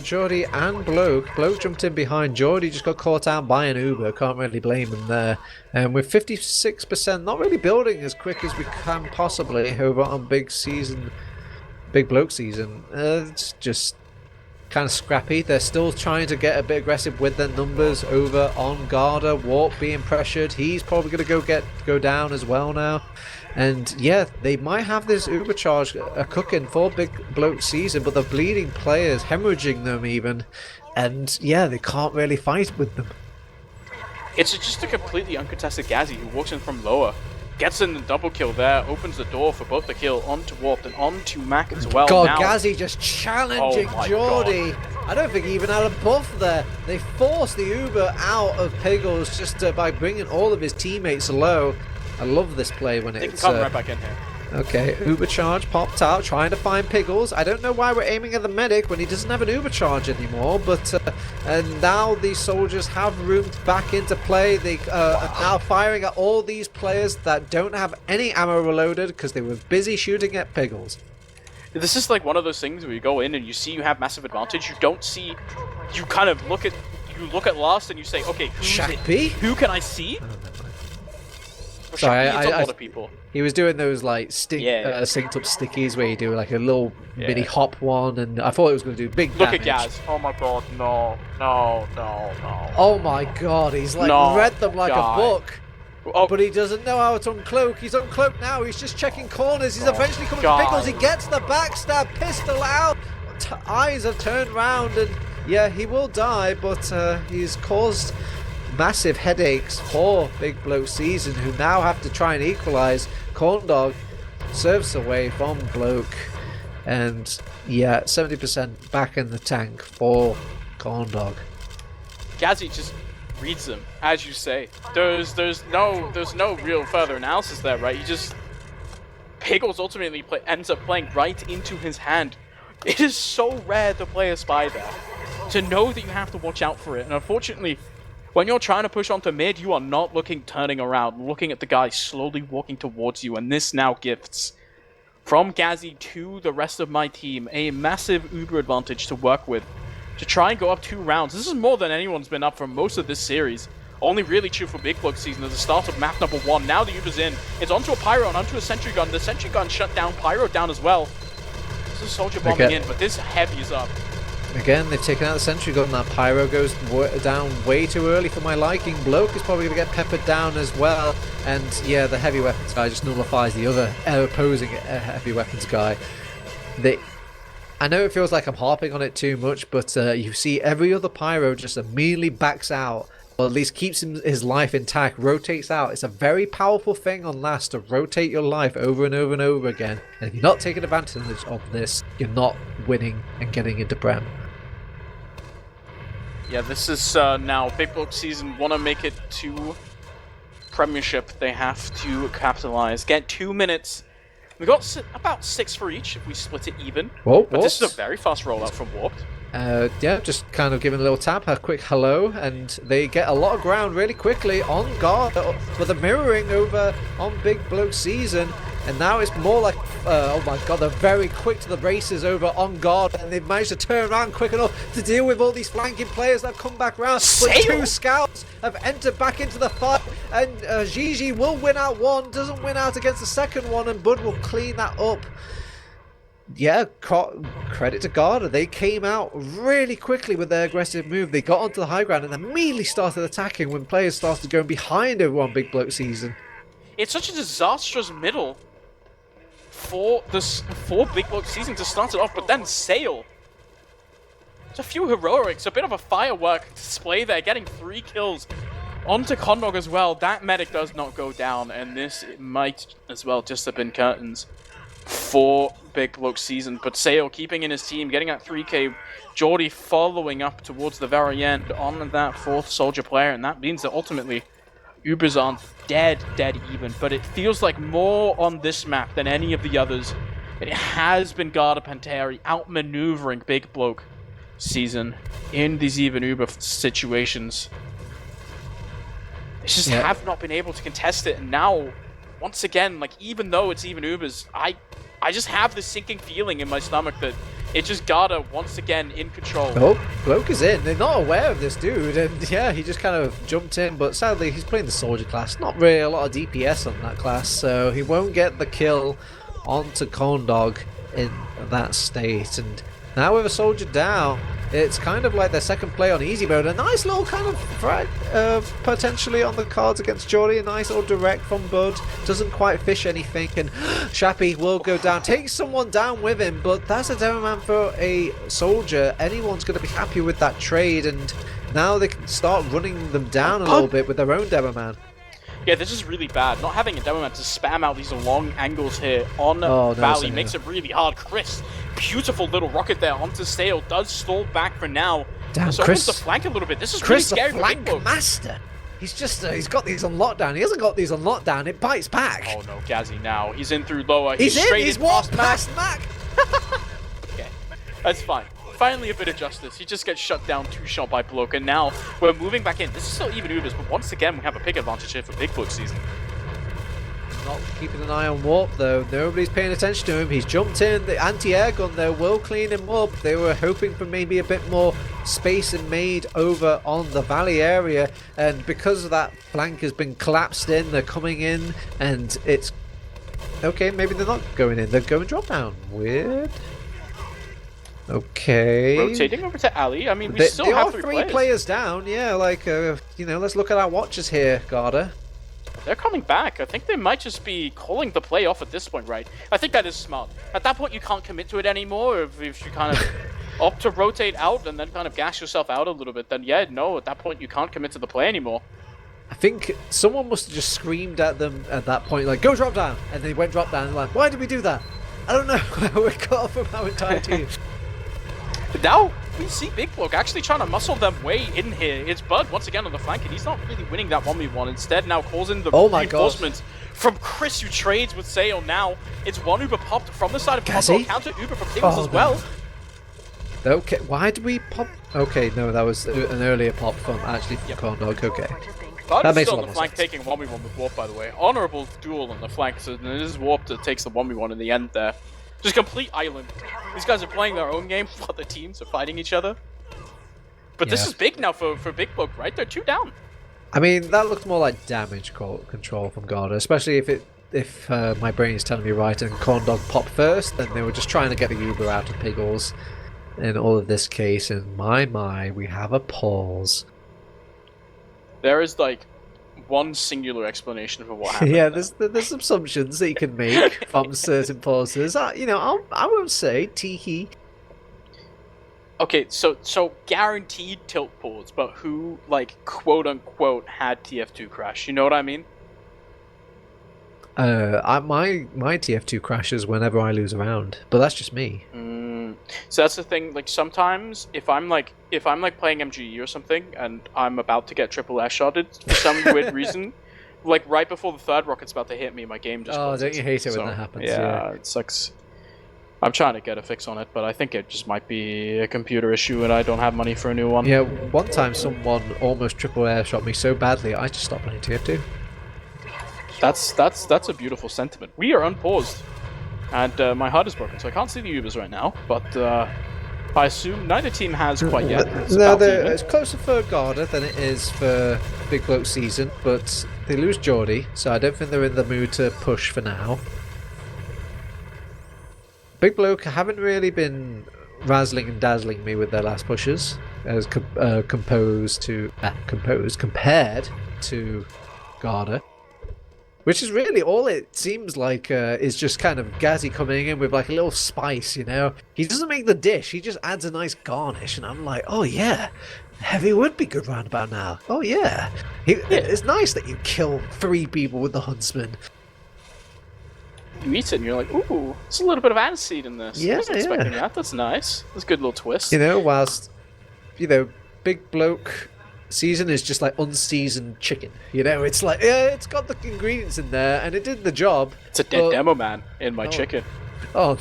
Geordie and Bloke. Bloke jumped in behind. Geordie just got caught out by an Uber. Can't really blame him there. And with 56%, not really building as quick as we can possibly over on Big Bloke season. It's just kind of scrappy. They're still trying to get a bit aggressive with their numbers over on Garda. Warp being pressured. He's probably going to go down as well now. And yeah, they might have this Uber charge cooking for Big Bloke season, but the bleeding players, hemorrhaging them even. And yeah, they can't really fight with them. It's just a completely uncontested Gazzy who walks in from lower. Gets in the double kill there, opens the door for both the kill onto Warped and onto Mac as well. God, now, Gazzy just challenging Geordie. I don't think he even had a buff there. They forced the Uber out of Piggles just by bringing all of his teammates low. I love this play when they it's... can come right back in here. Okay, Uber charge popped out, trying to find Piggles. I don't know why we're aiming at the medic when he doesn't have an Uber charge anymore, but and now these soldiers have room back into play. They are now firing at all these players that don't have any ammo reloaded because they were busy shooting at Piggles. This is like one of those things where you go in and you see you have massive advantage. You don't see, you kind of look at last and you say, okay, who can I see? Sorry, a lot of people. He was doing those like synced up stickies where you do like a little mini hop one, and I thought it was going to do big damage. Look at Gaz. Oh my god, no. Oh my god, he's like read them like a book. Oh. But he doesn't know how to uncloak. He's uncloaked now. He's just checking corners. He's eventually coming to Pickles. He gets the backstab. Pistol out. Eyes have turned round, and yeah, he will die, but he's caused massive headaches for Big Bloke season, who now have to try and equalize. Corndog serves away from Bloke, and yeah, 70% back in the tank for Corndog. Gazzy just reads them, as you say. There's no real further analysis there, right? He just Piggles ultimately ends up playing right into his hand. It is so rare to play a spy there, to know that you have to watch out for it, and unfortunately, when you're trying to push onto mid, you are not turning around, looking at the guy slowly walking towards you, and this now gifts, from Gazzy to the rest of my team, a massive Uber advantage to work with, to try and go up 2 rounds. This is more than anyone's been up for most of this series. Only really true for Big Bloke season at the start of map number 1. Now the Uber's in. It's onto a Pyro and onto a Sentry Gun. The Sentry Gun shut down, Pyro down as well. This is Soldier bombing in, but this Heavy is up. Again, they've taken out the Sentry Gun. That Pyro goes down way too early for my liking. Bloke is probably going to get peppered down as well. And yeah, the heavy weapons guy just nullifies the other opposing heavy weapons guy. I know it feels like I'm harping on it too much, but you see every other Pyro just immediately backs out, or at least keeps his life intact, rotates out. It's a very powerful thing on last to rotate your life over and over and over again. And if you're not taking advantage of this, you're not winning and getting into Prem. Yeah, this is now Big Bloke season. Want to make it to Premiership, they have to capitalize. Get 2 minutes. We got about 6 for each if we split it even. Whoa, but this is a very fast rollout from Warped. Yeah, just kind of giving a little tap, a quick hello, and they get a lot of ground really quickly on guard for the mirroring over on Big Bloke season. And now it's more like, oh my god, they're very quick to the races over on guard, and they've managed to turn around quick enough to deal with all these flanking players that have come back round. But 2 scouts have entered back into the fight, and Gigi will win out one, doesn't win out against the second one, and Bud will clean that up. Yeah, credit to Garda. They came out really quickly with their aggressive move. They got onto the high ground and immediately started attacking when players started going behind everyone Big Bloke season. It's such a disastrous middle for Big Bloke season to start it off, but then Sail Just a few heroics, a bit of a firework display there, getting 3 kills onto Condog as well. That medic does not go down, and this might as well just have been curtains for BIGBLOKESZN. But Sale keeping in his team, getting at 3k. Jordy following up towards the very end on that 4th soldier player, and that means that ultimately Ubers aren't dead even, but it feels like more on this map than any of the others. It has been Garda Panteri outmaneuvering BIGBLOKESZN in these even Uber situations. They just have not been able to contest it, and now, once again, like, even though it's even Ubers, I just have this sinking feeling in my stomach that it's just Garda once again in control. Oh, Bloke is in. They're not aware of this dude, and yeah, he just kind of jumped in, but sadly he's playing the soldier class. Not really a lot of DPS on that class, so he won't get the kill onto Condog in that state. And now with a soldier down, it's kind of like their second play on easy mode. A nice little kind of threat potentially on the cards against Jordy. A nice little direct from Bud. Doesn't quite fish anything, and Shappy will go down. Takes someone down with him, but that's a demo man for a soldier. Anyone's going to be happy with that trade, and now they can start running them down a little bit with their own demo man. Yeah, this is really bad. Not having a demo man to spam out these long angles here on Valley makes it really hard. Chris, beautiful little rocket there onto Sale. Does stall back for now. Damn, so Chris, the flank a little bit. This is Chris, really scary the flank for BIGBLOKE. master. He's just, he's got these on lockdown. He hasn't got these on lockdown. It bites back. Oh no, Gazzy now. He's in through lower. He's in. Straight He's in walked past past Mac. Okay, that's fine. Finally a bit of justice. He just gets shut down 2-shot by Bloke, and now we're moving back in. This is still even Ubers, but once again we have a pick advantage here for BIGBLOKESZN. Not keeping an eye on Warp though. Nobody's paying attention to him. He's jumped in. The anti-air gun though will clean him up. They were hoping for maybe a bit more space and made over on the valley area, and because that flank has been collapsed in, they're coming in, and it's okay. Maybe they're not going in. They're going drop down. Weird. Okay. Rotating over to Ali. I mean, we still have three players down. Yeah, like you know, let's look at our watches here, Garda. They're coming back. I think they might just be calling the play off at this point, right? I think that is smart. At that point, you can't commit to it anymore. If you kind of opt to rotate out and then kind of gas yourself out a little bit, then yeah, no, at that point, you can't commit to the play anymore. I think someone must have just screamed at them at that point, like, go drop down! And they went drop down, and like, why did we do that? I don't know. We're cut off from our entire team. But now we see BIGBLOKE actually trying to muscle them way in here. It's Bud once again on the flank, and he's not really winning that 1v1. Instead, now calls in the reinforcements from Chris, who trades with Sale. Now it's one Uber popped from the side of Condog, counter Uber from Tables as well. Okay, why did we pop? Okay, no, that was an earlier pop from Condog. Okay. Bud is still on the flank, taking 1v1 with Warp, by the way. Honorable duel on the flank, so it is Warp that takes the 1v1 in the end there. Just complete island. These guys are playing their own game while the teams are fighting each other. But this is big now for BIGBLOKE, right? They're 2 down. I mean, that looked more like damage control from Garda, especially if my brain is telling me right and Condog popped first, then they were just trying to get the Uber out of Piggles in all of this case, and my, we have a pause. There is like one singular explanation for what happened. Yeah, there's assumptions that you can make from certain pauses. You know, I won't say teehee. Okay, so guaranteed tilt pause, but who, like, quote unquote had TF2 crash? You know what I mean? My TF2 crashes whenever I lose a round, but that's just me. So that's the thing. Like, sometimes if I'm like playing MGE or something and I'm about to get triple S shotted for some weird reason, like right before the 3rd rocket's about to hit me, my game just closes. Don't you hate it when that happens? Yeah, it sucks. I'm trying to get a fix on it, but I think it just might be a computer issue and I don't have money for a new one. Yeah, one time someone almost triple air shot me so badly I just stopped playing TF2. That's a beautiful sentiment. We are unpaused, and my HUD is broken, so I can't see the Ubers right now. But I assume neither team has quite yet. It's closer for Garda than it is for BIGBLOKESZN, but they lose Jordy, so I don't think they're in the mood to push for now. BIGBLOKE haven't really been razzling and dazzling me with their last pushes, as compared to Garda. Which is really all it seems like is just kind of Gazzy coming in with like a little spice, you know? He doesn't make the dish, he just adds a nice garnish, and I'm like, oh yeah, heavy would be good round about now. Oh yeah. It's nice that you kill 3 people with the Huntsman. You eat it and you're like, ooh, there's a little bit of aniseed in this. Yeah, I wasn't expecting that. That's nice. That's a good little twist. You know, whilst, you know, Big Bloke season is just like unseasoned chicken. You know, it's like, yeah, it's got the ingredients in there and it did the job. It's a dead demo man in my chicken. Oh,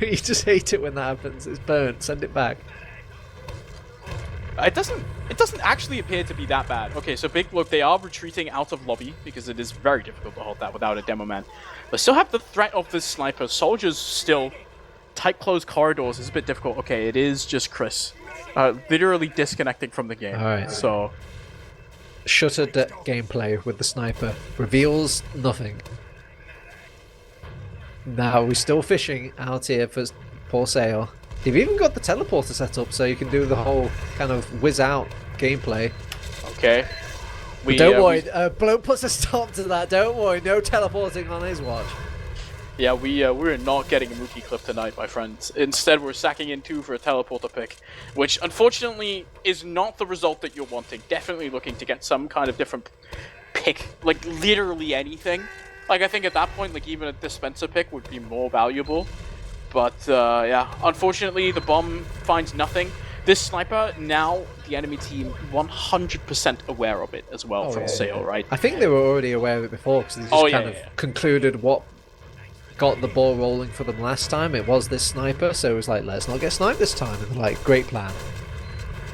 you just hate it when that happens. It's burnt. Send it back. It doesn't actually appear to be that bad. Okay, so Big Bloke, they are retreating out of lobby because it is very difficult to hold that without a demo man. But still have the threat of this sniper. Soldiers still. Tight closed corridors is a bit difficult. Okay, it is just Chris. Literally disconnecting from the game. Alright. So shuttered gameplay with the sniper. Reveals nothing. Now we're still fishing out here for sale. They've even got the teleporter set up so you can do the whole kind of whiz out gameplay. Okay. Don't worry, Bloke puts a stop to that, don't worry, no teleporting on his watch. Yeah, we're not getting a Mookie clip tonight, my friends. Instead, we're sacking in 2 for a teleporter pick, which unfortunately is not the result that you're wanting. Definitely looking to get some kind of different pick, like literally anything. Like, I think at that point, like, even a dispenser pick would be more valuable. But, yeah, unfortunately, the bomb finds nothing. This sniper, now the enemy team 100% aware of it as well from sale, right? I think they were already aware of it before, because they just kind of concluded what got the ball rolling for them last time. It was this sniper, so it was like, let's not get sniped this time. And they're like, great plan.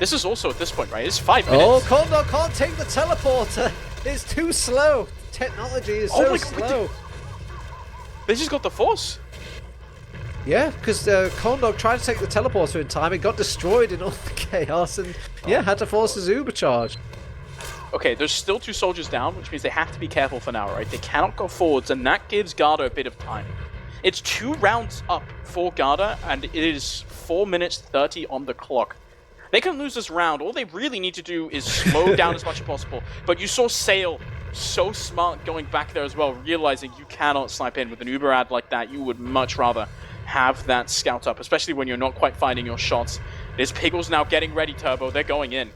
This is also at this point, right? It's 5 minutes. Oh, Condor can't take the teleporter. It's too slow. Technology is so slow. They just got the force. Yeah, because Condor tried to take the teleporter in time. It got destroyed in all the chaos, and yeah, had to force his Uber charge. Okay, there's still 2 soldiers down, which means they have to be careful for now, right? They cannot go forwards, and that gives Garda a bit of time. It's 2 rounds up for Garda, and it is 4 minutes 30 on the clock. They can lose this round. All they really need to do is slow down as much as possible. But you saw Sale so smart going back there as well, realizing you cannot snipe in with an Uber ad like that. You would much rather have that scout up, especially when you're not quite finding your shots. There's Piggles now getting ready, Turbo. They're going in.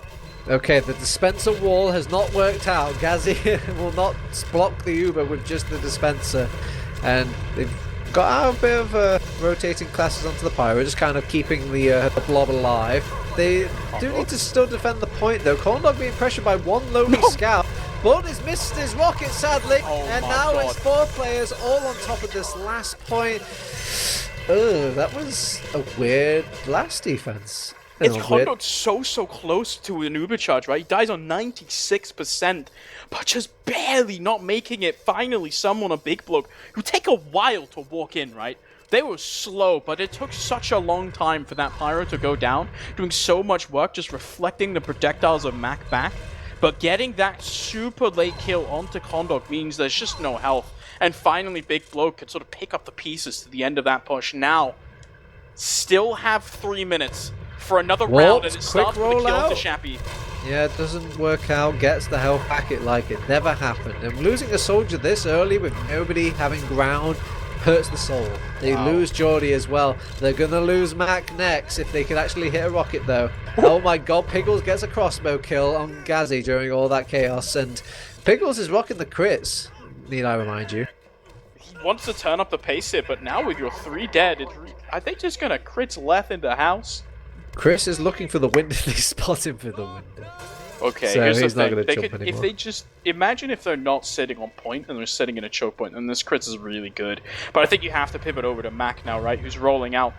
Okay, the dispenser wall has not worked out. Gazzy will not block the Uber with just the dispenser. And they've got out a bit of rotating classes onto the Pyro, just kind of keeping the blob alive. They do need to still defend the point, though. Corndog being pressured by one lonely scout. But he's missed his rocket, sadly. And now it's 4 players all on top of this last point. Oh, that was a weird last defense. It's Condog so close to an Uber charge, right? He dies on 96%, but just barely not making it. Finally, someone, a Big Bloke, who take a while to walk in, right? They were slow, but it took such a long time for that Pyro to go down, doing so much work, just reflecting the projectiles of Mac back. But getting that super late kill onto Condog means there's just no health. And finally, Big Bloke could sort of pick up the pieces to the end of that push. Now, still have 3 minutes for another round, and it starts with a kill to Shappy. Yeah, it doesn't work out, gets the health packet like it never happened. And losing a soldier this early with nobody having ground hurts the soul. They lose Geordie as well. They're going to lose Mac next if they can actually hit a rocket, though. Oh my god, Piggles gets a crossbow kill on Gazzy during all that chaos. And Piggles is rocking the crits, need I remind you. He wants to turn up the pace here, but now with your 3 dead, are they just going to crits left in the house? Chris is looking for the window. They spot him for the window. Okay, so here's he's the not thing. going to jump anymore. If they just imagine if they're not sitting on point and they're sitting in a choke point, then this crits is really good. But I think you have to pivot over to Mac now, right? Who's rolling out?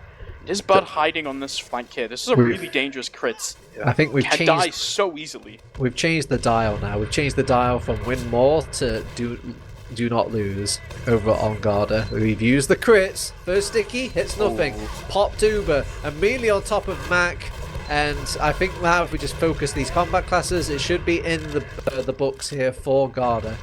Is Bud hiding on this flank here? This is a really dangerous crits. I think we've changed. Die so easily. We've changed the dial now. We've changed the dial from win more to do not lose over on Garda. We've used the crits. First sticky hits nothing. Popped Uber immediately on top of Mac. And I think now if we just focus these combat classes, it should be in the books here for Garda.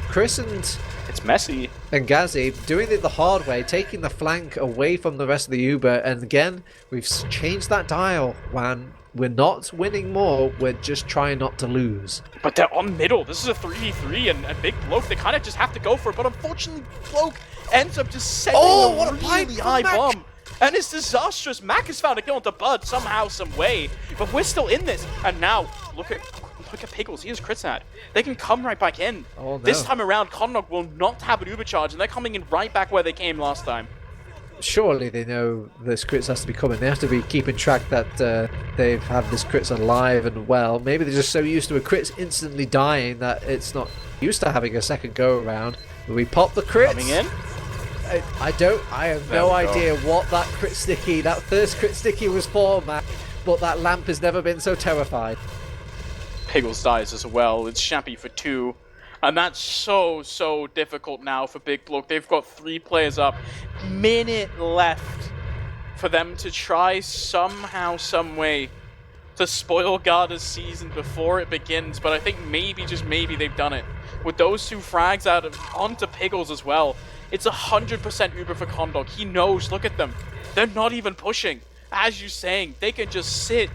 Chris and it's messy. And Gazzy doing it the hard way, taking the flank away from the rest of the Uber. And again, we've changed that dial, Juan. We're not winning more. We're just trying not to lose. But they're on middle. This is a 3v3, and Big Bloke, they kind of just have to go for it. But unfortunately, Bloke ends up just sending a really high bomb. And it's disastrous. Mac has found a kill onto Bud somehow, some way. But we're still in this. And now, look at Pickles. He has critsat. They can come right back in. Oh, no. This time around, Condog will not have an Uber charge, and they're coming in right back where they came last time. Surely they know this crits has to be coming. They have to be keeping track that they have this crits alive and well. Maybe they're just so used to a crits instantly dying that it's not used to having a second go around. We pop the crits. Coming in. I have no idea what that crit sticky, that first crit sticky was for, Mac, but that lamp has never been so terrified. Piggles dies as well. It's Chappy for 2. And that's so difficult now for Big Bloke. They've got 3 players up. Minute left for them to try somehow, some way to spoil Garda's season before it begins. But I think maybe, just maybe, they've done it. With those 2 frags out of onto Piggles as well, it's 100% Uber for Condog. He knows, look at them. They're not even pushing. As you're saying, they can just sit.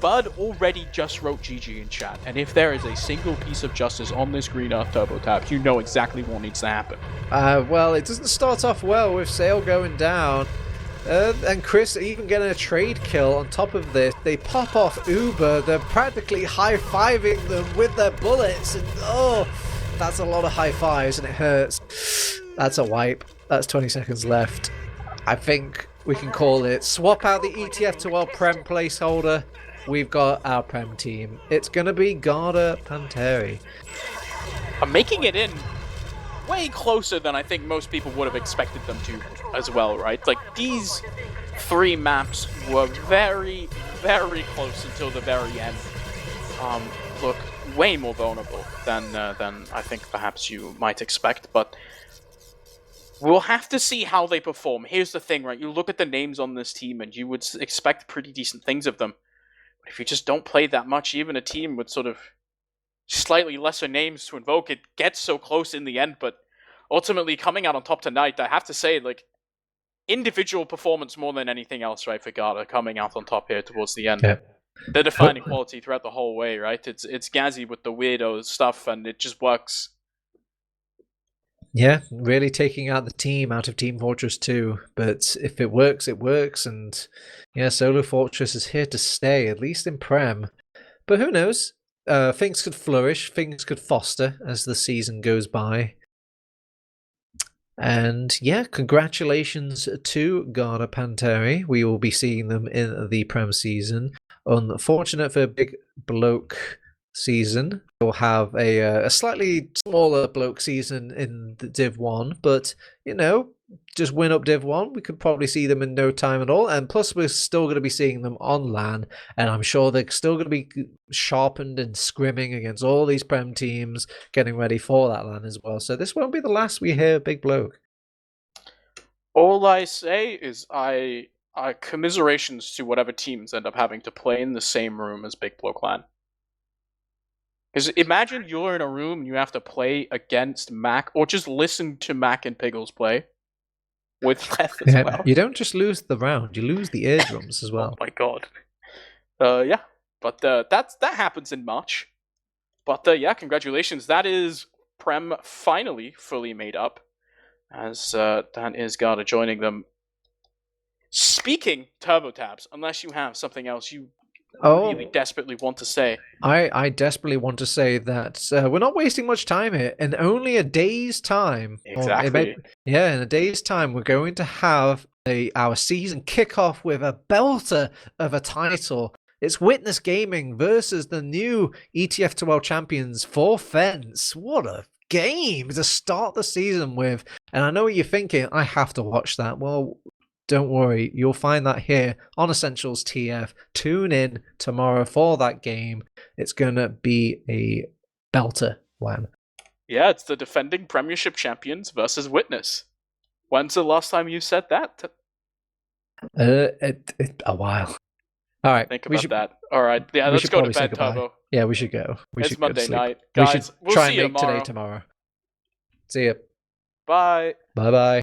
Bud already just wrote GG in chat, and if there is a single piece of justice on this green Earth Turbo Tab, you know exactly what needs to happen. Well, it doesn't start off well with Sale going down, and Chris even getting a trade kill on top of this. They pop off Uber, they're practically high-fiving them with their bullets, and oh, that's a lot of high fives, and it hurts. That's a wipe. That's 20 seconds left. I think we can call it. Swap out the ETF2L Prem placeholder. We've got our Prem team. It's going to be Garda Panteri. I'm making it in way closer than I think most people would have expected them to as well, right? Like, these 3 maps were very close until the very end. Look, way more vulnerable than I think perhaps you might expect, but we'll have to see how they perform. Here's the thing, right? You look at the names on this team and you would expect pretty decent things of them. If you just don't play that much, even a team with sort of slightly lesser names to invoke, it gets so close in the end. But ultimately, coming out on top tonight, I have to say, like, individual performance more than anything else, right, for Garda coming out on top here towards the end. Yeah. They're defining quality throughout the whole way, right? It's Gazzy with the weirdo stuff, and it just works. Yeah, really taking out the team out of Team Fortress 2. But if it works, it works. And yeah, Solo Fortress is here to stay, at least in Prem. But who knows? Things could flourish, things could foster as the season goes by. And yeah, congratulations to Garda Panteri. We will be seeing them in the Prem season. Unfortunate for Big Bloke season. We'll have a slightly smaller Bloke season in the Div 1, but, you know, just win up Div 1. We could probably see them in no time at all, and plus we're still going to be seeing them on LAN, and I'm sure they're still going to be sharpened and scrimming against all these Prem teams, getting ready for that LAN as well. So this won't be the last we hear Big Bloke. All I say is I commiserations to whatever teams end up having to play in the same room as Big Bloke LAN. Because imagine you're in a room and you have to play against Mac, or just listen to Mac and Piggles play with Leth as well. You don't just lose the round, you lose the eardrums as well. Oh my god. Yeah, but that happens in March. But yeah, congratulations. That is Prem finally fully made up, as that is Garda joining them. Speaking Turbo Tabs, unless you have something else you really desperately want to say. I desperately want to say that we're not wasting much time here. In only a day's time, exactly. In a day's time, we're going to have our season kick off with a belter of a title. It's Witness Gaming versus the new ETF2L champions for Fence. What a game to start the season with. And I know what you're thinking, I have to watch that. Well, don't worry, you'll find that here on Essentials TF. Tune in tomorrow for that game. It's going to be a belter one. Yeah, it's the defending Premiership champions versus Witness. When's the last time you said that? A while. All right. Think about that. All right. Yeah, let's go to bed, Turbo. Yeah, we should go. It's Monday night. Guys, we'll try see and you make today tomorrow. See ya. Bye. Bye-bye.